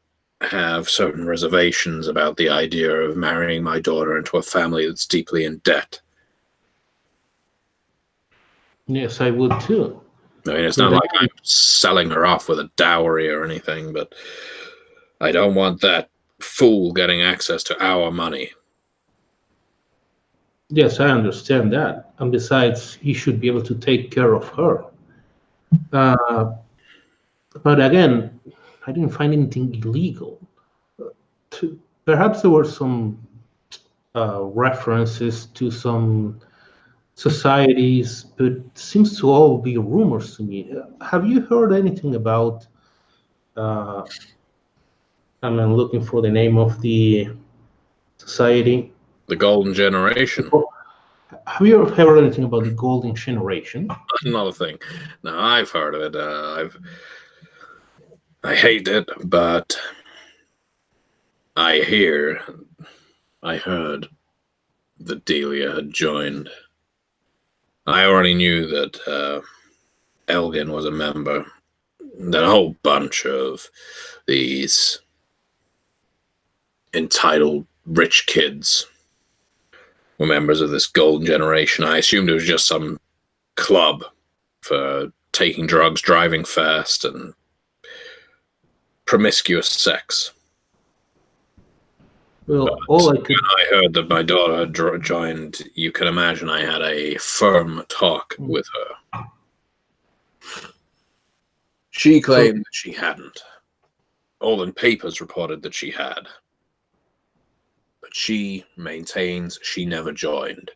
have certain reservations about the idea of marrying my daughter into a family that's deeply in debt. Yes, I would too. I mean, it's not like I'm selling her off with a dowry or anything, but I don't want that fool getting access to our money. Yes, I understand that. And besides, he should be able to take care of her. But again, I didn't find anything illegal. Perhaps there were some references to some societies, but it seems to all be rumors to me. Have you heard anything about? I'm looking for the name of the society. The Golden Generation. Have you ever heard anything about the Golden Generation? Another thing. No, I've heard of it. I hate it, but I heard that Delia had joined. I already knew that Elgin was a member. That a whole bunch of these entitled rich kids were members of this Golden Generation. I assumed it was just some club for taking drugs, driving fast, and promiscuous sex. Well, when I heard that my daughter had joined, you can imagine I had a firm talk with her. She claimed that she hadn't. All in papers reported that she had. But she maintains she never joined.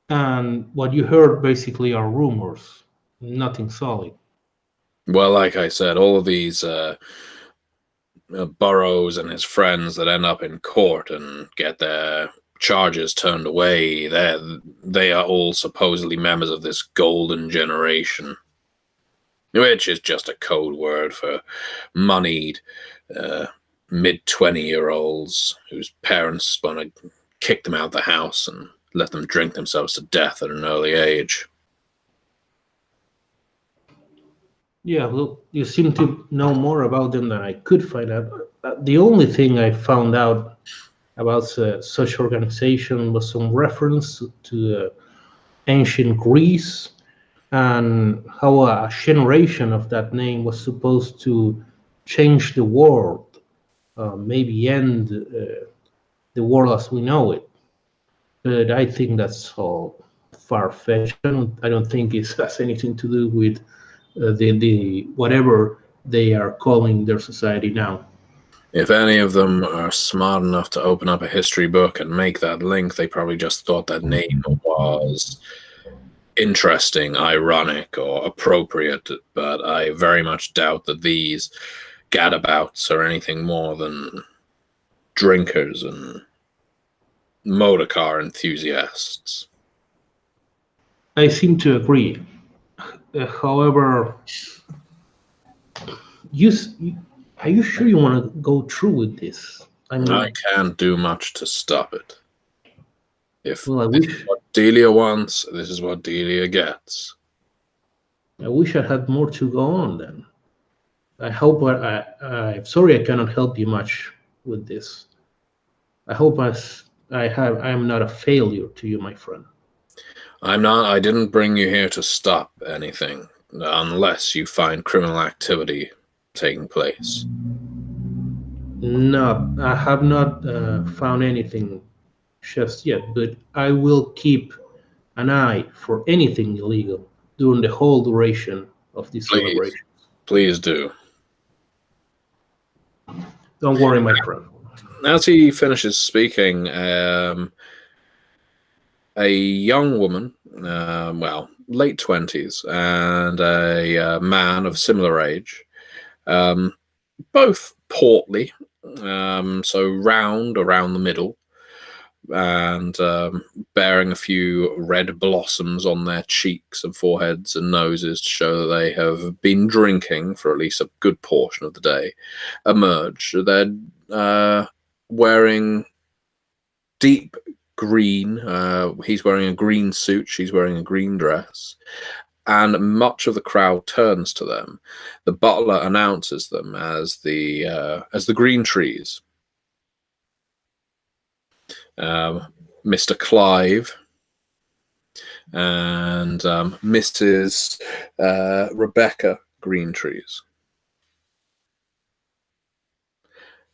And what you heard basically are rumors, nothing solid. Well, like I said, all of these Burroughs and his friends that end up in court and get their charges turned away, they are all supposedly members of this Golden Generation, which is just a code word for moneyed mid-20-year-olds whose parents want to kick them out of the house and let them drink themselves to death at an early age. Yeah, well, you seem to know more about them than I could find out. The only thing I found out about such organization was some reference to ancient Greece and how a generation of that name was supposed to change the world, maybe end the world as we know it. But I think that's all far-fetched. I don't think it has anything to do with the whatever they are calling their society now. If any of them are smart enough to open up a history book and make that link, they probably just thought that name was interesting, ironic, or appropriate, but I very much doubt that these gadabouts are anything more than drinkers and motorcar enthusiasts. I seem to agree. However, Are you sure you want to go through with this? I mean, I can't do much to stop it. If well, I this is wish what Delia wants, this is what Delia gets. I had more to go on then. I hope I'm sorry I cannot help you much with this. I hope I am not a failure to you, my friend. I'm not. I didn't bring you here to stop anything, unless you find criminal activity taking place. No, I have not found anything just yet, but I will keep an eye for anything illegal during the whole duration of this Please, celebration. please do. Don't worry, my friend. As he finishes speaking, a young woman, well, late 20s, and a man of similar age, both portly, so round around the middle, and bearing a few red blossoms on their cheeks and foreheads and noses to show that they have been drinking for at least a good portion of the day, emerge. They're wearing deep green. He's wearing a green suit. She's wearing a green dress. And much of the crowd turns to them. The butler announces them as the green trees. Mr. Clive and Mrs. Rebecca Greentrees.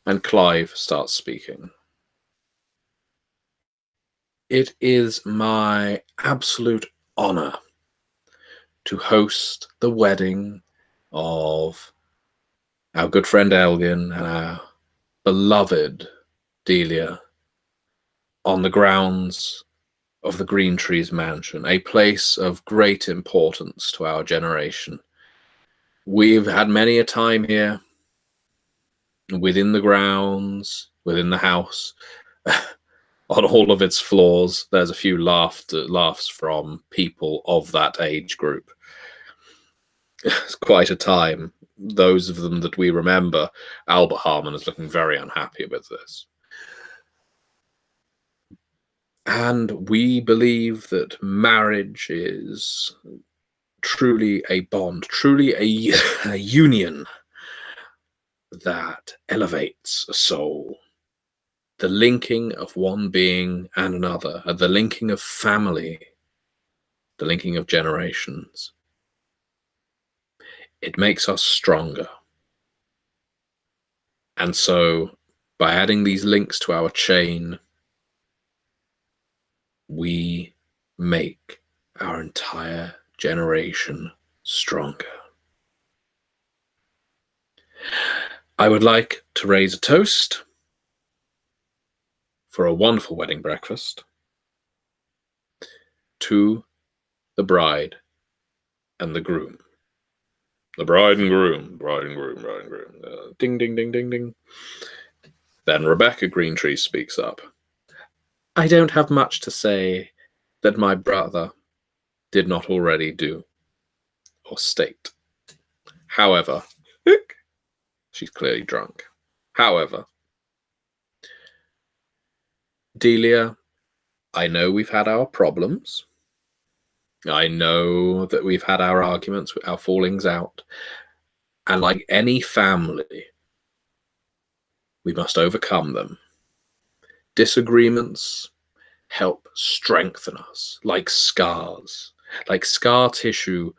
And Clive starts speaking. It is my absolute honor to host the wedding of our good friend Elgin and our beloved Delia on the grounds of the Greentrees Mansion, a place of great importance to our generation. We've had many a time here, within the grounds, within the house, on all of its floors. There's a few laughs from people of that age group. It's quite a time. Those of them that we remember, Albert Harmon is looking very unhappy with this. And we believe that marriage is truly a bond, truly a union that elevates a soul. The linking of one being and another, the linking of family, the linking of generations. It makes us stronger. And so, by adding these links to our chain, we make our entire generation stronger. I would like to raise a toast for a wonderful wedding breakfast to the bride and the groom. The bride and groom, bride and groom, bride and groom. Ding, ding, ding, ding, ding. Then Rebecca Greentree speaks up. I don't have much to say that my brother did not already do or state. However, she's clearly drunk. However, Delia, I know we've had our problems. I know that we've had our arguments, our fallings out. And like any family, we must overcome them. Disagreements help strengthen us, like scars, like scar tissue.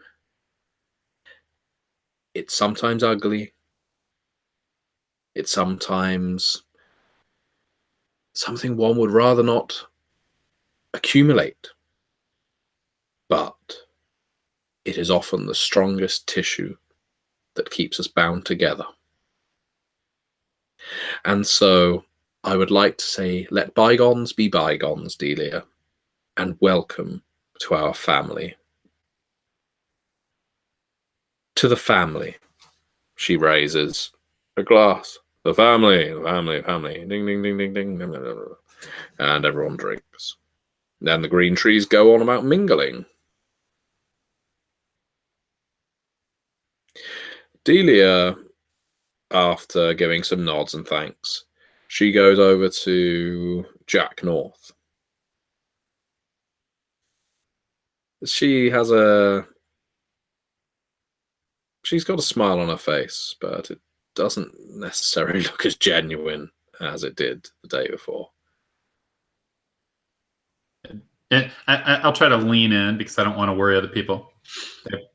It's sometimes ugly. It's sometimes something one would rather not accumulate. But it is often the strongest tissue that keeps us bound together. And so I would like to say, let bygones be bygones, Delia, and welcome to our family. To the family, she raises a glass. The family, the family, family. Ding, ding, ding, ding, ding. And everyone drinks. Then the Greentrees go on about mingling. Delia, after giving some nods and thanks, she goes over to Jack North. She's got a smile on her face, but it doesn't necessarily look as genuine as it did the day before. I'll try to lean in because I don't want to worry other people.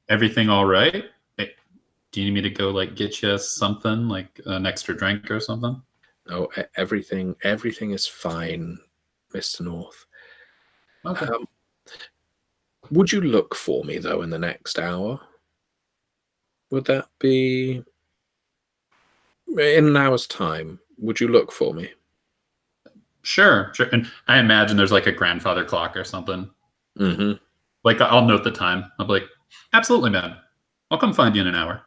Everything all right? Do you need me to go like get you something, like an extra drink or something? Oh, everything is fine, Mr. North. Okay. Would you look for me though in the next hour? Would that be in an hour's time? Would you look for me? Sure. And I imagine there's like a grandfather clock or something. Mm-hmm. Like I'll note the time. I'll be like, absolutely, man. I'll come find you in an hour.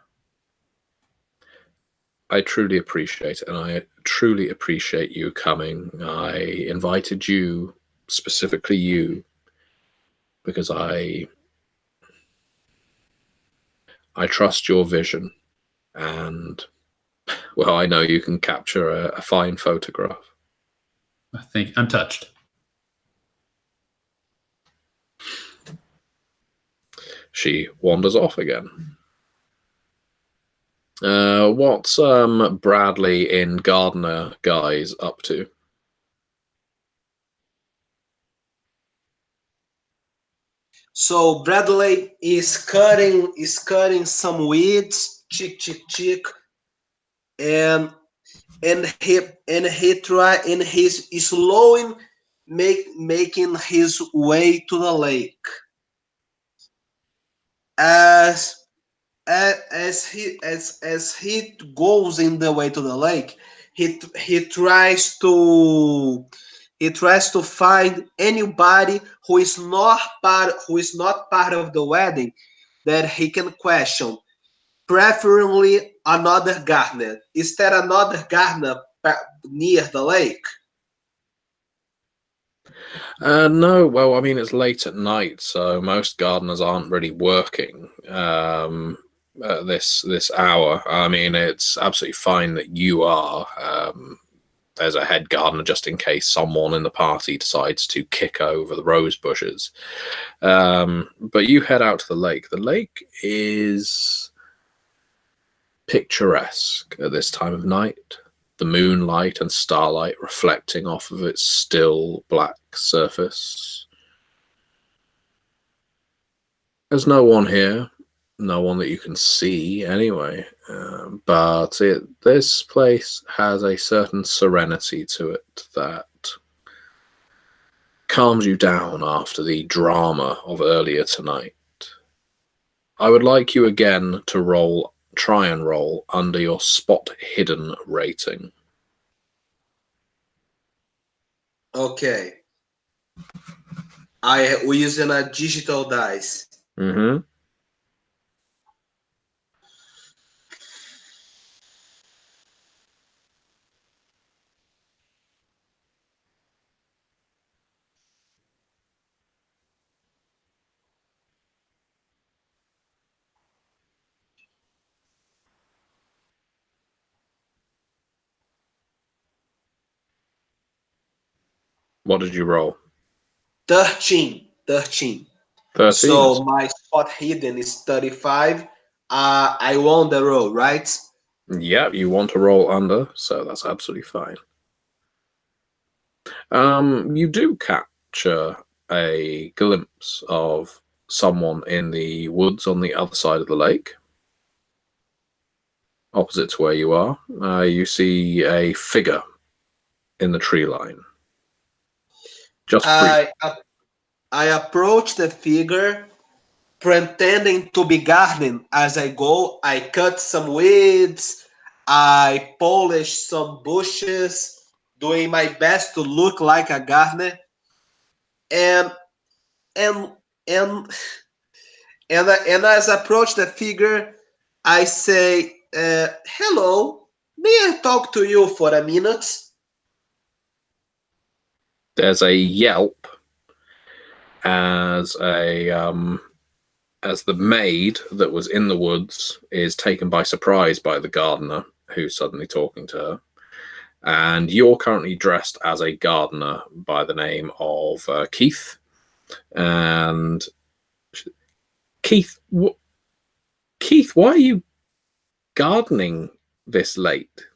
I truly appreciate it, and I truly appreciate you coming. I invited you, specifically you, because I trust your vision, and, well, I know you can capture a fine photograph. I think I'm touched. She wanders off again. What's Bradley in Gardner guys up to? So Bradley is cutting some weeds, chick, and he's slowing making his way to the lake. As he goes in the way to the lake, he tries to find anybody who is not part of the wedding that he can question. Preferably another gardener. Is there another gardener near the lake? No, well, I mean, it's late at night, so most gardeners aren't really working at this hour. I mean, it's absolutely fine that you are. There's a head gardener just in case someone in the party decides to kick over the rose bushes. But you head out to the lake. The lake is picturesque at this time of night. The moonlight and starlight reflecting off of its still black surface. There's no one here, no one that you can see anyway, but this place has a certain serenity to it that calms you down after the drama of earlier tonight. I would like you again to try and roll under your spot hidden rating. Okay. We're using a digital dice. Mm-hmm. What did you roll? 13. 13. So my spot hidden is 35. I won the roll, right? Yeah, you want to roll under, so that's absolutely fine. You do capture a glimpse of someone in the woods on the other side of the lake, opposite to where you are. You see a figure in the tree line. Just briefly. I approach the figure, pretending to be gardening as I go. I cut some weeds, I polish some bushes, doing my best to look like a gardener. And and and and as I approach the figure, I say, "Hello, may I talk to you for a minute?" There's a yelp as the maid that was in the woods is taken by surprise by the gardener who's suddenly talking to her. And you're currently dressed as a gardener by the name of Keith. And Keith, Keith, why are you gardening this late?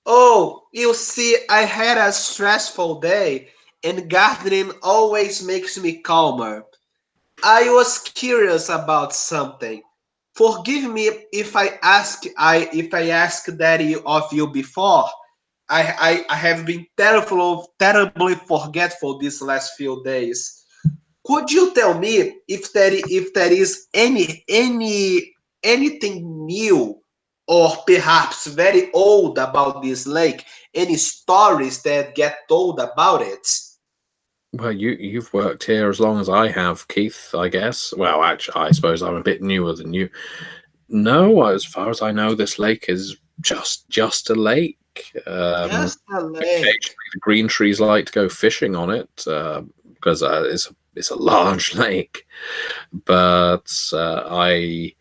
Oh, you see, I had a stressful day, and gardening always makes me calmer. I was curious about something. Forgive me if I asked that of you before. I have been terribly forgetful these last few days. Could you tell me if there is anything new or perhaps very old about this lake? Any stories that get told about it? Well, you've worked here as long as I have, Keith, I guess. Well, actually, I suppose I'm a bit newer than you. No, as far as I know, this lake is just a lake. Just a lake. Occasionally, the green trees like to go fishing on it because it's a large lake. But I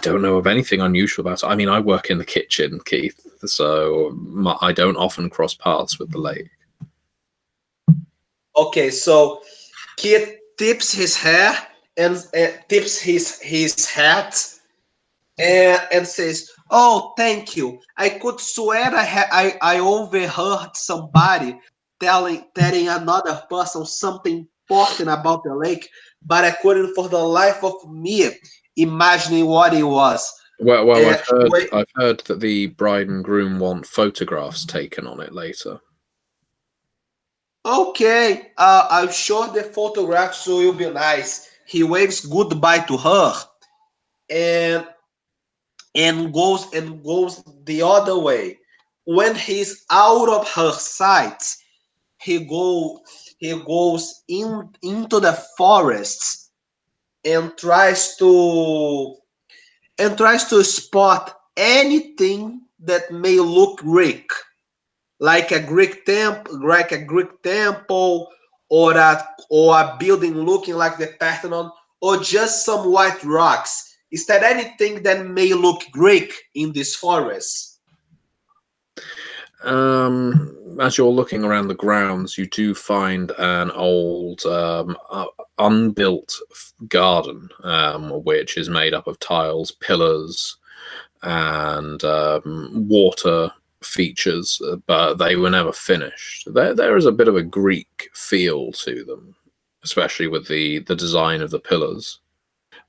don't know of anything unusual about it. I mean, I work in the kitchen, Keith, so I don't often cross paths with the lake. Okay, so Kid tips his hair and tips his hat and says, "Oh, thank you. I could swear I overheard somebody telling another person something important about the lake, but I couldn't for the life of me imagining what it was." Well, Wait, I've heard that the bride and groom want photographs taken on it later. okay, I'm sure the photographs will be nice. He waves goodbye to her and goes the other way. When he's out of her sight, he go he goes into the forests and tries to spot anything that may look Greek, like a Greek temple, or a building looking like the Parthenon, or just some white rocks. Is there anything that may look Greek in this forest? As you're looking around the grounds, you do find an old, unbuilt garden, which is made up of tiles, pillars, and water features, but they were never finished. There is a bit of a Greek feel to them, especially with the design of the pillars.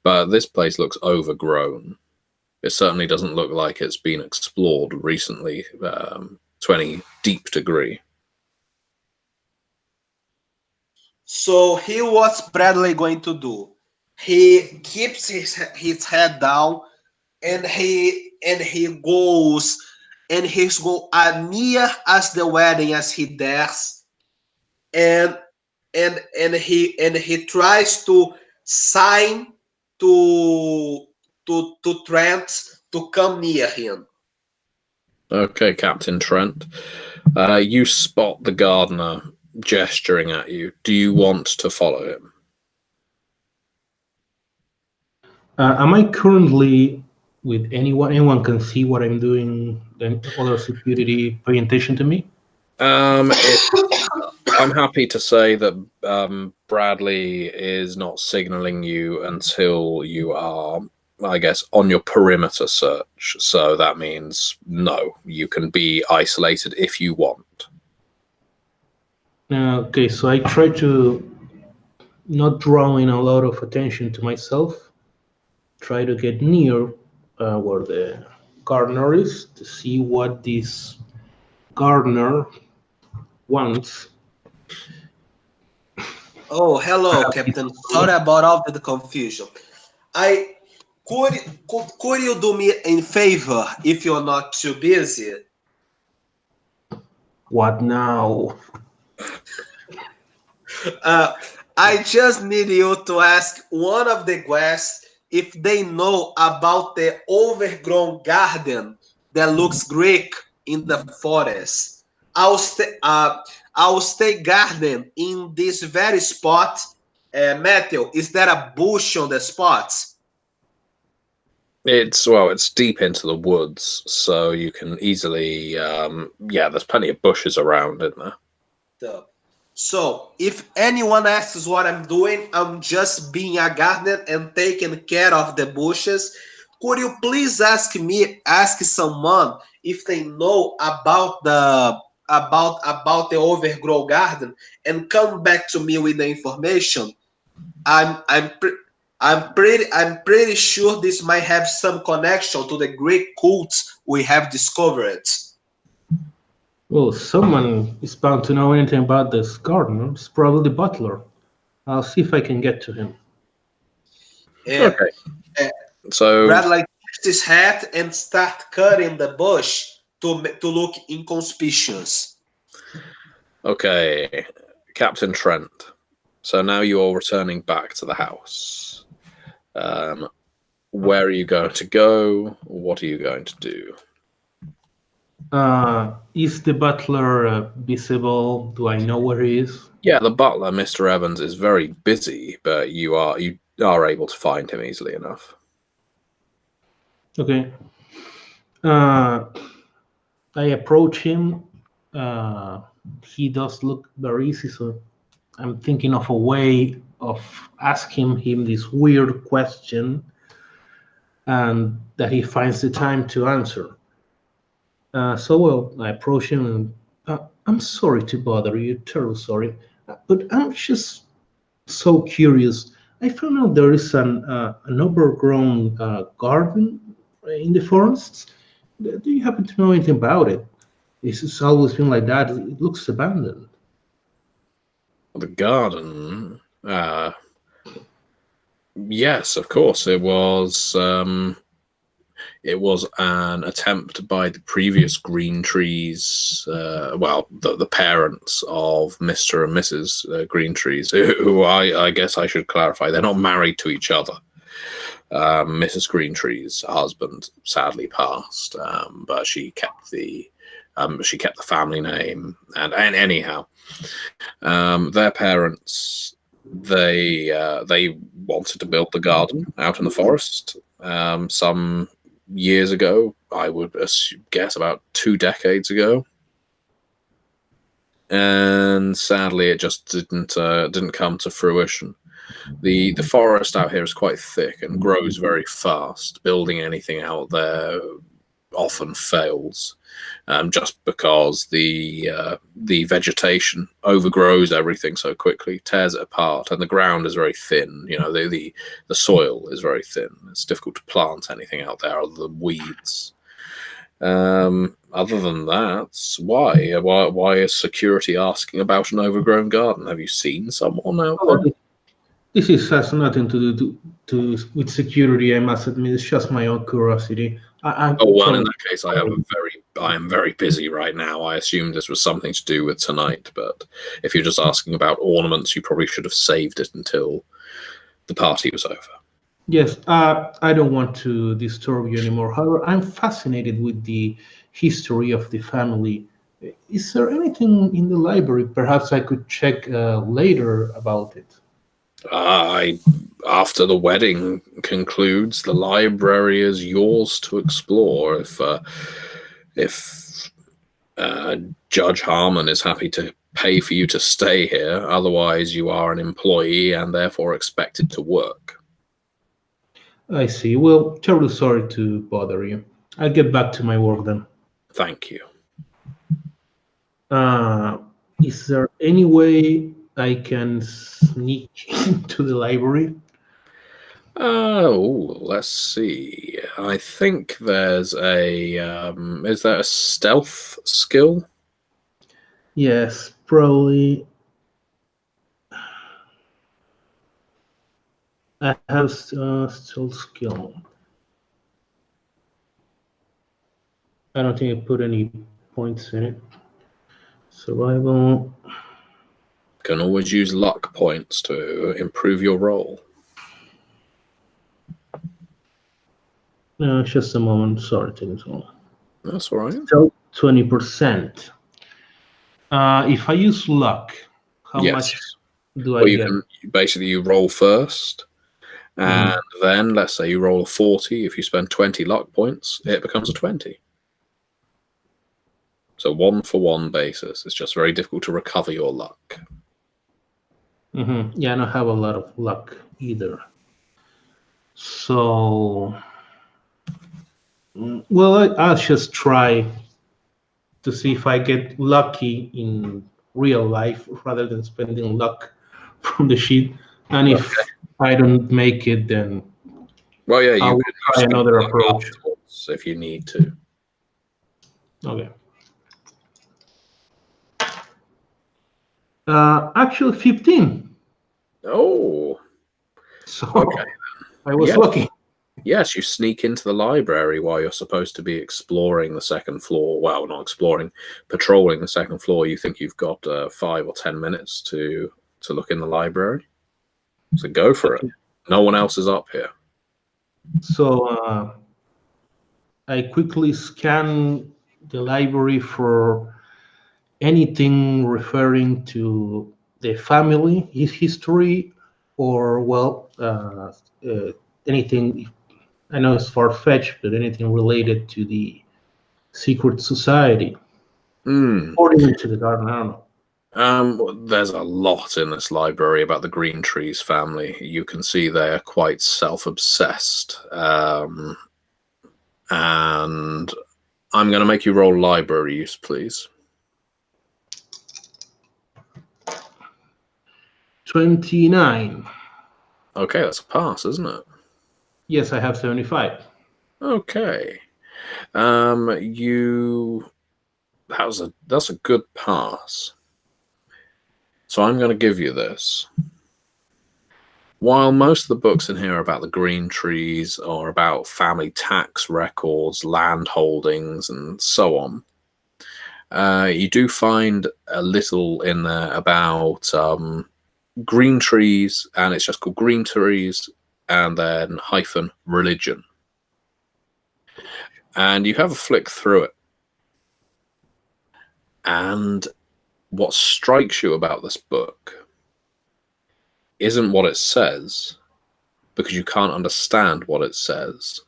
But this place looks overgrown. It certainly doesn't look like it's been explored recently to any deep degree. So here, what's Bradley going to do? He keeps his head down, and he's go as near as the wedding as he dares, and he tries to sign to Trent to come near him. Okay, Captain Trent. You spot the gardener gesturing at you. Do you want to follow him? Am I currently with anyone? Anyone can see what I'm doing? Then other security pay attention to me? I'm happy to say that Bradley is not signaling you until you are, I guess, on your perimeter search. So that means no, you can be isolated if you want. Okay, so I try to not drawing a lot of attention to myself. Try to get near where the gardener is to see what this gardener wants. Oh, hello, Captain. Sorry about all the confusion. I could you do me a favor if you're not too busy? What now? I just need you to ask one of the guests if they know about the overgrown garden that looks Greek in the forest. I'll stay garden in this very spot. Matthew, is there a bush on the spot? It's deep into the woods, so you can easily there's plenty of bushes around in there. So, if anyone asks what I'm doing, I'm just being a gardener and taking care of the bushes. Could you please ask someone if they know about the overgrown garden and come back to me with the information? I'm pretty sure this might have some connection to the Greek cults we have discovered. Well, someone is bound to know anything about this garden. It's probably the butler. I'll see if I can get to him. Okay. So Bradley takes his hat and start cutting the bush to look inconspicuous. Okay, Captain Trent. So now you're returning back to the house. Where are you going to go? What are you going to do? Is the butler visible? Do I know where he is? Yeah, the butler, Mr. Evans, is very busy, but you are able to find him easily enough. Okay. I approach him. He does look very easy, so I'm thinking of a way of asking him this weird question and that he finds the time to answer. So I approach him and I'm sorry to bother you, terribly sorry, but I'm just so curious. I found out there is an overgrown garden in the forests. Do you happen to know anything about it? It's always been like that. It looks abandoned. The garden. Yes, of course. It was an attempt by the previous Green Trees, the parents of Mr. and Mrs. Green Trees, who I guess I should clarify, they're not married to each other. Mrs. Green Tree's husband sadly passed, but she kept the family name. And anyhow, their parents, they wanted to build the garden out in the forest some years ago. I would guess about 2 decades ago, and sadly it just didn't come to fruition. The forest out here is quite thick and grows very fast. Building anything out there often fails, just because the vegetation overgrows everything so quickly, tears it apart, and the ground is very thin. You know, the soil is very thin. It's difficult to plant anything out there other than weeds. Other than that, why is security asking about an overgrown garden? Have you seen someone out there? This has nothing to do with security. I must admit, it's just my own curiosity. In that case, I am very busy right now. I assumed this was something to do with tonight, but if you're just asking about ornaments, you probably should have saved it until the party was over. Yes, I don't want to disturb you anymore. However, I'm fascinated with the history of the family. Is there anything in the library? Perhaps I could check later about it. After the wedding concludes, the library is yours to explore. If Judge Harmon is happy to pay for you to stay here, otherwise you are an employee and therefore expected to work. I see. Well, terribly sorry to bother you. I'll get back to my work then. Thank you. Is there any way I can sneak into the library? Let's see. I think there's is there a stealth skill? Yes, probably. I have stealth skill. I don't think I put any points in it. Survival. Can always use luck points to improve your roll. No, just a moment. Sorry, taking so long. That's all right. So 20%. If I use luck, how much do I get? You roll first, And then let's say you roll a 40. If you spend 20 luck points, it becomes a 20. So 1-for-1 basis. It's just very difficult to recover your luck. Yeah, I don't have a lot of luck either. So, well, I'll just try to see if I get lucky in real life rather than spending luck from the sheet. And if I don't make it, then well, yeah, I you will could try another approach if you need to. Okay. Actually, 15. Oh, So okay. I was lucky. Yes, you sneak into the library while you're supposed to be exploring the second floor. Well, not exploring, patrolling the second floor. You think you've got 5 or 10 minutes to look in the library. So go for it. No one else is up here. So I quickly scan the library for anything referring to the family, his history, or, well, anything. I know it's far-fetched, but anything related to the secret society or even to the garden. I don't know. There's a lot in this library about the Green Trees family. You can see they're quite self-obsessed. And I'm going to make you roll library use, please. 29. Okay, that's a pass, isn't it? Yes, I have 75. Okay. That's a good pass. So I'm going to give you this. While most of the books in here are about the Green Trees or about family tax records, land holdings, and so on, you do find a little in there about Green Trees, and it's just called Green Trees, and then hyphen religion. And you have a flick through it. And what strikes you about this book isn't what it says, because you can't understand what it says.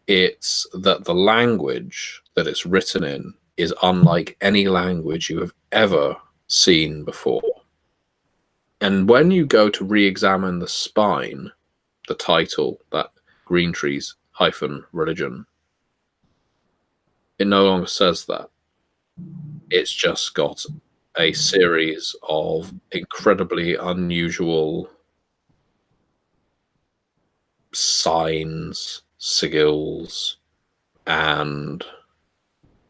It's that the language that it's written in is unlike any language you have ever seen before. And when you go to re-examine the spine, the title, that Green Trees hyphen religion, it no longer says that. It's just got a series of incredibly unusual signs, sigils, and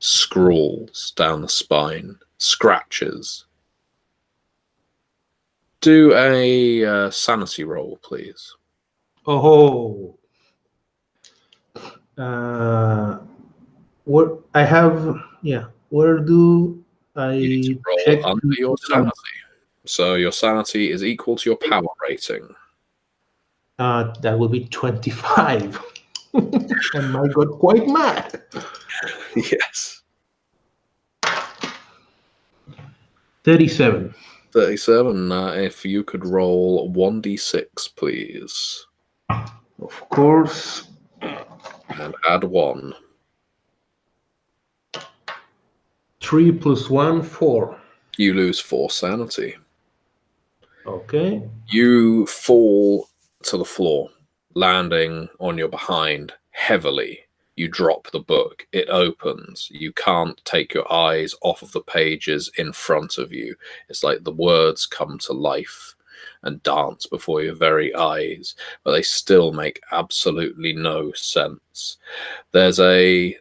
scrawls down the spine, scratches. Do a sanity roll, please. Oh. What I have, yeah. Where do I You need to roll check under your sanity. So your sanity is equal to your power rating. That would be 25. And I got quite mad. Yes. 37. 37. If you could roll 1d6, please. Of course. And add 1. 3 plus 1, 4. You lose 4 sanity. Okay. You fall to the floor, landing on your behind heavily. You drop the book. It opens. You can't take your eyes off of the pages in front of you. It's like the words come to life and dance before your very eyes, but they still make absolutely no sense. There's a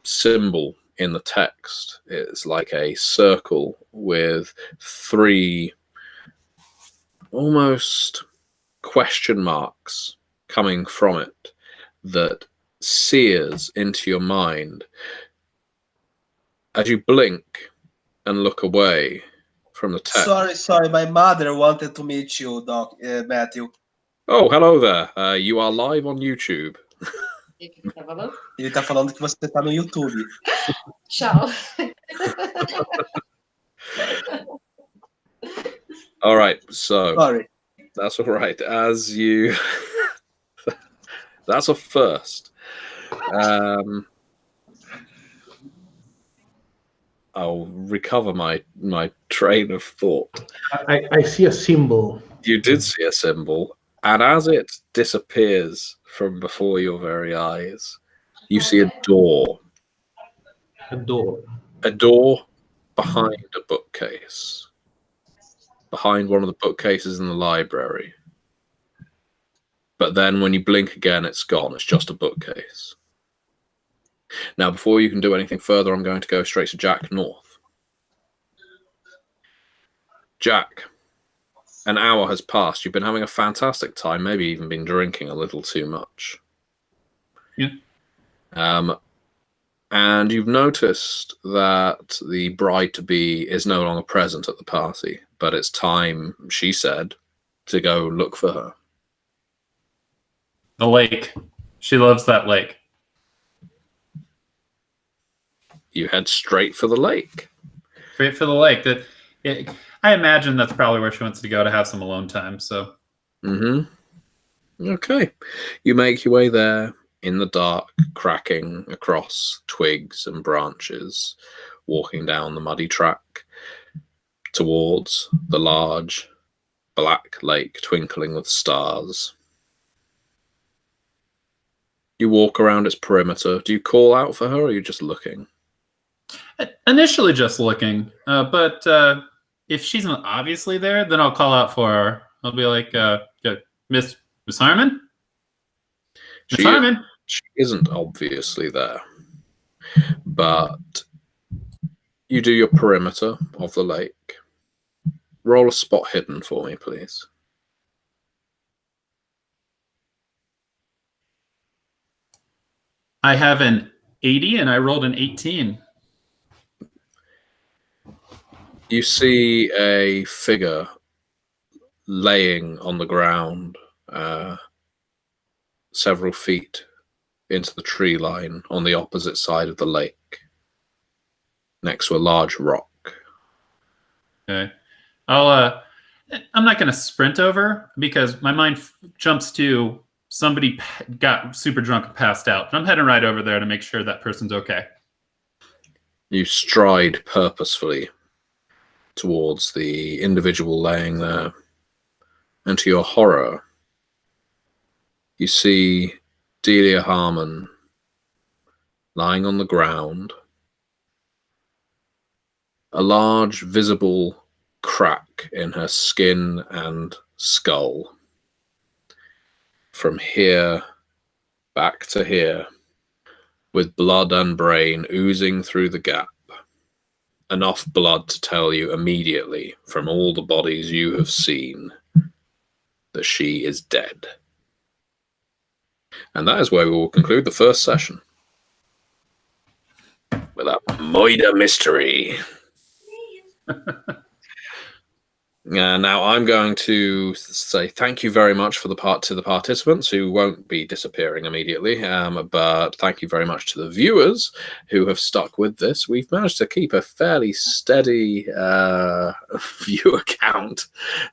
symbol in the text. It's like a circle with 3 almost question marks coming from it that sears into your mind as you blink and look away from the text. Sorry, my mother wanted to meet you, Matthew. Oh, hello there. You are live on YouTube. Ele tá falando que você tá no YouTube. Tchau. All right, so Sorry. That's all right. As you, that's a first. I'll recover my train of thought. I see a symbol. You did see a symbol, and as it disappears from before your very eyes, you see a door. A door. A door behind a bookcase. Behind one of the bookcases in the library. But then when you blink again, it's gone. It's just a bookcase. Now, before you can do anything further, I'm going to go straight to Jack North. Jack, an hour has passed. You've been having a fantastic time, maybe even been drinking a little too much. Yeah. And you've noticed that the bride-to-be is no longer present at the party, but it's time, she said, to go look for her. The lake. She loves that lake. You head straight for the lake. Straight for the lake. I imagine that's probably where she wants to go to have some alone time. So. Okay. You make your way there in the dark, cracking across twigs and branches, walking down the muddy track towards the large black lake twinkling with stars. You walk around its perimeter. Do you call out for her, or are you just looking? Initially just looking, but if she's not obviously there, then I'll call out for her. I'll be like, Miss Harmon? Miss Harmon? She isn't obviously there, but you do your perimeter of the lake. Roll a spot hidden for me, please. I have an 80 and I rolled an 18. You see a figure laying on the ground several feet into the tree line on the opposite side of the lake, next to a large rock. Okay. I'm not going to sprint over because my mind jumps to somebody got super drunk and passed out. I'm heading right over there to make sure that person's okay. You stride purposefully towards the individual laying there, and to your horror, you see Delia Harmon lying on the ground, a large visible crack in her skin and skull. From here back to here, with blood and brain oozing through the gap. Enough blood to tell you immediately, from all the bodies you have seen, that she is dead. And that is where we will conclude the first session. With a murder mystery. Now I'm going to say thank you very much to the participants who won't be disappearing immediately, but thank you very much to the viewers who have stuck with this. We've managed to keep a fairly steady viewer count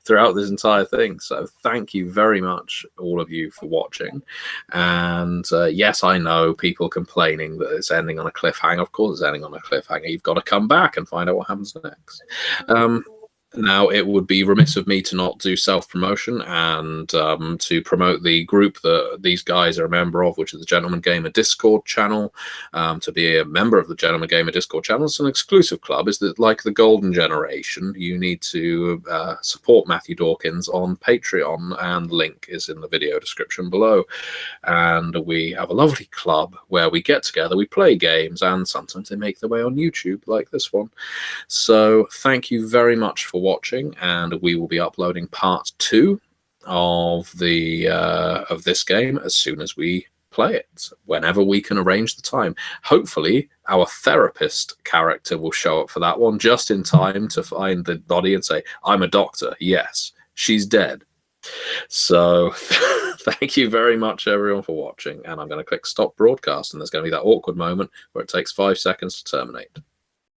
throughout this entire thing, so thank you very much, all of you, for watching. And yes, I know people complaining that it's ending on a cliffhanger. Of course it's ending on a cliffhanger. You've got to come back and find out what happens next. Now, it would be remiss of me to not do self-promotion and to promote the group that these guys are a member of, which is the Gentleman Gamer Discord channel. To be a member of the Gentleman Gamer Discord channel, it's an exclusive club. It's like the Golden Generation. You need to support Matthew Dawkins on Patreon, and the link is in the video description below. And we have a lovely club where we get together, we play games, and sometimes they make their way on YouTube, like this one. So thank you very much for watching, and we will be uploading part 2 of this game as soon as we play it, whenever we can arrange the time. Hopefully our therapist character will show up for that one just in time to find the body and say, I'm a doctor, yes, she's dead. So thank you very much everyone for watching, and I'm going to click stop broadcast, and there's going to be that awkward moment where it takes 5 seconds to terminate.